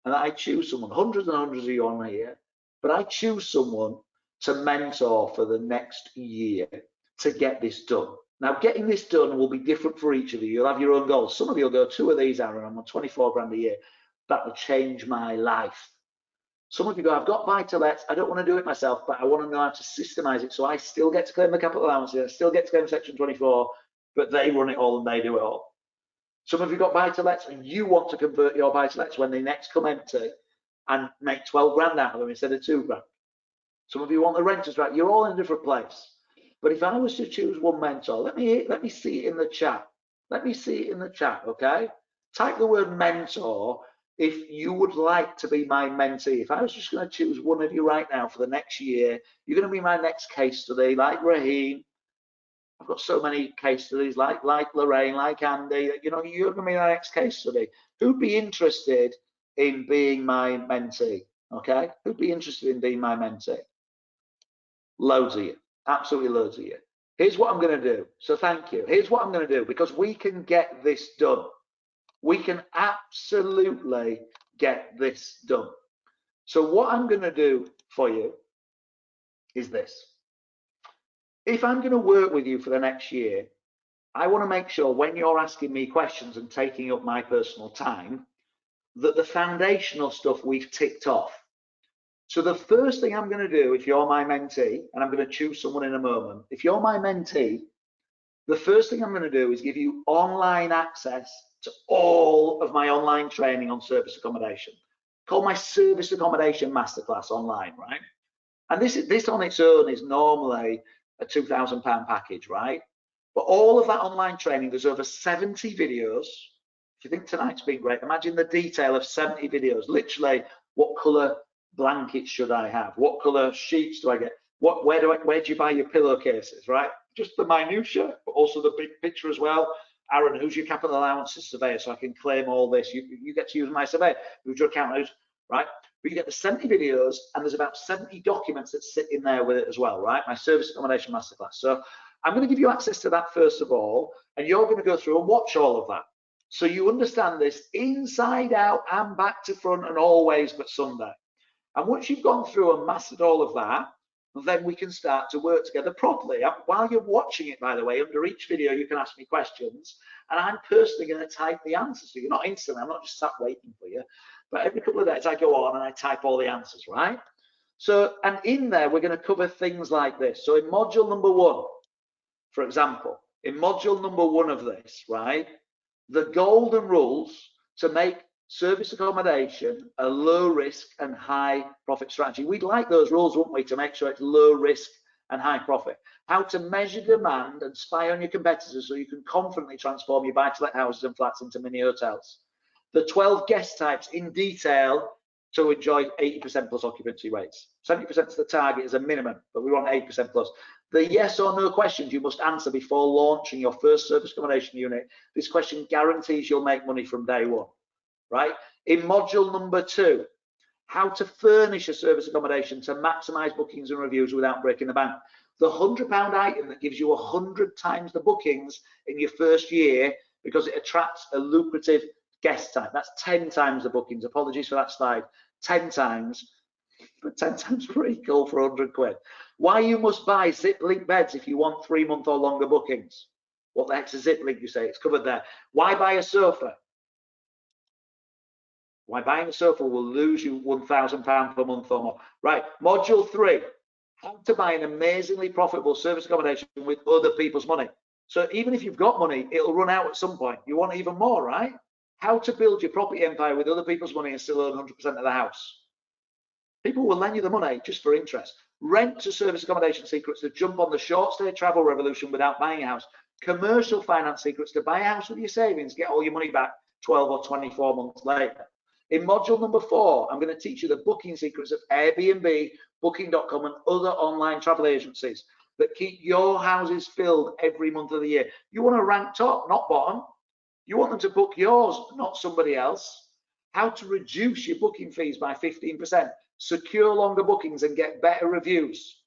Speaker 1: and I choose someone, hundreds and hundreds of you on here, but I choose someone to mentor for the next year to get this done. Now, getting this done will be different for each of you. You'll have your own goals. Some of you will go, 2 of these, Aaron, I'm on 24 grand a year. That will change my life. Some of you go, I've got buy-to-lets, I don't want to do it myself, but I want to know how to systemize it so I still get to claim the capital allowances, I still get to claim Section 24, but they run it all and they do it all. Some of you got buy-to-lets and you want to convert your buy-to-lets when they next come empty and make 12 grand out of them instead of 2 grand. Some of you want the renters, right? You're all in a different place. But if I was to choose one mentor, let me see it in the chat. Let me see it in the chat, okay? Type the word mentor if you would like to be my mentee. If I was just going to choose one of you right now for the next year, you're going to be my next case study, like Raheem. I've got so many case studies like Lorraine, like Andy. You know, you're going to be our next case study. Who'd be interested in being my mentee? Okay, who'd be interested in being my mentee? Loads of you, absolutely loads of you. Here's what I'm going to do. So thank you. Here's what I'm going to do, because we can get this done. We can absolutely get this done. So what I'm going to do for you is this. If I'm going to work with you for the next year, I want to make sure when you're asking me questions and taking up my personal time, that the foundational stuff we've ticked off. So the first thing I'm going to do, if you're my mentee, and I'm going to choose someone in a moment, if you're my mentee, the first thing I'm going to do is give you online access to all of my online training on service accommodation. Called my service accommodation masterclass online, right? And this on its own is normally a £2,000 package, right? But all of that online training, there's over 70 videos. If you think tonight's been great, imagine the detail of 70 videos. Literally, what colour blankets should I have? What colour sheets do I get? Where do you buy your pillowcases, right? Just the minutiae, but also the big picture as well. Aaron, who's your capital allowances surveyor, so I can claim all this? You get to use my surveyor. Who's your accountant, right? But you get the 70 videos, and there's about 70 documents that sit in there with it as well, right? My service accommodation masterclass. So I'm going to give you access to that first of all, and you're going to go through and watch all of that. So you understand this inside out and back to front and always but Sunday. And once you've gone through and mastered all of that, then we can start to work together properly. While you're watching it, by the way, under each video, you can ask me questions, and I'm personally going to type the answers. So you're not instantly, I'm not just sat waiting for you, but every couple of days I go on and I type all the answers, right? So, and in there, we're going to cover things like this. So in module number 1, for example, in module number 1 of this, right, the golden rules to make service accommodation a low risk and high profit strategy. We'd like those rules, wouldn't we, to make sure it's low risk and high profit. How to measure demand and spy on your competitors so you can confidently transform your buy-to-let houses and flats into mini hotels. The 12 guest types in detail to enjoy 80% plus occupancy rates. 70% is the target as a minimum, but we want 8% plus. The yes or no questions you must answer before launching your first service accommodation unit. This question guarantees you'll make money from day one, right? In module number 2, how to furnish a service accommodation to maximize bookings and reviews without breaking the bank. The £100 item that gives you 100 times the bookings in your first year because it attracts a lucrative guest type. That's 10 times the bookings. Apologies for that slide. 10 times, but 10 times pretty cool for 100 quid. Why you must buy zip link beds if you want 3-month or longer bookings. What the heck's a zip link, you say? It's covered there. Why buy a sofa? Why buying a sofa will lose you £1,000 per month or more. Right, module 3, how to buy an amazingly profitable service accommodation with other people's money. So even if you've got money, it'll run out at some point. You want even more, right? How to build your property empire with other people's money and still own 100% of the house. People will lend you the money just for interest. Rent to service accommodation secrets to jump on the short stay travel revolution without buying a house. Commercial finance secrets to buy a house with your savings, get all your money back 12 or 24 months later. In module number 4, I'm going to teach you the booking secrets of Airbnb, Booking.com and other online travel agencies that keep your houses filled every month of the year. You want to rank top, not bottom. You want them to book yours, not somebody else. How to reduce your booking fees by 15%, secure longer bookings and get better reviews.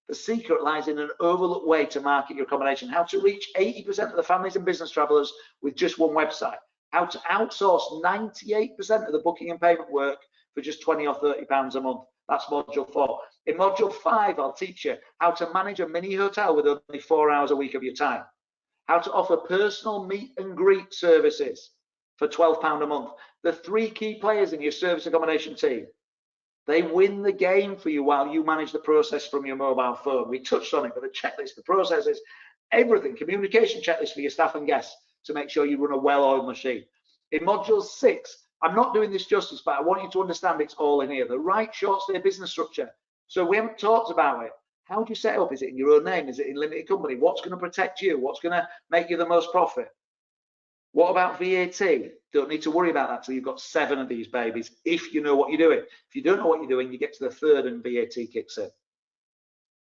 Speaker 1: The secret lies in an overlooked way to market your accommodation. How to reach 80% of the families and business travelers with just one website. How to outsource 98% of the booking and payment work for just 20 or 30 pounds a month. That's module 4. In module 5, I'll teach you how to manage a mini hotel with only 4 hours a week of your time. How to offer personal meet and greet services for £12 a month. The 3 key players in your service accommodation team, they win the game for you while you manage the process from your mobile phone. We touched on it, but the checklist, the processes, everything, communication checklist for your staff and guests to make sure you run a well-oiled machine. In module 6, I'm not doing this justice, but I want you to understand it's all in here. The right short stay business structure. So we haven't talked about it. How do you set up? Is it in your own name? Is it in limited company? What's going to protect you? What's going to make you the most profit? What about VAT? Don't need to worry about that till you've got 7 of these babies, if you know what you're doing. If you don't know what you're doing, you get to the 3rd and VAT kicks in.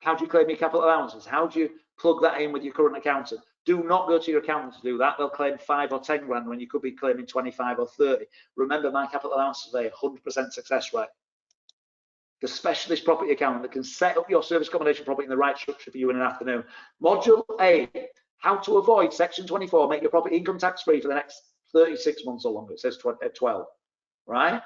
Speaker 1: How do you claim your capital allowances? How do you plug that in with your current accountant. Do not go to your accountant to do that. They'll claim 5 or 10 grand when you could be claiming 25 or 30. Remember, my capital allowance is a 100% success rate. The specialist property accountant that can set up your service accommodation property in the right structure for you in an afternoon. Module 8, how to avoid Section 24, make your property income tax free for the next 36 months or longer. It says 12, right?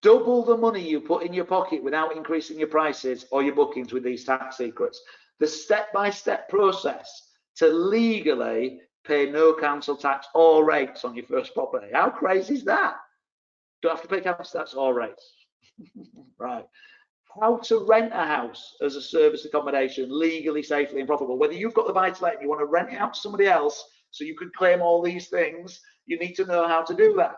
Speaker 1: Double the money you put in your pocket without increasing your prices or your bookings with these tax secrets. The step-by-step process to legally pay no council tax or rates on your first property. How crazy is that? Don't have to pay council tax or rates. Right. How to rent a house as a service accommodation legally, safely, and profitable. Whether you've got the buy-to-let and you want to rent it out to somebody else so you can claim all these things, you need to know how to do that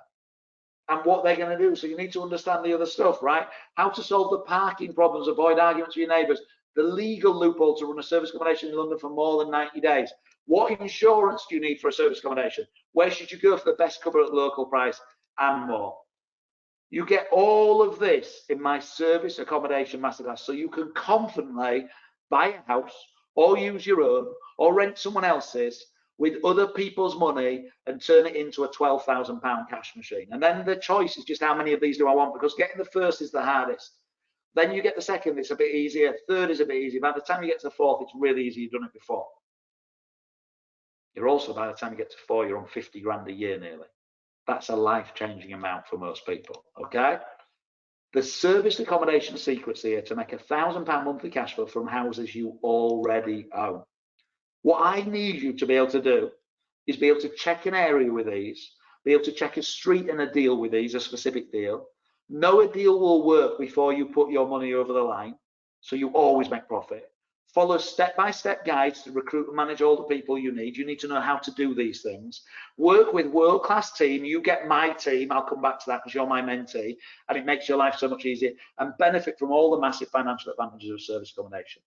Speaker 1: and what they're going to do. So you need to understand the other stuff, right? How to solve the parking problems, avoid arguments with your neighbours, the legal loophole to run a service accommodation in London for more than 90 days. What insurance do you need for a service accommodation? Where should you go for the best cover at local price, and more? You get all of this in my service accommodation masterclass, so you can confidently buy a house or use your own or rent someone else's with other people's money and turn it into a £12,000 cash machine. And then the choice is just how many of these do I want, because getting the first is the hardest. Then you get the second, it's a bit easier. Third is a bit easier. By the time you get to the fourth, it's really easy. You've done it before. You're also, by the time you get to 4, you're on 50 grand a year nearly. That's a life-changing amount for most people, okay? The service accommodation secret's here to make £1,000 monthly cash flow from houses you already own. What I need you to be able to do is be able to check an area with these, be able to check a street and a deal with these, a specific deal, know a deal will work before you put your money over the line, so you always make profit. Follow step-by-step guides to recruit and manage all the people you need. You need to know how to do these things. Work with world-class team. You get my team. I'll come back to that because you're my mentee, and it makes your life so much easier, and benefit from all the massive financial advantages of service accommodation.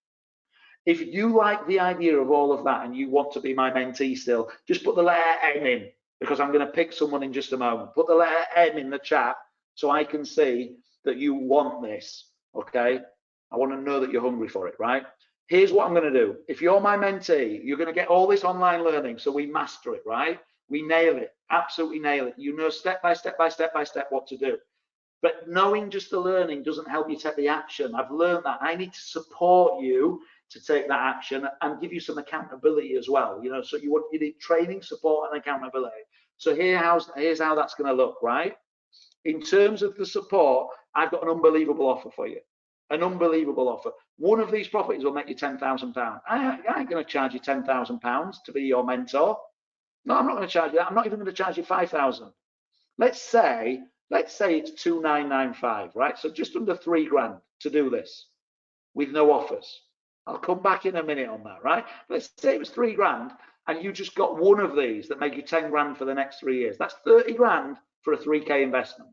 Speaker 1: If you like the idea of all of that and you want to be my mentee still, just put the letter M in, because I'm going to pick someone in just a moment. Put the letter M in the chat so I can see that you want this, okay? I want to know that you're hungry for it, right? Here's what I'm going to do. If you're my mentee, you're going to get all this online learning, so we master it, right? We nail it, absolutely nail it. You know step by step what to do. But knowing just the learning doesn't help you take the action. I've learned that. I need to support you to take that action and give you some accountability as well. You know, so you need training, support, and accountability. So here's how that's going to look, right? In terms of the support, I've got an unbelievable offer for you. An unbelievable offer. One of these properties will make you £10,000. I ain't going to charge you £10,000 to be your mentor. No, I'm not going to charge you that. I'm not even going to charge you £5,000. Let's say it's 2,995, right? So just under 3 grand to do this with no offers. I'll come back in a minute on that, right? Let's say it was 3 grand and you just got one of these that make you 10 grand for the next 3 years. That's 30 grand for a 3K investment.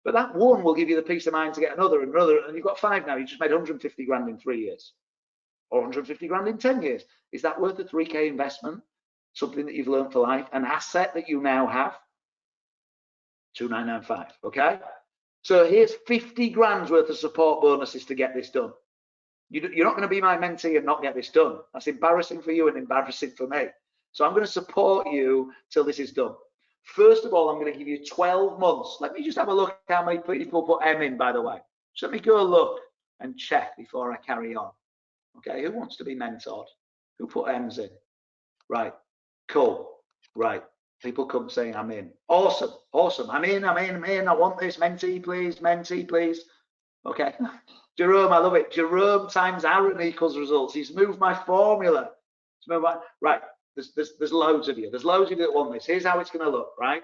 Speaker 1: But that one will give you the peace of mind to get another and another, and you've got 5 now. You just made 150 grand in 3 years, or 150 grand in 10 years. Is that worth a 3K investment? Something that you've learned for life, an asset that you now have? 2,995, okay? So here's 50 grand's worth of support bonuses to get this done. You're not going to be my mentee and not get this done. That's embarrassing for you and embarrassing for me. So I'm going to support you till this is done. First of all, I'm going to give you 12 months. Let me just have a look at how many people put M in, by the way. Just let me go look and check before I carry on. Okay, who wants to be mentored? Who put M's in? Right, cool. Right, people come saying I'm in. Awesome, awesome. I'm in. I want this. Mentee, please. Okay, Jerome, I love it. Jerome times Aaron equals results. He's moved my formula. Right. There's loads of you. There's loads of you that want this. Here's how it's going to look, right?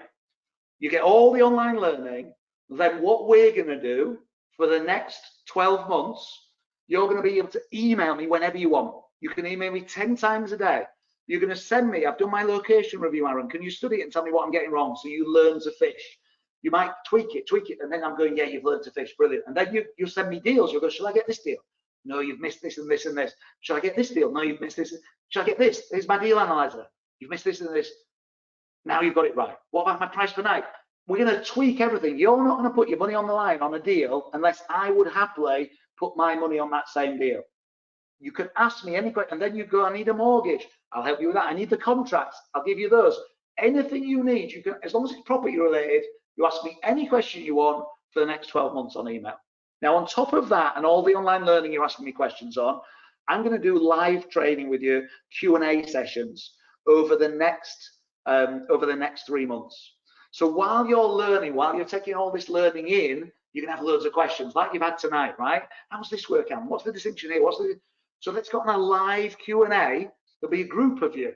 Speaker 1: You get all the online learning. Then what we're going to do for the next 12 months, you're going to be able to email me whenever you want. You can email me 10 times a day. You're going to send me, I've done my location review, Aaron. Can you study it and tell me what I'm getting wrong so you learn to fish? You might tweak it, and then I'm going, yeah, you've learned to fish, brilliant. And then you send me deals. You'll go, shall I get this deal? No, you've missed this and this and this. Shall I get this deal? No, you've missed this. Shall I get this? Here's my deal analyzer. You've missed this and this. Now you've got it right. What about my price per night? We're going to tweak everything. You're not going to put your money on the line on a deal unless I would happily put my money on that same deal. You can ask me any question, and then you go, I need a mortgage. I'll help you with that. I need the contracts. I'll give you those. Anything you need, you can, as long as it's property related, you ask me any question you want for the next 12 months on email. Now, on top of that, and all the online learning you're asking me questions on, I'm going to do live training with you, Q&A sessions over the next 3 months. So while you're learning, while you're taking all this learning in, you can have loads of questions like you've had tonight, right? How's this work out? What's the distinction here? So let's go on a live Q&A. There'll be a group of you,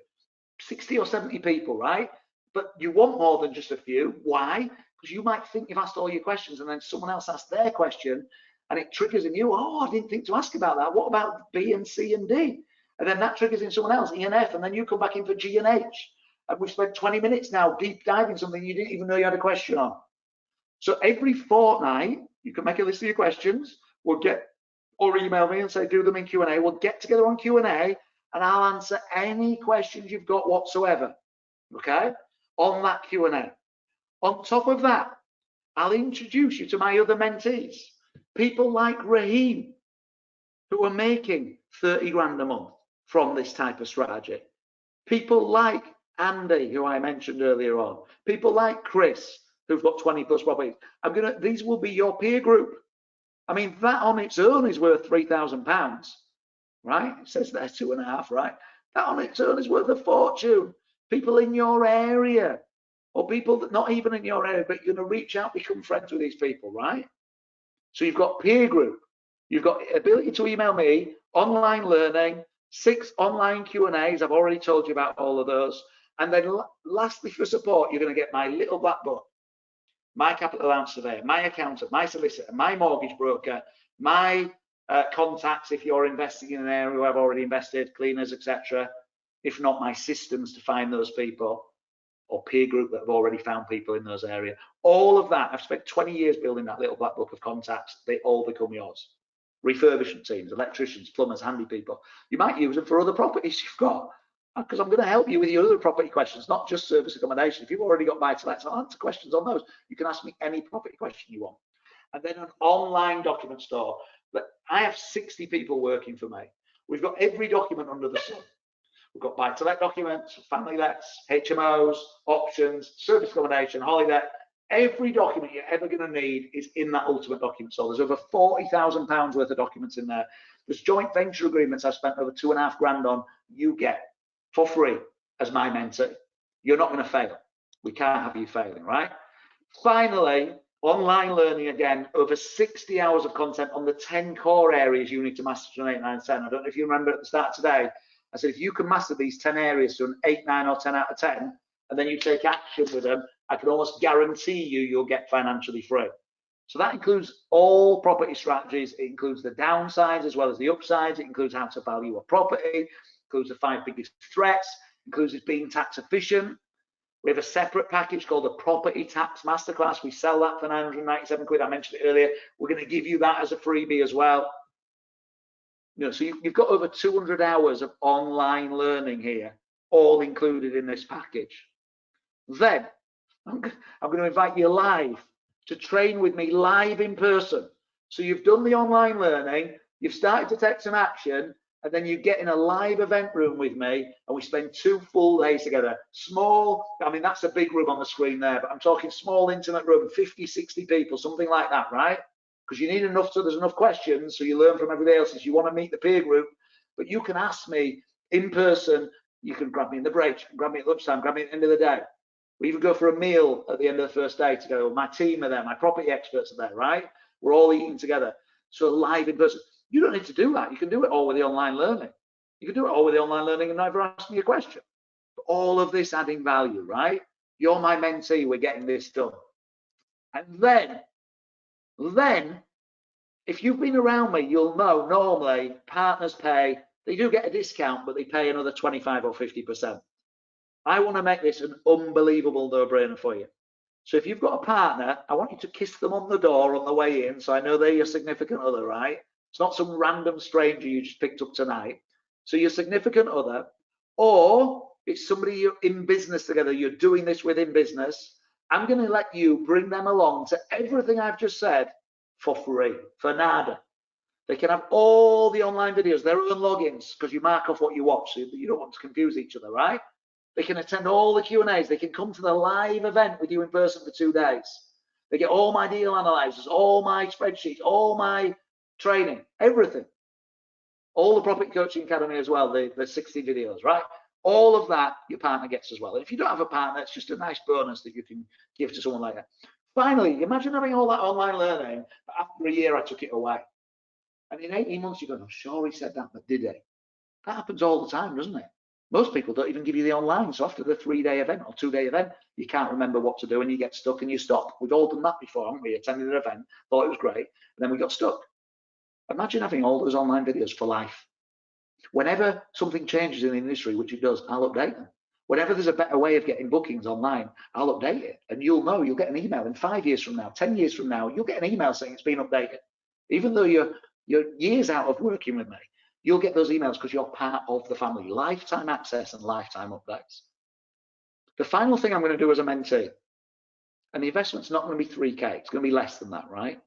Speaker 1: 60 or 70 people, right? But you want more than just a few. Why? Because you might think you've asked all your questions and then someone else asks their question and it triggers in you, oh, I didn't think to ask about that. What about B and C and D? And then that triggers in someone else, E and F, and then you come back in for G and H. And we've spent 20 minutes now deep diving something you didn't even know you had a question on. So every fortnight, you can make a list of your questions. We'll get, or email me and say, do them in Q&A. We'll get together on Q&A and I'll answer any questions you've got whatsoever, okay, on that Q&A. On top of that, I'll introduce you to my other mentees, people like Raheem, who are making 30 grand a month from this type of strategy. People like Andy, who I mentioned earlier on. People like Chris, who've got 20 plus properties. These will be your peer group. I mean, that on its own is worth £3,000, right? It says there 2.5, right? That on its own is worth a fortune. People in your area, or people that not even in your area, but you're going to reach out, become friends with these people, right? So you've got peer group, you've got ability to email me, online learning, 6 online Q&As. I've already told you about all of those. And then lastly, for support, you're going to get my little black book, my capital allowance surveyor, my accountant, my solicitor, my mortgage broker, my contacts if you're investing in an area where I've already invested, cleaners, etc. If not, my systems to find those people, or peer group that have already found people in those areas. All of that, I've spent 20 years building that little black book of contacts. They all become yours. Refurbishment teams, electricians, plumbers, handy people. You might use them for other properties you've got, because I'm going to help you with your other property questions, not just service accommodation. If you've already got buy-to-lets, I'll answer questions on those. You can ask me any property question you want. And then an online document store. But I have 60 people working for me. We've got every document under the sun. We've got buy-to-let documents, family lets, HMOs, options, service accommodation, holiday. Every document you're ever going to need is in that ultimate document store. There's over £40,000 worth of documents in there. There's joint venture agreements I've spent over 2.5 grand on. You get for free as my mentee. You're not going to fail. We can't have you failing, right? Finally, online learning again, over 60 hours of content on the 10 core areas you need to master to an 8, 9, 10. I don't know if you remember at the start today, I said if you can master these 10 areas to an 8, 9 or 10 out of 10, and then you take action with them, I can almost guarantee you'll get financially free. So that includes all property strategies. It includes the downsides as well as the upsides. It includes how to value a property, includes the 5 biggest threats, includes it being tax efficient. We have a separate package called the Property Tax Masterclass. We sell that for 997 quid. I mentioned it earlier. We're going to give you that as a freebie as well. You know, so you've got over 200 hours of online learning here, all included in this package. Then I'm going to invite you live to train with me live in person. So you've done the online learning, you've started to take some action, and then you get in a live event room with me and we spend 2 full days together. Small, I mean, that's a big room on the screen there, but I'm talking small intimate room, 50, 60 people, something like that, right? Because you need enough, so there's enough questions, so you learn from everybody else if you want to meet the peer group. But you can ask me in person, you can grab me in the break, you can grab me at lunchtime, grab me at the end of the day. We even go for a meal at the end of the first day together. My team are there, my property experts are there, right? We're all eating together. So live in person. You don't need to do that. You can do it all with the online learning. You can do it all with the online learning and never ask me a question. But all of this adding value, right? You're my mentee, we're getting this done. And then, if you've been around me, you'll know normally partners pay, they do get a discount, but they pay another 25 or 50%. I want to make this an unbelievable no-brainer for you. So if you've got a partner, I want you to kiss them on the door on the way in, so I know they're your significant other, right? It's not some random stranger you just picked up tonight. So your significant other, or it's somebody you're in business together, you're doing this within business, I'm going to let you bring them along to everything I've just said for free, for nada. They can have all the online videos, their own logins, because you mark off what you watch, so you don't want to confuse each other, right? They can attend all the Q&As. They can come to the live event with you in person for 2 days. They get all my deal analyzers, all my spreadsheets, all my training, everything. All the Property Coaching Academy as well, the 60 videos, right? All of that your partner gets as well. And if you don't have a partner, it's just a nice bonus that you can give to someone like that. Finally, imagine having all that online learning, but after a year I took it away. And in 18 months you go, I'm sure he said that, but did he? That happens all the time, doesn't it? Most people don't even give you the online. So after the 3-day event or 2-day event, you can't remember what to do and you get stuck and you stop. We've all done that before, haven't we? Attended an event, thought it was great, and then we got stuck. Imagine having all those online videos for life. Whenever something changes in the industry, which it does, I'll update them. Whenever there's a better way of getting bookings online, I'll update it. And you'll know, you'll get an email in 5 years from now, 10 years from now, you'll get an email saying it's been updated. Even though you're years out of working with me, you'll get those emails because you're part of the family. Lifetime access and lifetime updates. The final thing I'm going to do as a mentee, and the investment's not going to be 3K, it's going to be less than that, right?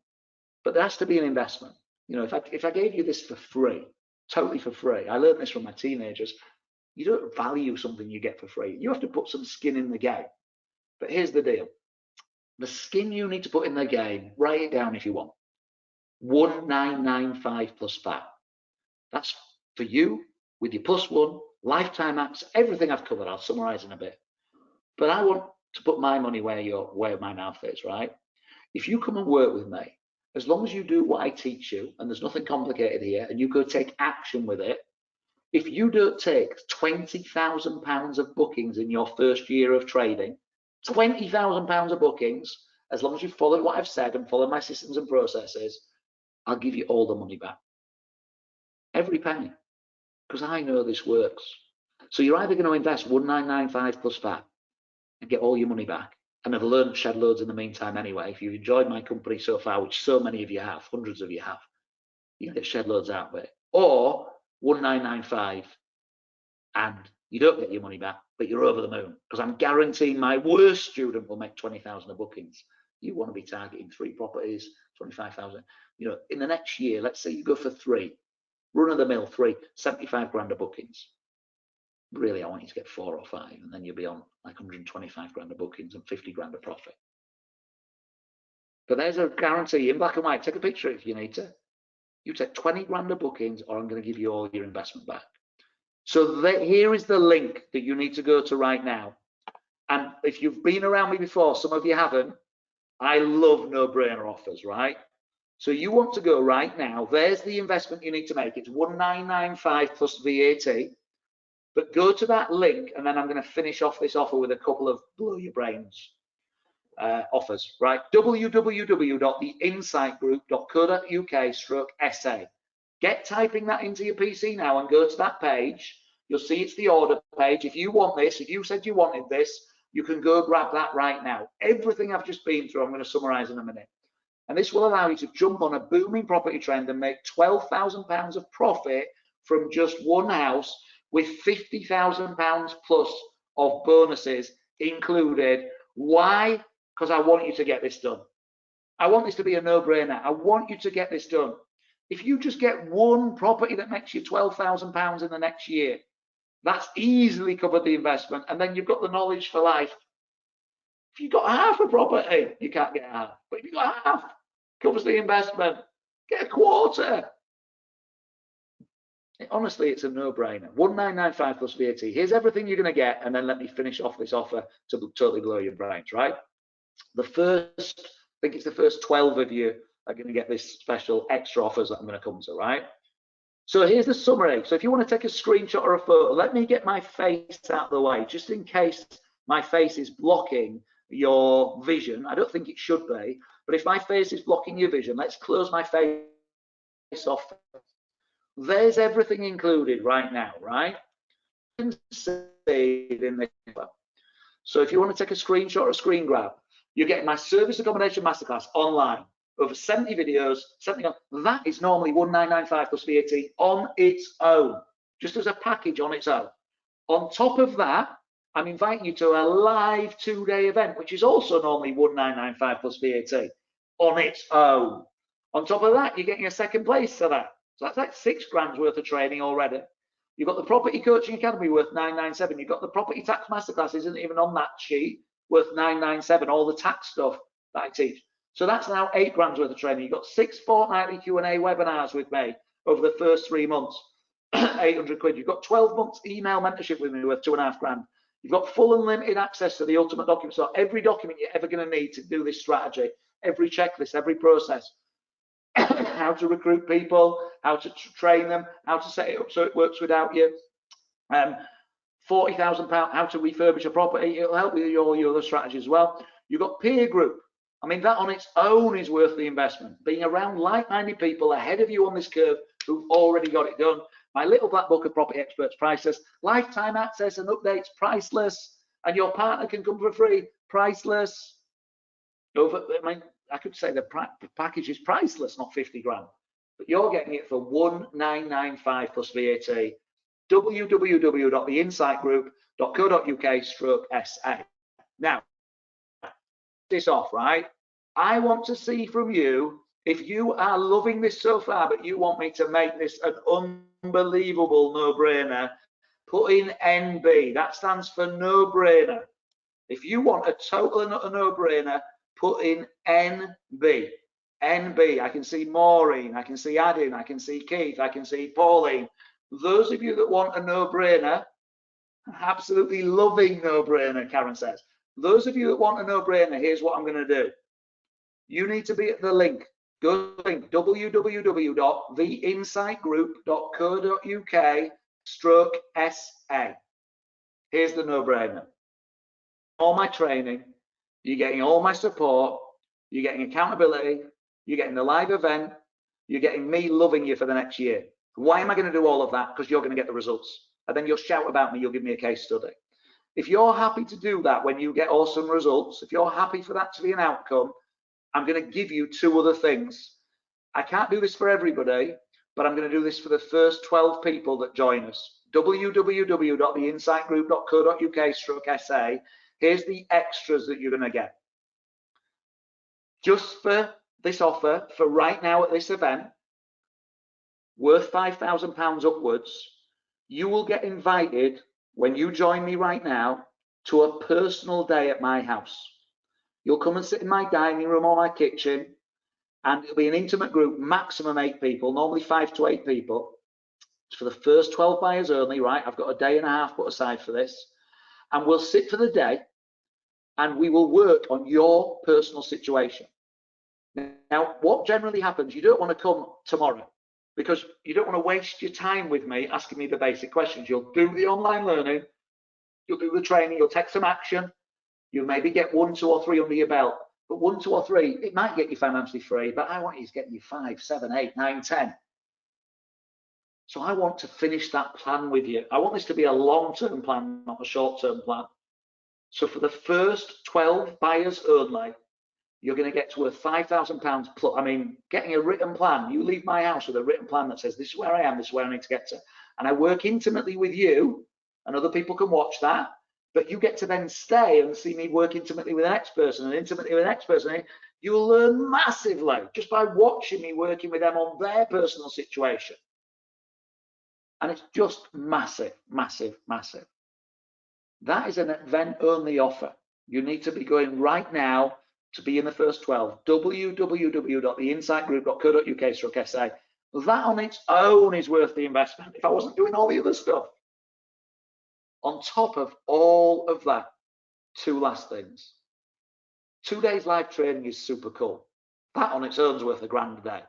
Speaker 1: But there has to be an investment. You know, if I gave you this for free, totally for free, I learned this from my teenagers, you don't value something you get for free. You have to put some skin in the game. But here's the deal. The skin you need to put in the game, write it down if you want. 1995 plus VAT. That's for you with your +1, lifetime access, everything I've covered. I'll summarize in a bit. But I want to put my money where my mouth is, right? If you come and work with me, as long as you do what I teach you, and there's nothing complicated here, and you go take action with it, if you don't take £20,000 of bookings in your first year of trading, £20,000 of bookings, as long as you follow what I've said and follow my systems and processes, I'll give you all the money back. Every penny, because I know this works. So you're either going to invest 1995 plus VAT and get all your money back, and have learned shed loads in the meantime anyway. If you've enjoyed my company so far, which so many of you have, hundreds of you have, you can get shed loads out of it. Or 1995 and you don't get your money back, but you're over the moon, because I'm guaranteeing my worst student will make 20,000 of bookings. You want to be targeting 3 properties, 25,000. You know, in the next year, let's say you go for 3, run of the mill 3, 75 grand of bookings. Really, I want you to get 4 or 5, and then you'll be on like 125 grand of bookings and 50 grand of profit. But there's a guarantee in black and white. Take a picture if you need to. You take 20 grand of bookings, or I'm going to give you all your investment back. So here is the link that you need to go to right now. And if you've been around me before, some of you haven't, I love no-brainer offers, right? So you want to go right now. There's the investment you need to make. It's 1995 plus VAT. But go to that link, and then I'm going to finish off this offer with a couple of blow your brains offers, right? www.theinsightgroup.co.uk/SA. Get typing that into your PC now and go to that page. You'll see it's the order page. If you want this, if you said you wanted this, you can go grab that right now. Everything I've just been through, I'm going to summarize in a minute. And this will allow you to jump on a booming property trend and make £12,000 of profit from just one house, with £50,000 plus of bonuses included. Why? Because I want you to get this done. I want this to be a no-brainer. I want you to get this done. If you just get one property that makes you £12,000 in the next year, that's easily covered the investment, and then you've got the knowledge for life. If you've got half a property, you can't get half. But if you've got half, covers the investment. Get a quarter. Honestly, it's a no-brainer. 1995 plus VAT. Here's everything you're going to get, and then let me finish off this offer to totally blow your brains, right? I think it's the first 12 of you are going to get this special extra offers that I'm going to come to, right? So here's the summary. So if you want to take a screenshot or a photo, let me get my face out of the way, just in case my face is blocking your vision. I don't think it should be, but if my face is blocking your vision, let's close my face off. There's everything included right now, right? So if you want to take a screenshot or a screen grab, you're getting my service accommodation masterclass online, over 70 videos, that is normally 1995 plus VAT on its own, just as a package on its own. On top of that, I'm inviting you to a live 2-day event, which is also normally 1995 plus VAT on its own. On top of that, you're getting a second place to that. So that's like 6 grand's worth of training already. You've got the Property Coaching Academy worth 997. You've got the Property Tax Masterclass, isn't even on that sheet, worth 997, all the tax stuff that I teach. So that's now 8 grand's worth of training. You've got 6 fortnightly Q&A webinars with me over the first 3 months, 800 quid. You've got 12 months email mentorship with me worth 2.5 grand. You've got full unlimited access to the ultimate document. So every document you're ever going to need to do this strategy, every checklist, every process, how to recruit people, how to train them, how to set it up so it works without you, £40,000, how to refurbish a property. It'll help with all your other strategies as well. You've got peer group. I mean, that on its own is worth the investment. Being around like-minded people ahead of you on this curve who've already got it done. My little black book of property experts, priceless. Lifetime access and updates, priceless. And your partner can come for free, priceless. I could say the package is priceless, not 50 grand, but you're getting it for 1995 plus VAT. www.theinsightgroup.co.uk/SA. Now, this off, right? I want to see from you if you are loving this so far, but you want me to make this an unbelievable no-brainer. Put in NB. That stands for no-brainer. If you want a total and utter no-brainer, put in NB. NB. I can see Maureen, I can see Adin, I can see Keith, I can see Pauline. Those of you that want a no-brainer, absolutely loving no-brainer, Karen says. Those of you that want a no-brainer, here's what I'm going to do. You need to be at the link. Go to the link www.theinsightgroup.co.uk/SA. Here's the no-brainer. All my training, you're getting all my support, you're getting accountability, you're getting the live event, you're getting me loving you for the next year. Why am I going to do all of that? Because you're going to get the results. And then you'll shout about me, you'll give me a case study. If you're happy to do that when you get awesome results, if you're happy for that to be an outcome, I'm going to give you 2 other things. I can't do this for everybody, but I'm going to do this for the first 12 people that join us. www.theinsightgroup.co.uk/SA. Here's the extras that you're going to get. Just for this offer, for right now at this event, worth £5,000 upwards, you will get invited when you join me right now to a personal day at my house. You'll come and sit in my dining room or my kitchen, and it'll be an intimate group, maximum 8 people, normally 5 to 8 people. It's for the first 12 buyers only, right? I've got a day and a half put aside for this. And we'll sit for the day and we will work on your personal situation. Now, what generally happens, you don't want to come tomorrow because you don't want to waste your time with me asking me the basic questions. You'll do the online learning, you'll do the training, you'll take some action, you'll maybe get 1, 2 or 3 under your belt. But 1, 2 or 3, it might get you financially free, but I want you to get you 5, 7, 8, 9, 10. So I want to finish that plan with you. I want this to be a long-term plan, not a short-term plan. So for the first 12 buyers only, you're going to get to worth £5,000 plus. I mean, getting a written plan. You leave my house with a written plan that says, this is where I am, this is where I need to get to. And I work intimately with you, and other people can watch that. But you get to then stay and see me work intimately with the next person and intimately with the next person. You will learn massively just by watching me working with them on their personal situation. And it's just massive, massive, massive. That is an event-only offer. You need to be going right now to be in the first 12. www.theinsightgroup.co.uk/SA. That on its own is worth the investment if I wasn't doing all the other stuff. On top of all of that, 2 last things. 2 days live training is super cool. That on its own is worth £1,000 a day.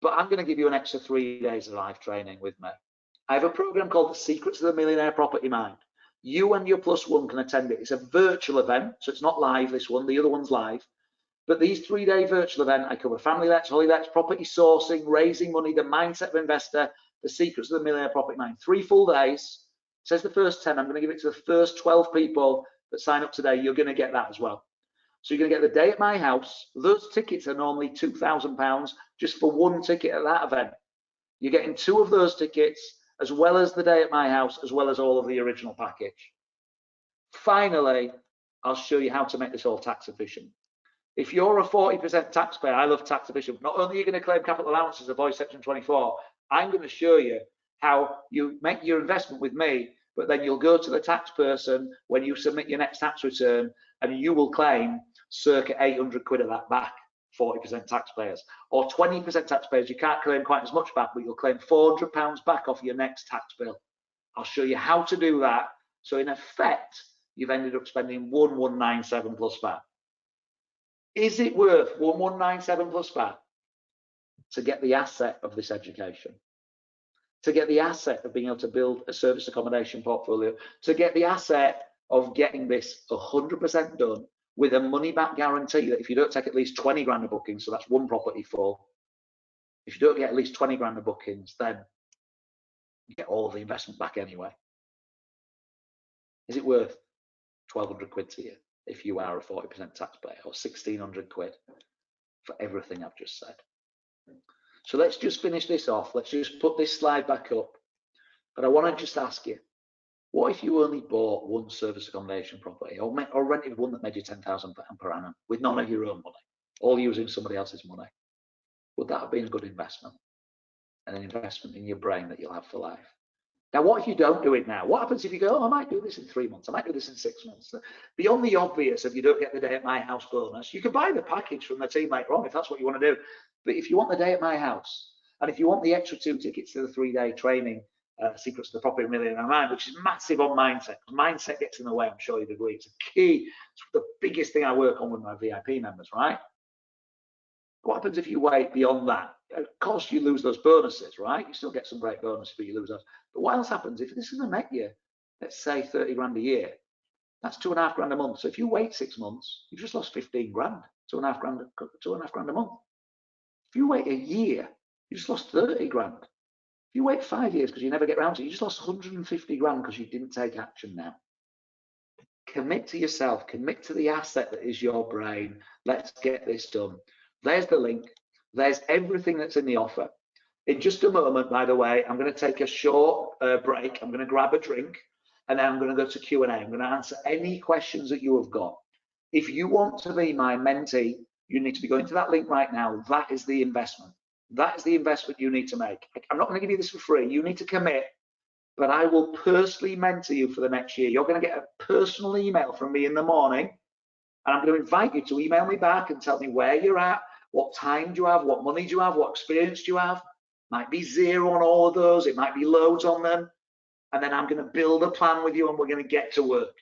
Speaker 1: But I'm going to give you an extra 3 days of live training with me. I have a program called The Secrets of the Millionaire Property Mind. You and your +1 can attend it. It's a virtual event, so it's not live, this one. The other one's live. But these 3-day virtual event, I cover family lets, holiday lets, property sourcing, raising money, the mindset of investor, the secrets of the millionaire property mind. 3 full days. It says the first 10. I'm going to give it to the first 12 people that sign up today. You're going to get that as well. So you're going to get the day at my house. Those tickets are normally £2,000 just for 1 ticket at that event. You're getting 2 of those tickets, as well as the day at my house, as well as all of the original package. Finally, I'll show you how to make this all tax efficient. If you're a 40% taxpayer, I love tax efficient. Not only are you going to claim capital allowances, avoid section 24, I'm going to show you how you make your investment with me, but then you'll go to the tax person when you submit your next tax return and you will claim circa 800 quid of that back, 40% taxpayers. Or 20% taxpayers, you can't claim quite as much back, but you'll claim £400 back off your next tax bill. I'll show you how to do that. So in effect, you've ended up spending 1197 plus VAT. Is it worth 1197 plus VAT to get the asset of this education? To get the asset of being able to build a service accommodation portfolio, to get the asset of getting this 100% done with a money back guarantee that if you don't take at least 20 grand of bookings, so that's one property full, if you don't get at least 20 grand of bookings, then you get all of the investment back anyway. Is it worth 1,200 quid to you if you are a 40% taxpayer, or 1,600 quid for everything I've just said? So let's just finish this off. Let's just put this slide back up. But I want to just ask you, what if you only bought one service accommodation property, or rented one that made you £10,000 per annum with none of your own money, all using somebody else's money? Would that have been a good investment? And an investment in your brain that you'll have for life. Now, what if you don't do it now? What happens if you go, oh, I might do this in 3 months, I might do this in 6 months? Beyond the obvious, if you don't get the day at my house bonus, you can buy the package from the team later on if that's what you want to do. But if you want the day at my house, and if you want the extra 2 tickets to the 3-day training, Secrets of the Property Millionaire Mind, which is massive on mindset. Mindset gets in the way, I'm sure you'd agree. It's a key, it's the biggest thing I work on with my VIP members, right? What happens if you wait beyond that? Of course, you lose those bonuses, right? You still get some great bonuses, but you lose those. But what else happens if this is going to make you, let's say, 30 grand a year? That's 2.5 grand a month. So if you wait 6 months, you've just lost 15 grand, 2.5 grand a month. If you wait a year, you just lost 30 grand. If you wait 5 years because you never get around to it, you just lost 150 grand because you didn't take action now. Commit to yourself, commit to the asset that is your brain. Let's get this done. There's the link. There's everything that's in the offer. In just a moment, by the way, I'm going to take a short break. I'm going to grab a drink, and then I'm going to go to Q&A. I'm going to answer any questions that you have got. If you want to be my mentee, you need to be going to that link right now. That is the investment. That is the investment you need to make. I'm not going to give you this for free. You need to commit, but I will personally mentor you for the next year. You're going to get a personal email from me in the morning, and I'm going to invite you to email me back and tell me where you're at, what time do you have, what money do you have, what experience do you have. Might be 0 on all of those, it might be loads on them, and then I'm going to build a plan with you and we're going to get to work.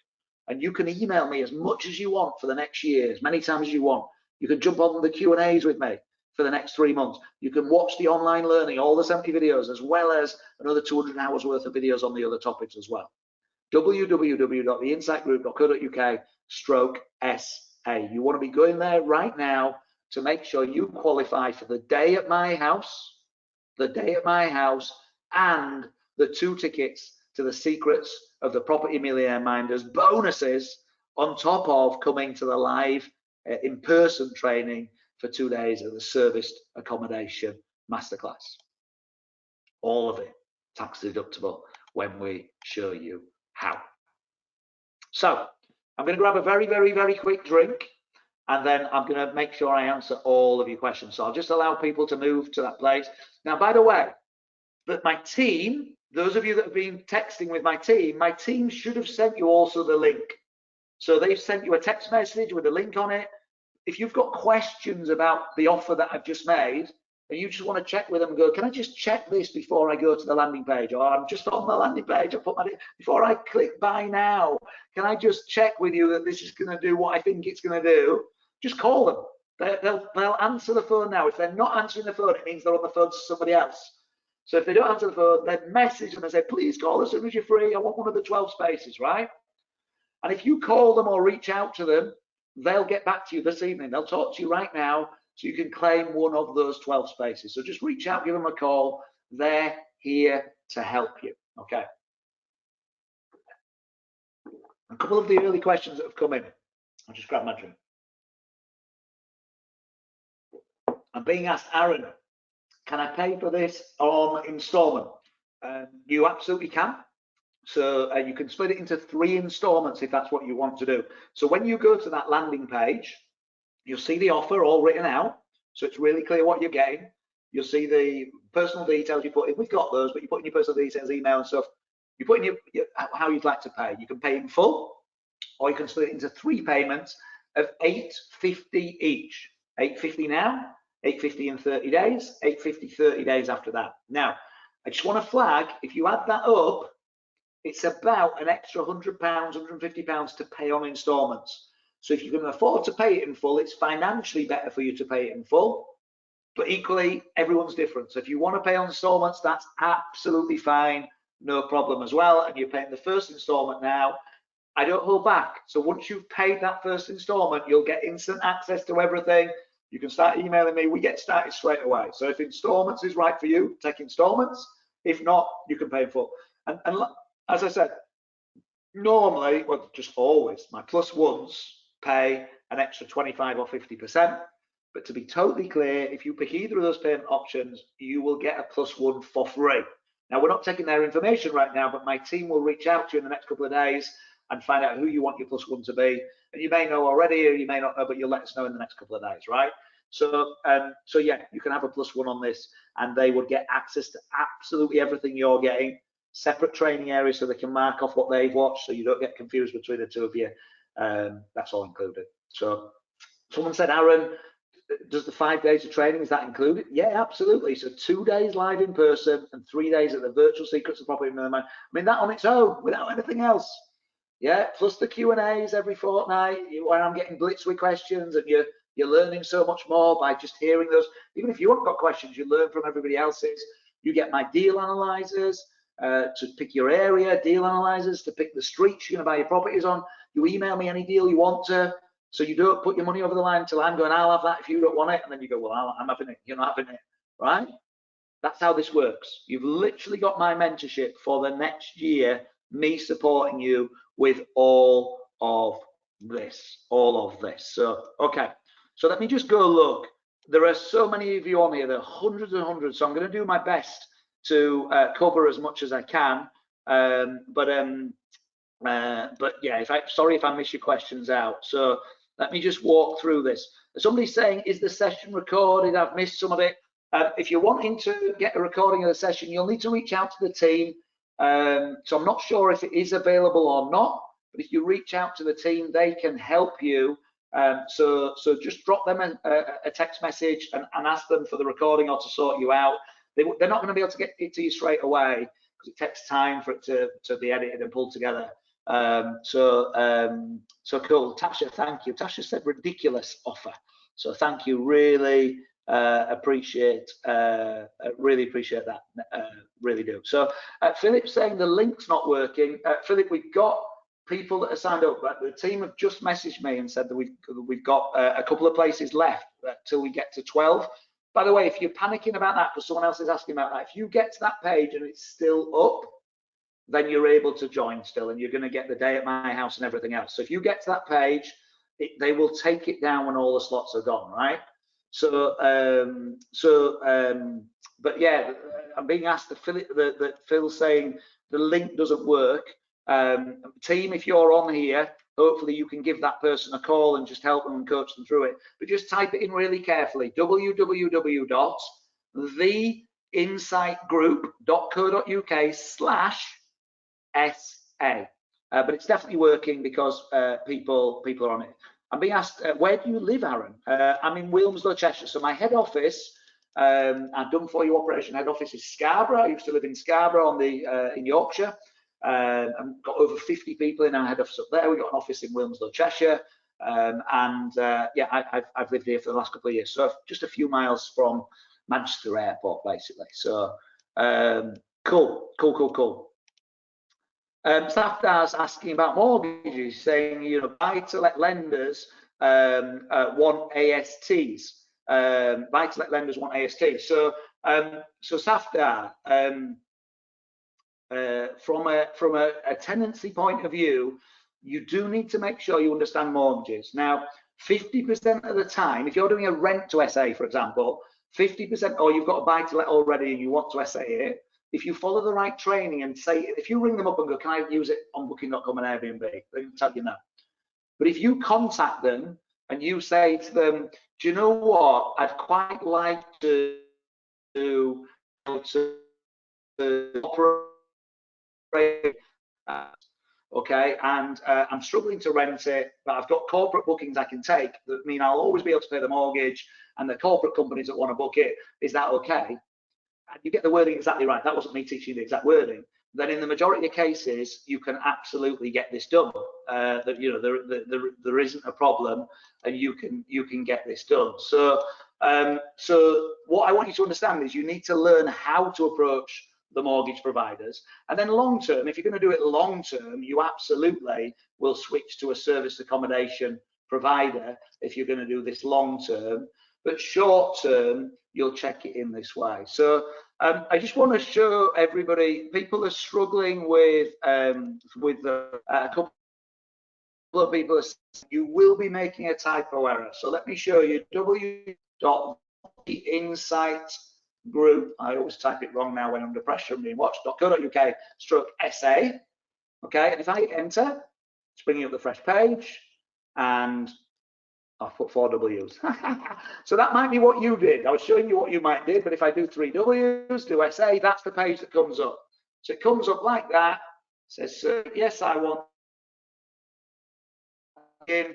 Speaker 1: And you can email me as much as you want for the next year, as many times as you want. You can jump on the Q&As with me for the next 3 months. You can watch the online learning, all the 70 videos, as well as another 200 hours worth of videos on the other topics as well. www.theinsightgroup.co.uk/SA. You want to be going there right now to make sure you qualify for the day at my house, and the 2 tickets to the Secrets of the Property Millionaire Minders bonuses, on top of coming to the live in-person training for 2 days of the serviced accommodation masterclass. All of it tax deductible when we show you how. So I'm going to grab a very, very, very quick drink, and then I'm going to make sure I answer all of your questions. So I'll just allow people to move to that place. Now, by the way, that my team, those of you that have been texting with my team should have sent you also the link. So they've sent you a text message with a link on it. If you've got questions about the offer that I've just made, and you just want to check with them and go, can I just check this before I go to the landing page? Or I'm just on the landing page, before I click buy now, can I just check with you that this is going to do what I think it's going to do? Just call them. They'll answer the phone now. If they're not answering the phone, it means they're on the phone to somebody else. So if they don't answer the phone, then message them and say, please call as soon as you're free. I want one of the 12 spaces, right? And if you call them or reach out to them, they'll get back to you this evening. They'll talk to you right now so you can claim one of those 12 spaces. So just reach out, give them a call. They're here to help you, okay? A couple of the early questions that have come in. I'll just grab my drink. I'm being asked, Aaron, can I pay for this on installment? You absolutely can. So you can split it into 3 installments if that's what you want to do. So when you go to that landing page, You'll see the offer all written out, so it's really clear what you're getting. You'll see the personal details you put in. We've got those, but you put in your personal details, email and stuff. You put in your how you'd like to pay. You can pay in full, or you can split it into 3 payments of $850 each. $850 now, $850 in 30 days, $850 30 days after that. Now, I just want to flag, if you add that up, it's about an extra £100, £150 to pay on instalments. So if you can afford to pay it in full, it's financially better for you to pay it in full. But equally, everyone's different. So if you want to pay on installments, that's absolutely fine, no problem as well. And you're paying the first installment now. I don't hold back. So once you've paid that first installment, you'll get instant access to everything. You can start emailing me. We get started straight away. So if installments is right for you, take installments. If not, you can pay in full. And as I said, normally, well, just always, my plus ones pay an extra 25 or 50%. But to be totally clear, if you pick either of those payment options, you will get a plus one for free. Now, we're not taking their information right now, but my team will reach out to you in the next couple of days and find out who you want your plus one to be. And you may know already, or you may not know, but you'll let us know in the next couple of days, right? So, yeah, you can have a plus one on this, and they would get access to absolutely everything you're getting. Separate training areas so they can mark off what they've watched, so you don't get confused between the two of you. That's all included. So, someone said, Aaron, does the 5 days of training, is that included? Yeah, absolutely. So 2 days live in person and 3 days at the virtual Secrets of Property Millionaire. I mean, that on its own, without anything else. Yeah, plus the Q&As every fortnight, where I'm getting blitzed with questions, and you're learning so much more by just hearing those. Even if you haven't got questions, you learn from everybody else's. You get my deal analyzers to pick your area, deal analyzers to pick the streets you're going to buy your properties on. You email me any deal you want to. So you don't put your money over the line until I'm going, I'll have that if you don't want it. And then you go, well, I'm having it. You're not having it, right? That's how this works. You've literally got my mentorship for the next year, me supporting you with all of this. So, okay. So let me just go look. There are so many of you on here. There are hundreds and hundreds. So I'm going to do my best to cover as much as I can. But yeah, sorry if I miss your questions out. So let me just walk through this. Somebody's saying, is the session recorded? I've missed some of it. If you're wanting to get a recording of the session, you'll need to reach out to the team. So I'm not sure if it is available or not, but if you reach out to the team, they can help you. So just drop them a text message and ask them for the recording or to sort you out. They're not going to be able to get it to you straight away because it takes time for it to be edited and pulled together. So cool. Tasha, thank you. Tasha said ridiculous offer. So thank you. Really appreciate that. Really do. So Philip's saying the link's not working. Philip, we've got people that are signed up. The team have just messaged me and said that we've got a couple of places left till we get to 12. By the way, if you're panicking about that because someone else is asking about that, if you get to that page and it's still up, then you're able to join still, and you're going to get the day at my house and everything else. So if you get to that page, they will take it down when all the slots are gone, right? So, but yeah, I'm being asked that Phil's saying the link doesn't work. Team, if you're on here, hopefully you can give that person a call and just help them and coach them through it. But just type it in really carefully: www.theinsightgroup.co.uk/SA. But it's definitely working because people are on it. I'm being asked, where do you live, Aaron? I'm in Wilmslow, Cheshire. So my head office, I've done for you operation head office is Scarborough. I used to live in Scarborough in Yorkshire. I've got over 50 people in our head office up there. We've got an office in Wilmslow, Cheshire. Yeah, I've lived here for the last couple of years. So just a few miles from Manchester Airport, basically. So cool. Safdar's asking about mortgages, saying, buy-to-let lenders want ASTs. Buy-to-let lenders want ASTs. So Safdar, from a tenancy point of view, you do need to make sure you understand mortgages. Now, 50% of the time, if you're doing a rent to SA, for example, 50%, or you've got a buy-to-let already and you want to SA it, if you follow the right training and say, if you ring them up and go, can I use it on booking.com and Airbnb, they can tell you no. But if you contact them and you say to them, do you know what, I'd quite like to operate, okay, and I'm struggling to rent it, but I've got corporate bookings I can take that mean I'll always be able to pay the mortgage, and the corporate companies that want to book it, is that okay? And you get the wording exactly right. That wasn't me teaching the exact wording. Then in the majority of cases, you can absolutely get this done. That, you know, there isn't a problem, and you can get this done. So so what I want you to understand is you need to learn how to approach the mortgage providers, and then long term, if you're going to do it long term, you absolutely will switch to a service accommodation provider if you're going to do this long term. But short term, you'll check it in this way. So I just want to show everybody, people are struggling with a couple of people are saying you will be making a typo error. So let me show you www.insightgroup. I always type it wrong now when I'm under pressure and being watched.co.uk/SA. Okay, and if I hit enter, it's bringing up the fresh page, and I've put 4 W's. So that might be what you did. I was showing you what you might do, but if I do 3 W's, do SA, that's the page that comes up. So it comes up like that, says, yes, I want in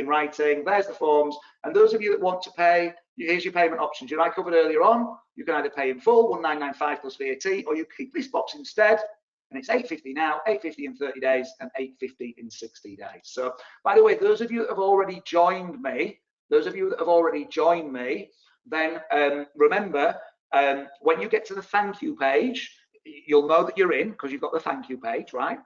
Speaker 1: writing, there's the forms, and those of you that want to pay, here's your payment options. You know, I covered earlier on, you can either pay in full, 1995 plus VAT, or you keep this box instead, and it's $850 now, $850 in 30 days, and $850 in 60 days. So, by the way, those of you that have already joined me, then remember, when you get to the thank you page, you'll know that you're in because you've got the thank you page, right?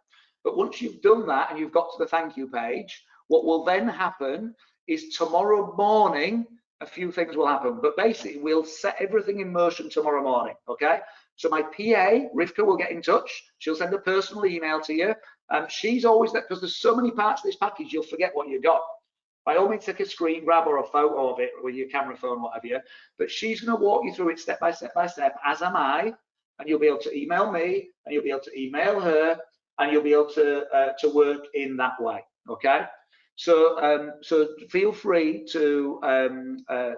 Speaker 1: But once you've done that and you've got to the thank you page, what will then happen is tomorrow morning, a few things will happen, but basically we'll set everything in motion tomorrow morning, okay? So my PA, Rivka, will get in touch. She'll send a personal email to you. She's always there, because there's so many parts of this package, you'll forget what you got. By all means, take a screen grab or a photo of it with your camera phone, whatever you. But she's going to walk you through it step by step by step, as am I. And you'll be able to email me, and you'll be able to email her, and you'll be able to work in that way, okay? So so feel free to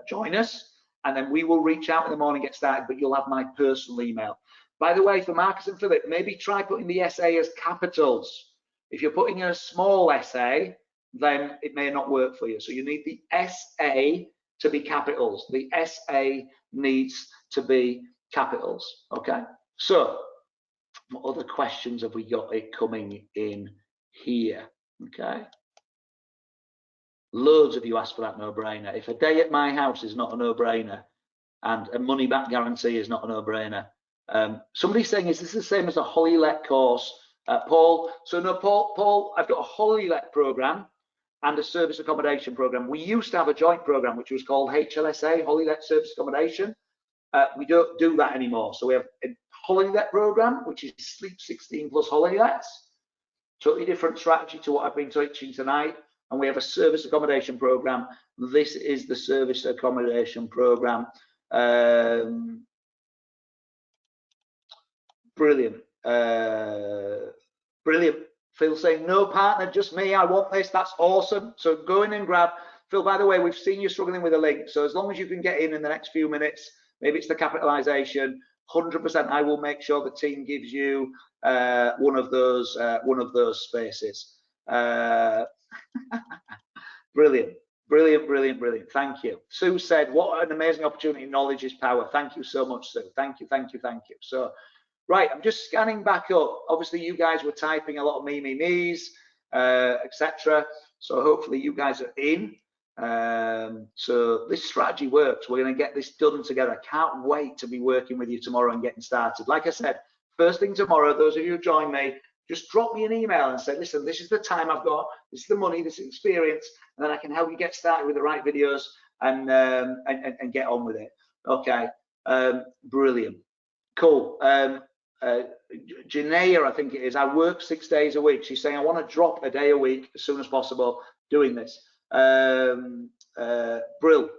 Speaker 1: join us, and then we will reach out in the morning, get started, but you'll have my personal email. By the way, for Marcus and Philip, maybe try putting the SA as capitals. If you're putting a small SA, then it may not work for you. So you need the SA to be capitals. The SA needs to be capitals, okay? So what other questions have we got coming in here, okay? Loads of you asked for that no-brainer. If a day at my house is not a no-brainer, and a money-back guarantee is not a no-brainer. Somebody's saying, is this the same as a Holylet course, Paul? So no, Paul, I've got a Holylet program and a service accommodation program. We used to have a joint program which was called HLSA, Holylet Service Accommodation. We don't do that anymore. So we have a Holylet program, which is Sleep 16 plus Holylets. Totally different strategy to what I've been teaching tonight. And we have a service accommodation program. This is the service accommodation program. Brilliant. Brilliant. Phil saying, no partner, just me, I want this. That's awesome. So go in and grab. Phil, by the way, we've seen you struggling with a link. So as long as you can get in the next few minutes, maybe it's the capitalization, 100%, I will make sure the team gives you one of those spaces. Brilliant. Brilliant, brilliant, brilliant. Thank you. Sue said, what an amazing opportunity. Knowledge is power. Thank you so much, Sue. Thank you, thank you, thank you. So, right, I'm just scanning back up. Obviously, you guys were typing a lot of me's, etc. So hopefully you guys are in. So this strategy works. We're going to get this done together. I can't wait to be working with you tomorrow and getting started. Like I said, first thing tomorrow, those of you who join me, just drop me an email and say, listen, this is the time I've got, this is the money, this is experience, and then I can help you get started with the right videos and get on with it. Okay, brilliant, cool. Janaea, I think it is, I work 6 days a week. She's saying I want to drop a day a week as soon as possible doing this. Brill.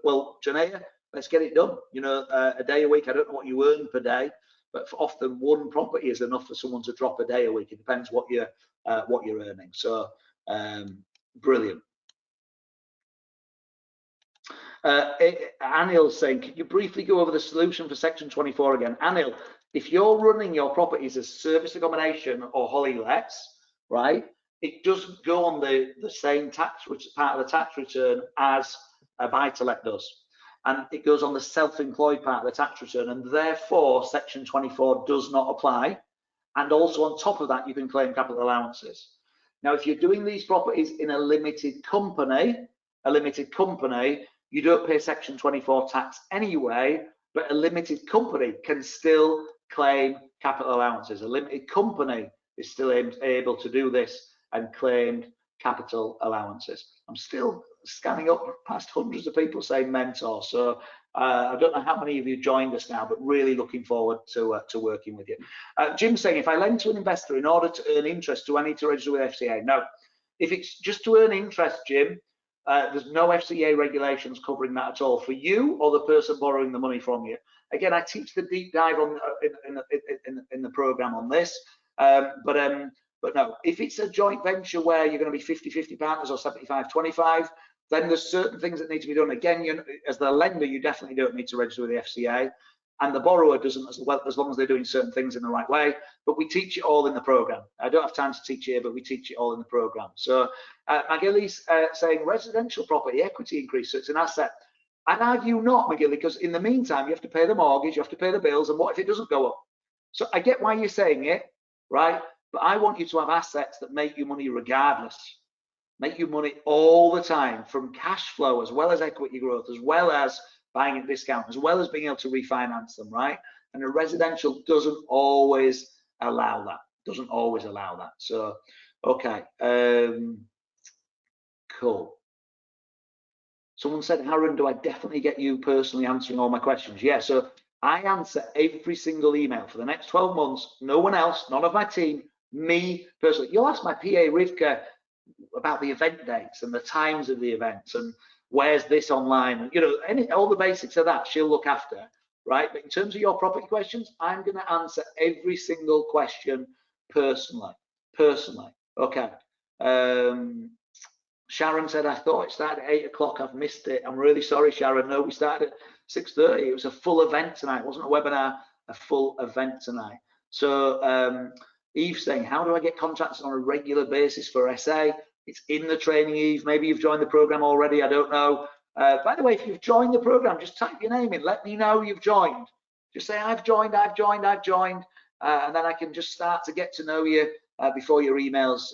Speaker 1: Well, Janaea, let's get it done. You know, a day a week, I don't know what you earn per day, but often one property is enough for someone to drop a day a week. It depends what you're earning. So brilliant. Anil's saying, can you briefly go over the solution for section 24 again? Anil, if you're running your properties as service accommodation or holly lets, right, it doesn't go on the same tax, which is part of the tax return, as a buy-to-let does. And it goes on the self-employed part of the tax return, and therefore section 24 does not apply. And also on top of that, you can claim capital allowances. Now, if you're doing these properties in a limited company, you don't pay section 24 tax anyway, but a limited company can still claim capital allowances. A limited company is still able to do this and claim capital allowances. I'm still scanning up past hundreds of people saying mentor. So I don't know how many of you joined us now, but really looking forward to working with you. Jim's saying, if I lend to an investor in order to earn interest, do I need to register with FCA? No. If it's just to earn interest, Jim, there's no FCA regulations covering that at all for you or the person borrowing the money from you. Again, I teach the deep dive on in the program on this, but no, if it's a joint venture where you're going to be 50-50 partners or 75-25, then there's certain things that need to be done. Again, as the lender, you definitely don't need to register with the FCA, and the borrower doesn't as well, as long as they're doing certain things in the right way. But we teach it all in the program. I don't have time to teach here, but we teach it all in the program. So McGilly's saying residential property equity increase, so it's an asset. I'd argue not, McGilly, because in the meantime, you have to pay the mortgage, you have to pay the bills, and what if it doesn't go up? So I get why you're saying it, right? But I want you to have assets that make you money regardless, make you money all the time, from cash flow as well as equity growth, as well as buying at discount, as well as being able to refinance them, right? And a residential doesn't always allow that, So, okay, cool. Someone said, Aaron, do I definitely get you personally answering all my questions? Yeah, so I answer every single email for the next 12 months. No one else, none of my team, me personally. You'll ask my PA Rivka about the event dates and the times of the events and where's this online, you know, all the basics of that she'll look after, right? But in terms of your property questions, I'm going to answer every single question personally. Okay. Sharon said, I thought it started at 8 o'clock. I've missed it. I'm really sorry, Sharon. No, we started at 6:30. It was a full event tonight. It wasn't a webinar, a full event tonight. So Eve saying, how do I get contracts on a regular basis for SA? It's in the training, Eve. Maybe you've joined the program already. I don't know. By the way, if you've joined the program, just type your name in. Let me know you've joined. Just say, I've joined. And then I can just start to get to know you before your emails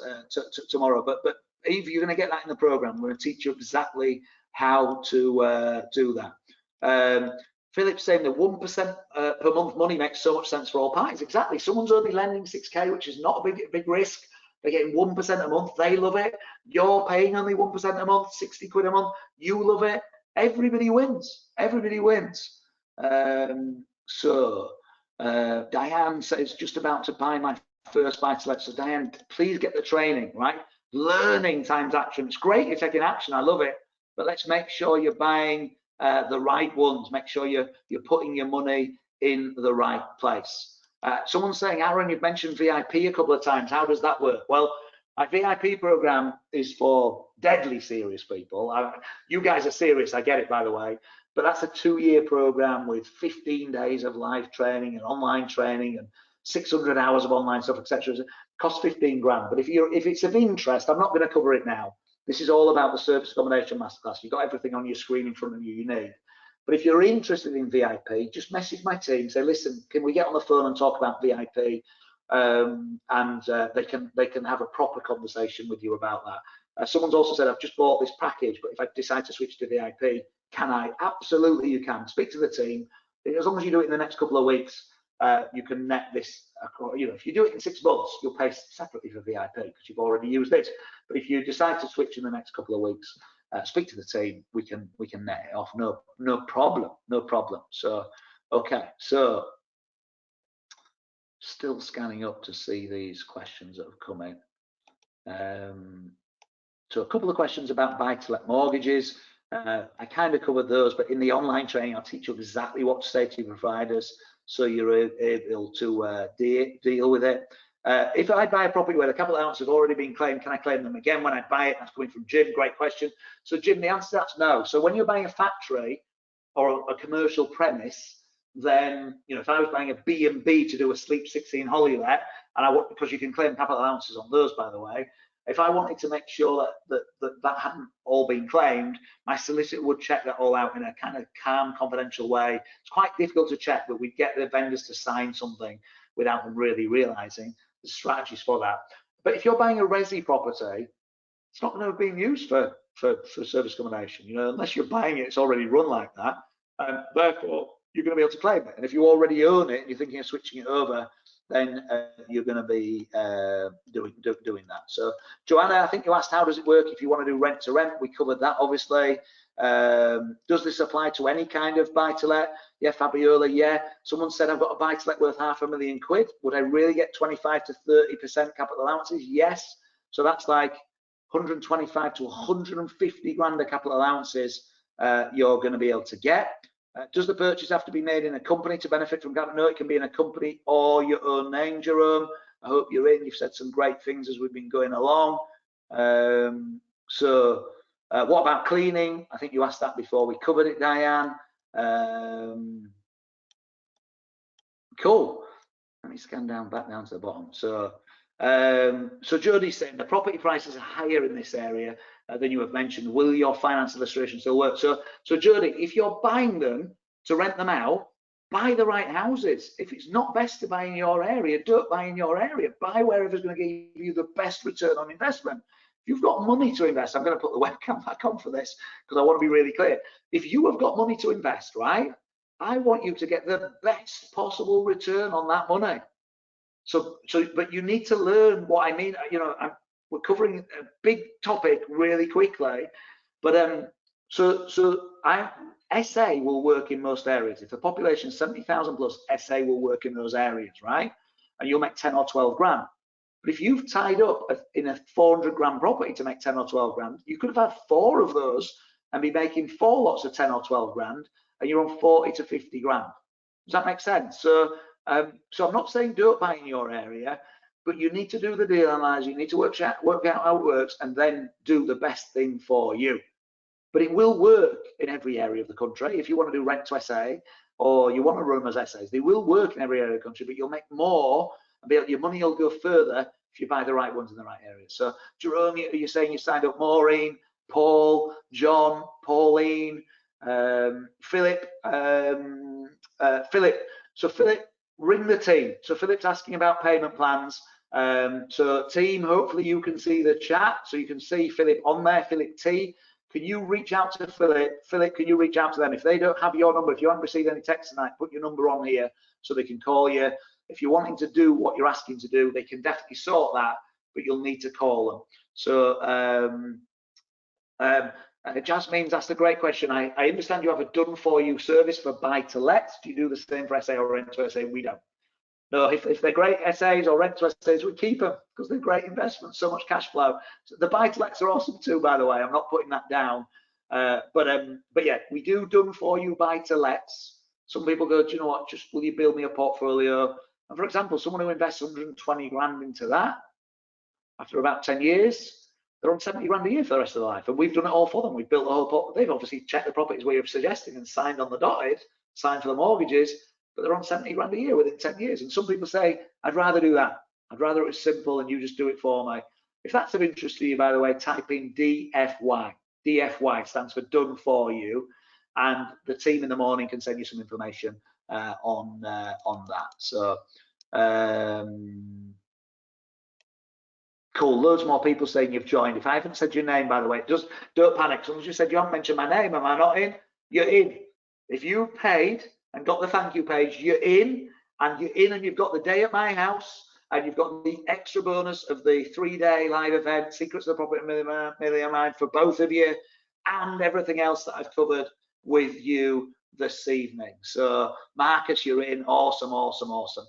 Speaker 1: tomorrow. But Eve, you're going to get that in the program. I'm going to teach you exactly how to do that. Philip's saying that 1% per month money makes so much sense for all parties. Exactly. Someone's only lending 6K, which is not a big risk. They're getting 1% a month. They love it. You're paying only 1% a month, 60 quid a month. You love it. Everybody wins. Everybody wins. So Diane says, just about to buy my first buy-to-let. So Diane, please get the training, right? Learning times action. It's great you're taking action. I love it. But let's make sure you're buying the right ones. Make sure you're putting your money in the right place. Someone's saying, Aaron, you've mentioned VIP a couple of times. How does that work? Well, my VIP program is for deadly serious people. You guys are serious, I get it, by the way. But that's a 2-year program with 15 days of live training and online training and 600 hours of online stuff, etc. It costs 15 grand. But if it's of interest, I'm not going to cover it now. This is all about the service accommodation masterclass. You've got everything on your screen in front of you need. But if you're interested in VIP, just message my team. Say, listen, can we get on the phone and talk about VIP? They can have a proper conversation with you about that. Someone's also said, I've just bought this package, but if I decide to switch to VIP, can I? Absolutely, you can. Speak to the team. As long as you do it in the next couple of weeks, you can net this. You know, if you do it in 6 months, you'll pay separately for VIP because you've already used it. But if you decide to switch in the next couple of weeks, speak to the team. We can net it off. No problem. So okay. So still scanning up to see these questions that have come in. So a couple of questions about buy-to-let mortgages. I kind of covered those, but in the online training, I'll teach you exactly what to say to your providers. so you're able to deal with it. If I buy a property where the capital allowance have already been claimed, can I claim them again when I buy it? That's coming from Jim. Great question. So Jim, the answer to that's no. So when you're buying a factory or a commercial premise, then if I was buying a B&B to do a Sleep 16 holiday let, and I want, because you can claim capital allowances on those, by the way, if I wanted to make sure that hadn't all been claimed, my solicitor would check that all out in a kind of calm, confidential way. It's quite difficult to check, but we'd get the vendors to sign something without them really realizing the strategies for that. But if you're buying a resi property, it's not going to have been used for service accommodation, unless you're buying it, it's already run like that. Therefore, you're going to be able to claim it. And if you already own it and you're thinking of switching it over, then you're going to be doing that. So, Joanna, I think you asked how does it work if you want to do rent to rent. We covered that, obviously. Does this apply to any kind of buy-to-let? Yeah, Fabiola, yeah. Someone said I've got a buy-to-let worth £500,000. Would I really get 25 to 30% capital allowances? Yes. So that's like 125 to 150 grand of capital allowances you're going to be able to get. Does the purchase have to be made in a company to benefit from capital? No, it can be in a company or your own name, Jerome. I hope you're in. You've said some great things as we've been going along. What about cleaning? I think you asked that before. We covered it, Diane. Cool. Let me scan back down to the bottom. So Jodie's saying the property prices are higher in this area than you have mentioned. Will your finance illustration still work? So Jodie, if you're buying them to rent them out, buy the right houses. If it's not best to buy in your area, don't buy in your area. Buy wherever's going to give you the best return on investment. If you've got money to invest, I'm going to put the webcam back on for this because I want to be really clear. If you have got money to invest, right, I want you to get the best possible return on that money. But you need to learn what I mean. We're covering a big topic really quickly, but SA will work in most areas. If the population is 70,000 plus, SA will work in those areas, right? And you'll make 10 or 12 grand. But if you've tied up in a 400 grand property to make 10 or 12 grand, you could have had 4 of those and be making 4 lots of 10 or 12 grand, and you're on 40 to 50 grand. Does that make sense? So I'm not saying don't buy in your area, but you need to do the deal analysis. You need to work out how it works and then do the best thing for you. But it will work in every area of the country. If you want to do rent to SA or you want to run them as SAs, they will work in every area of the country, but you'll make more and your money will go further if you buy the right ones in the right areas. So Jerome, you're saying you signed up Maureen, Paul, John, Pauline, Philip. So Philip, ring the team. So Philip's asking about payment plans. So team, hopefully you can see the chat. So you can see Philip on there, Philip T. Can you reach out to Philip? Philip, can you reach out to them? If they don't have your number, if you haven't received any text tonight, put your number on here so they can call you. If you're wanting to do what you're asking to do, they can definitely sort that, but you'll need to call them. So Jasmine's asked a great question. I understand you have a done-for-you service for buy-to-let. Do you do the same for SA or rent to SA? We don't. No, if they're great SAs or rent to SAs, we keep them because they're great investments, so much cash flow. So the buy-to-lets are awesome too, by the way. I'm not putting that down. But yeah, we do done-for-you buy-to-lets. Some people go, do you know what, just will you build me a portfolio? And for example, someone who invests 120 grand into that, after about 10 years, they're on 70 grand a year for the rest of their life. And we've done it all for them. We've built the whole pot. They've obviously checked the properties we have suggested and signed on the dotted, signed for the mortgages, but they're on 70 grand a year within 10 years. And some people say, I'd rather do that. I'd rather it was simple and you just do it for me. If that's of interest to you, by the way, type in DFY. DFY stands for done for you. And the team in the morning can send you some information on that. So, cool. Loads more people saying you've joined. If I haven't said your name, by the way, just don't panic. Someone just said you haven't mentioned my name. Am I not in? You're in. If you paid and got the thank you page, you're in, and you've got the day at my house, and you've got the extra bonus of the 3-day live event, Secrets of the Property Millionaire Mind for both of you, and everything else that I've covered with you this evening. So Marcus, you're in. Awesome, awesome, awesome.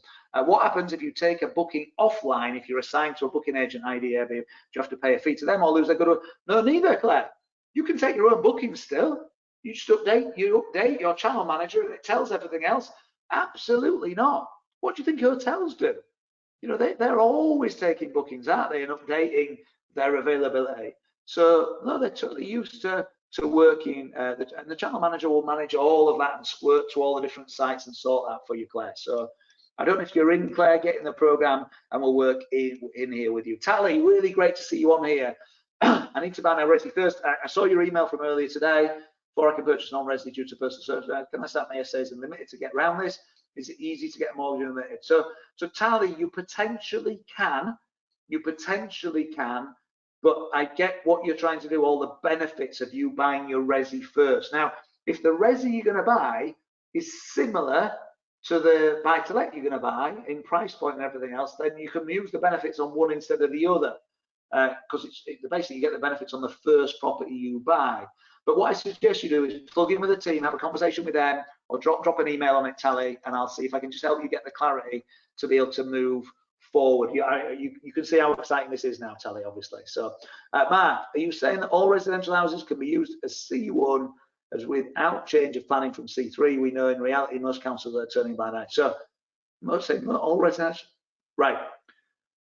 Speaker 1: What happens if you take a booking offline? If you're assigned to a booking agent, IDA, do you have to pay a fee to them or lose their goodwill? No, neither, Claire. You can take your own bookings still. You just update your channel manager and it tells everything else. Absolutely not. What do you think hotels do? You know, they're always taking bookings, aren't they, and updating their availability. So no, they're totally used to working, and the channel manager will manage all of that and squirt to all the different sites and sort that for you, Claire. So I don't know if you're in, Claire, get in the program and we'll work in here with you. Tally, really great to see you on here. I need to buy my Resi first. I saw your email from earlier today. Before I can purchase non-Resi due to personal circumstances, can I start my essays and limited to get around this? Is it easy to get a mortgage unlimited? So Tally, you potentially can, but I get what you're trying to do, all the benefits of you buying your Resi first. Now, if the Resi you're going to buy is similar to the buy-to-let you're going to buy in price point and everything else, then you can use the benefits on one instead of the other, because basically you get the benefits on the first property you buy. But what I suggest you do is plug in with the team, have a conversation with them, or drop an email on it, Tally, and I'll see if I can just help you get the clarity to be able to move forward. You can see how exciting this is now, Tally, obviously. So, Mark, are you saying that all residential houses can be used as C1 as without change of planning from C3? We know in reality most councils are turning by that. So, most saying all residential, right?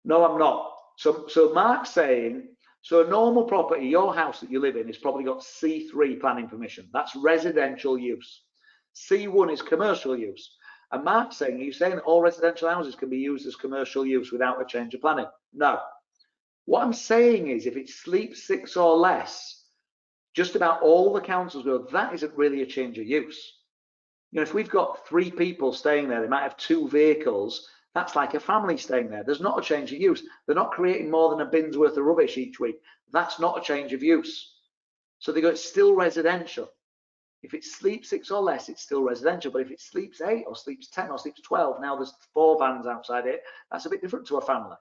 Speaker 1: No, I'm not. So Mark's saying, so a normal property, your house that you live in, has probably got C3 planning permission. That's residential use. C1 is commercial use. And Mark's saying, are you saying that all residential houses can be used as commercial use without a change of planning? No. What I'm saying is, if it's sleep 6 or less, just about all the councils go, that isn't really a change of use. You know, if we've got 3 people staying there, they might have 2 vehicles. That's like a family staying there. There's not a change of use. They're not creating more than a bin's worth of rubbish each week. That's not a change of use. So they go, it's still residential. If it's sleep 6 or less, it's still residential. But if it sleeps 8 or sleeps 10 or sleeps 12, now there's 4 vans outside it, that's a bit different to a family.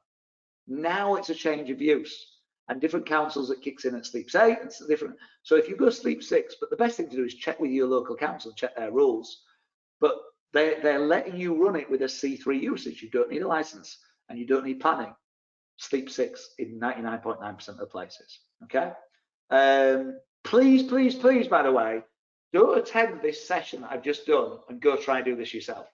Speaker 1: Now it's a change of use. And different councils that kicks in at sleeps 8, it's different. So if you go sleep 6, but the best thing to do is check with your local council, check their rules. But they're letting you run it with a C3 usage. You don't need a license and you don't need planning. Sleep 6 in 99.9% of the places. Okay. Please, by the way, don't attend this session that I've just done and go try and do this yourself.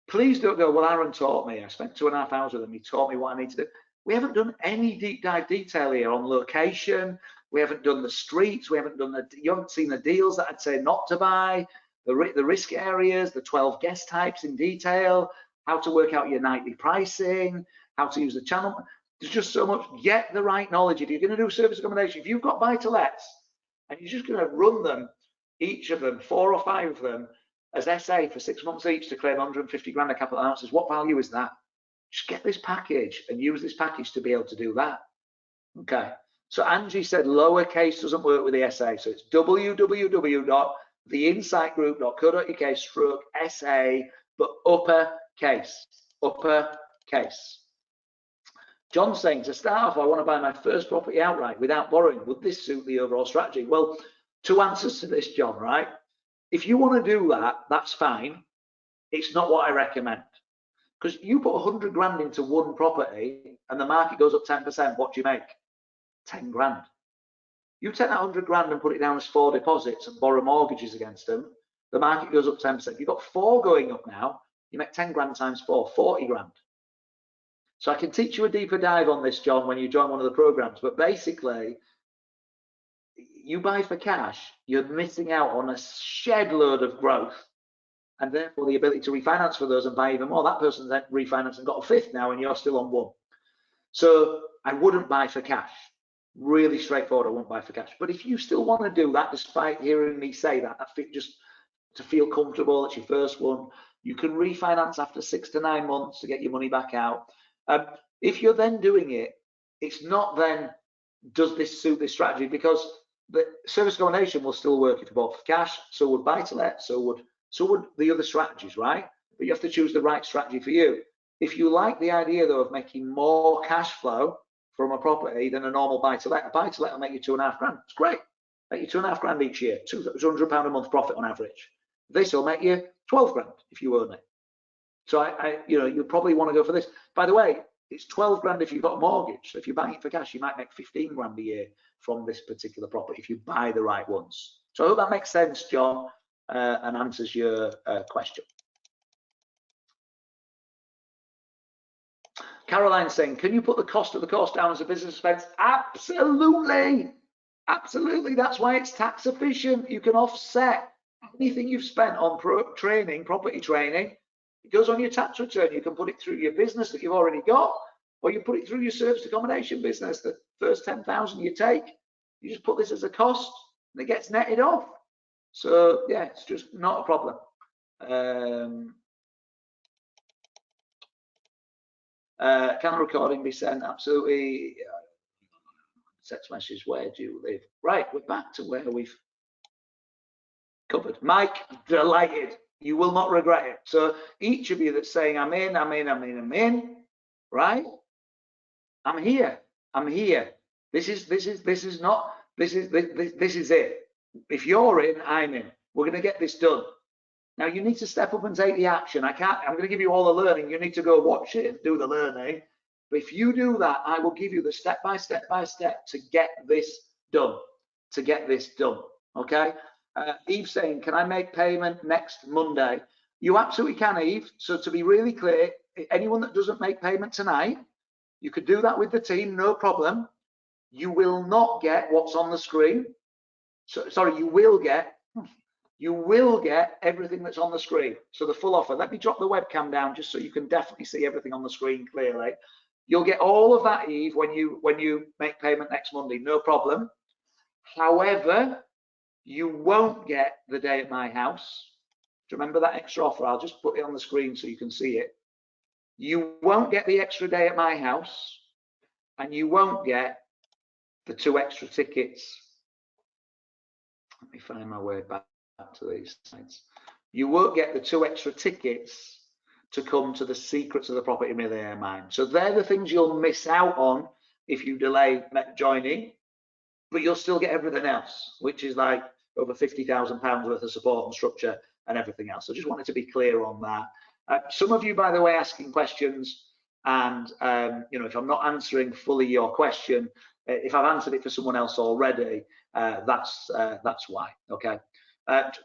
Speaker 1: Please don't go, well, Aaron taught me. I spent 2.5 hours with him. He taught me what I need to do. We haven't done any deep dive detail here on location. We haven't done the streets. We haven't done you haven't seen the deals that I'd say not to buy, the risk areas, the 12 guest types in detail, how to work out your nightly pricing, how to use the channel. There's just so much. Get the right knowledge. If you're going to do service accommodation, if you've got buy-to-lets and you're just going to run them, each of them, 4 or 5 of them, as SA for 6 months each to claim 150 grand a capital allowances, what value is that? Just get this package and use this package to be able to do that. Okay. So Angie said lowercase doesn't work with the SA. So it's www.theinsightgroup.co.uk/SA, but uppercase. John's saying, to start off, I want to buy my first property outright without borrowing. Would this suit the overall strategy? Well, 2 answers to this, John, right? If you want to do that, that's fine. It's not what I recommend. Because you put 100 grand into one property and the market goes up 10%, what do you make? 10 grand. You take that 100 grand and put it down as 4 deposits and borrow mortgages against them, the market goes up 10%. You've got 4 going up now, you make 10 grand times 4, 40 grand. So I can teach you a deeper dive on this, John, when you join one of the programs. But basically, you buy for cash, you're missing out on a shed load of growth, and therefore the ability to refinance for those and buy even more. That person's then refinanced and got a 5th now, and you're still on 1. So I wouldn't buy for cash. Really straightforward, I won't buy for cash. But if you still want to do that, despite hearing me say that, just to feel comfortable, it's your first one, you can refinance after 6 to 9 months to get your money back out. If you're then doing it, it's not then, does this suit this strategy? Because the service accommodation will still work if you bought for cash, so would buy-to-let, so would the other strategies, right? But you have to choose the right strategy for you. If you like the idea, though, of making more cash flow from a property than a normal buy-to-let, a buy-to-let will make you 2.5 grand. It's great. Make you 2.5 grand each year, £200 a month profit on average. This will make you 12 grand if you own it. So you probably want to go for this. By the way, it's 12 grand if you've got a mortgage. So if you're buying it for cash, you might make 15 grand a year from this particular property if you buy the right ones. So I hope that makes sense, John, and answers your question. Caroline's saying, can you put the cost of the course down as a business expense? Absolutely. Absolutely. That's why it's tax efficient. You can offset anything you've spent on training, property training. It goes on your tax return. You can put it through your business that you've already got, or you put it through your serviced accommodation business. The first 10,000 you take, you just put this as a cost and it gets netted off. So yeah, it's just not a problem. Can the recording be sent? Absolutely. Text message, where do you live? Right, we're back to where we've covered. Mike, delighted. You will not regret it. So each of you that's saying, I'm in, right? I'm here. This is it. If you're in, I'm in. We're going to get this done. Now you need to step up and take the action. I'm going to give you all the learning. You need to go watch it and do the learning. But if you do that, I will give you the step by step to get this done. Okay. Eve's saying, can I make payment next Monday? You absolutely can, Eve. So to be really clear, anyone that doesn't make payment tonight, you could do that with the team, no problem. You will not get what's on the screen. So, sorry, you will get everything that's on the screen. So the full offer. Let me drop the webcam down just so you can definitely see everything on the screen clearly. You'll get all of that, Eve, when you make payment next Monday, no problem. However, you won't get the day at my house. Do you remember that extra offer? I'll just put it on the screen so you can see it. You won't get the extra day at my house, and you won't get the 2 extra tickets. Let me find my way back to these slides. You won't get the 2 extra tickets to come to the Secrets of the Property Millionaire Mind. So they're the things you'll miss out on if you delay joining, but you'll still get everything else, which is like over £50,000 worth of support and structure and everything else. So just wanted to be clear on that. Some of you, by the way, asking questions, and you know, if I'm not answering fully your question, if I've answered it for someone else already, that's why. Okay.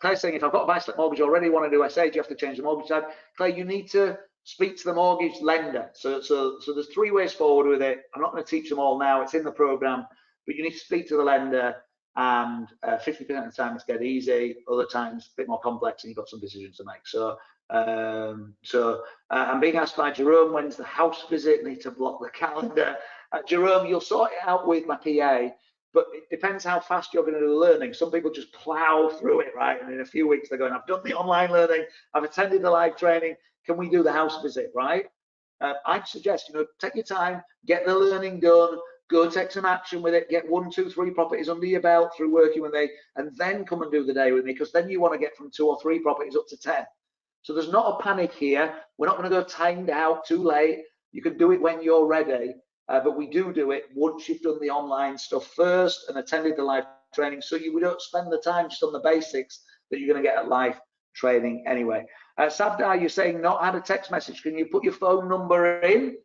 Speaker 1: Claire's saying, if I've got a buy-to-let mortgage already, want to do SA, do you have to change the mortgage type? Claire, you need to speak to the mortgage lender. So there's 3 ways forward with it. I'm not going to teach them all now. It's in the program, but you need to speak to the lender, and 50% of the time it's dead easy. Other times a bit more complex, and you've got some decisions to make. So I'm being asked by Jerome, when's the house visit? Need to block the calendar. Jerome, you'll sort it out with my PA, but it depends how fast you're going to do the learning. Some people just plow through it, right? And in a few weeks they're going, I've done the online learning, I've attended the live training, can we do the house visit, right? I'd suggest, you know, take your time, get the learning done, go take some action with it, get 1, 2, 3 properties under your belt through working with me, and then come and do the day with me, because then you want to get from 2 or 3 properties up to 10. So there's not a panic here. We're not going to go timed out too late. You can do it when you're ready, but we do it once you've done the online stuff first and attended the live training, so we don't spend the time just on the basics that you're going to get at live training anyway. Savdar, you're saying not had a text message. Can you put your phone number in,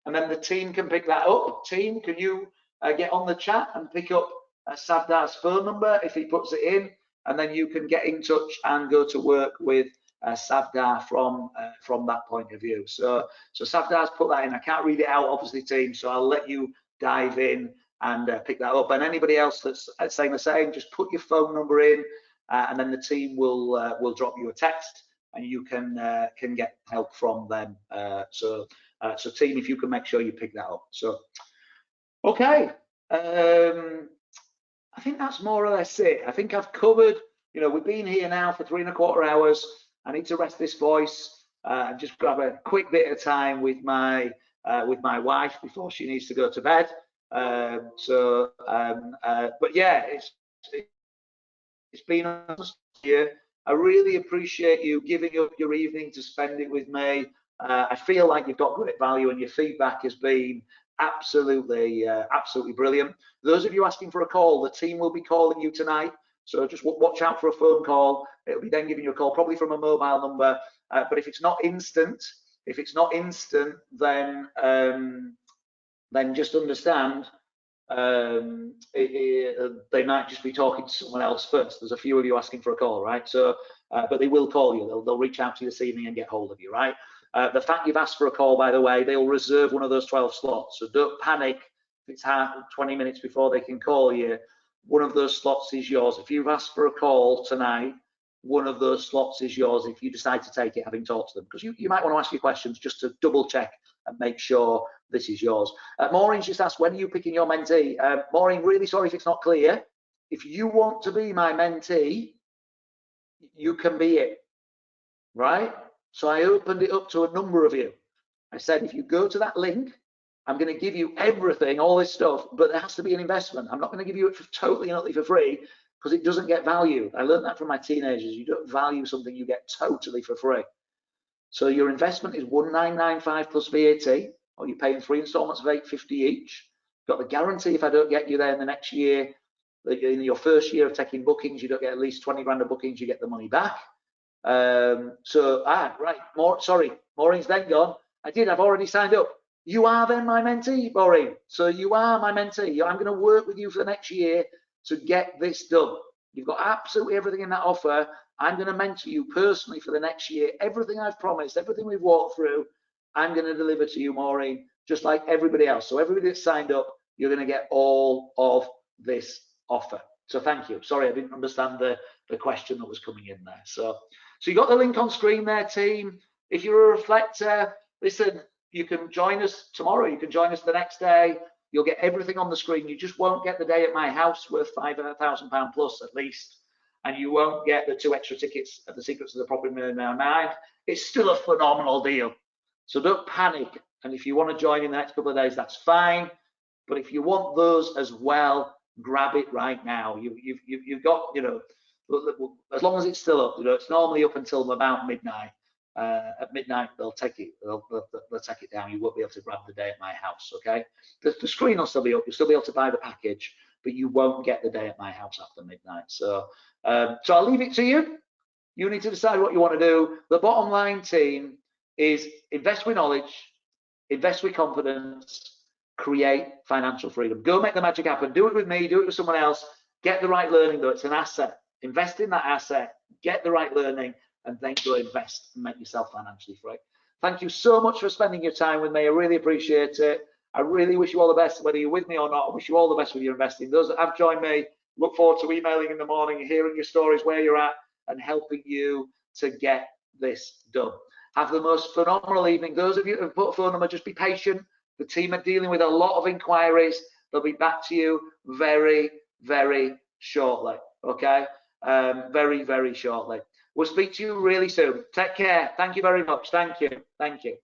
Speaker 1: and then the team can pick that up? Team, can you get on the chat and pick up Savdar's phone number if he puts it in, and then you can get in touch and go to work with Savdar from that point of view. So Savdar's put that in. I can't read it out, obviously, team, so I'll let you dive in and pick that up. And anybody else that's saying the same, just put your phone number in, and then the team will drop you a text, and you can get help from them. So team, if you can make sure you pick that up. So okay, I think that's more or less it. I think I've covered, you know, we've been here now for 3¼ hours. I need to rest this voice and just grab a quick bit of time with my wife before she needs to go to bed. But yeah, it's been a year. I really appreciate you giving up your evening to spend it with me. I feel like you've got great value, and your feedback has been absolutely brilliant. Those of you asking for a call, the team will be calling you tonight. So just watch out for a phone call. It'll be then giving you a call, probably from a mobile number. But if it's not instant, then just understand they might just be talking to someone else first. There's a few of you asking for a call, right? So, but they will call you. They'll reach out to you this evening and get hold of you, right? The fact you've asked for a call, by the way, they'll reserve one of those 12 slots. So don't panic if it's 20 minutes before they can call you. One of those slots is yours. If you've asked for a call tonight, one of those slots is yours if you decide to take it, having talked to them. Because you might want to ask your questions just to double check and make sure this is yours. Maureen's just asked, when are you picking your mentee? Maureen, really sorry if it's not clear. If you want to be my mentee, you can be it, right? So I opened it up to a number of you. I said, if you go to that link, I'm going to give you everything, all this stuff, but there has to be an investment. I'm not going to give you it for totally and utterly for free because it doesn't get valued. I learned that from my teenagers. You don't value something you get totally for free. So your investment is 1995 plus VAT, or you're paying 3 installments of 850 each. Got the guarantee if I don't get you there in the next year, in your first year of taking bookings, you don't get at least 20 grand of bookings, you get the money back. Sorry, Maureen's then gone. I've already signed up. You are then my mentee, Maureen. So you are my mentee. I'm going to work with you for the next year to get this done. You've got absolutely everything in that offer. I'm going to mentor you personally for the next year. Everything I've promised, everything we've walked through, I'm going to deliver to you, Maureen, just like everybody else. So everybody that's signed up, you're going to get all of this offer. So thank you. Sorry, I didn't understand the question that was coming in there. So you got the link on screen there, team. If you're a reflector, listen, you can join us tomorrow. You can join us the next day. You'll get everything on the screen. You just won't get the day at my house worth £5,000 plus at least. And you won't get the 2 extra tickets at the Secrets of the Property Millionaire Mind. It's still a phenomenal deal. So don't panic. And if you want to join in the next couple of days, that's fine. But if you want those as well, grab it right now. You've got, you know, as long as it's still up, you know, it's normally up until about midnight. At midnight, they'll take it down. You won't be able to grab the day at my house, okay? The screen will still be up. You'll still be able to buy the package, but you won't get the day at my house after midnight. So I'll leave it to you. You need to decide what you want to do. The bottom line, team, is invest with knowledge, invest with confidence, create financial freedom. Go make the magic happen. Do it with me, do it with someone else. Get the right learning, though. It's an asset. Invest in that asset, get the right learning, and then go invest and make yourself financially free. Thank you so much for spending your time with me. I really appreciate it. I really wish you all the best, whether you're with me or not. I wish you all the best with your investing. Those that have joined me, look forward to emailing in the morning, hearing your stories, where you're at, and helping you to get this done. Have the most phenomenal evening. Those of you who have put a phone number, just be patient. The team are dealing with a lot of inquiries. They'll be back to you very, very shortly. Okay? Very, very shortly. We'll speak to you really soon. Take care. Thank you very much. Thank you. Thank you.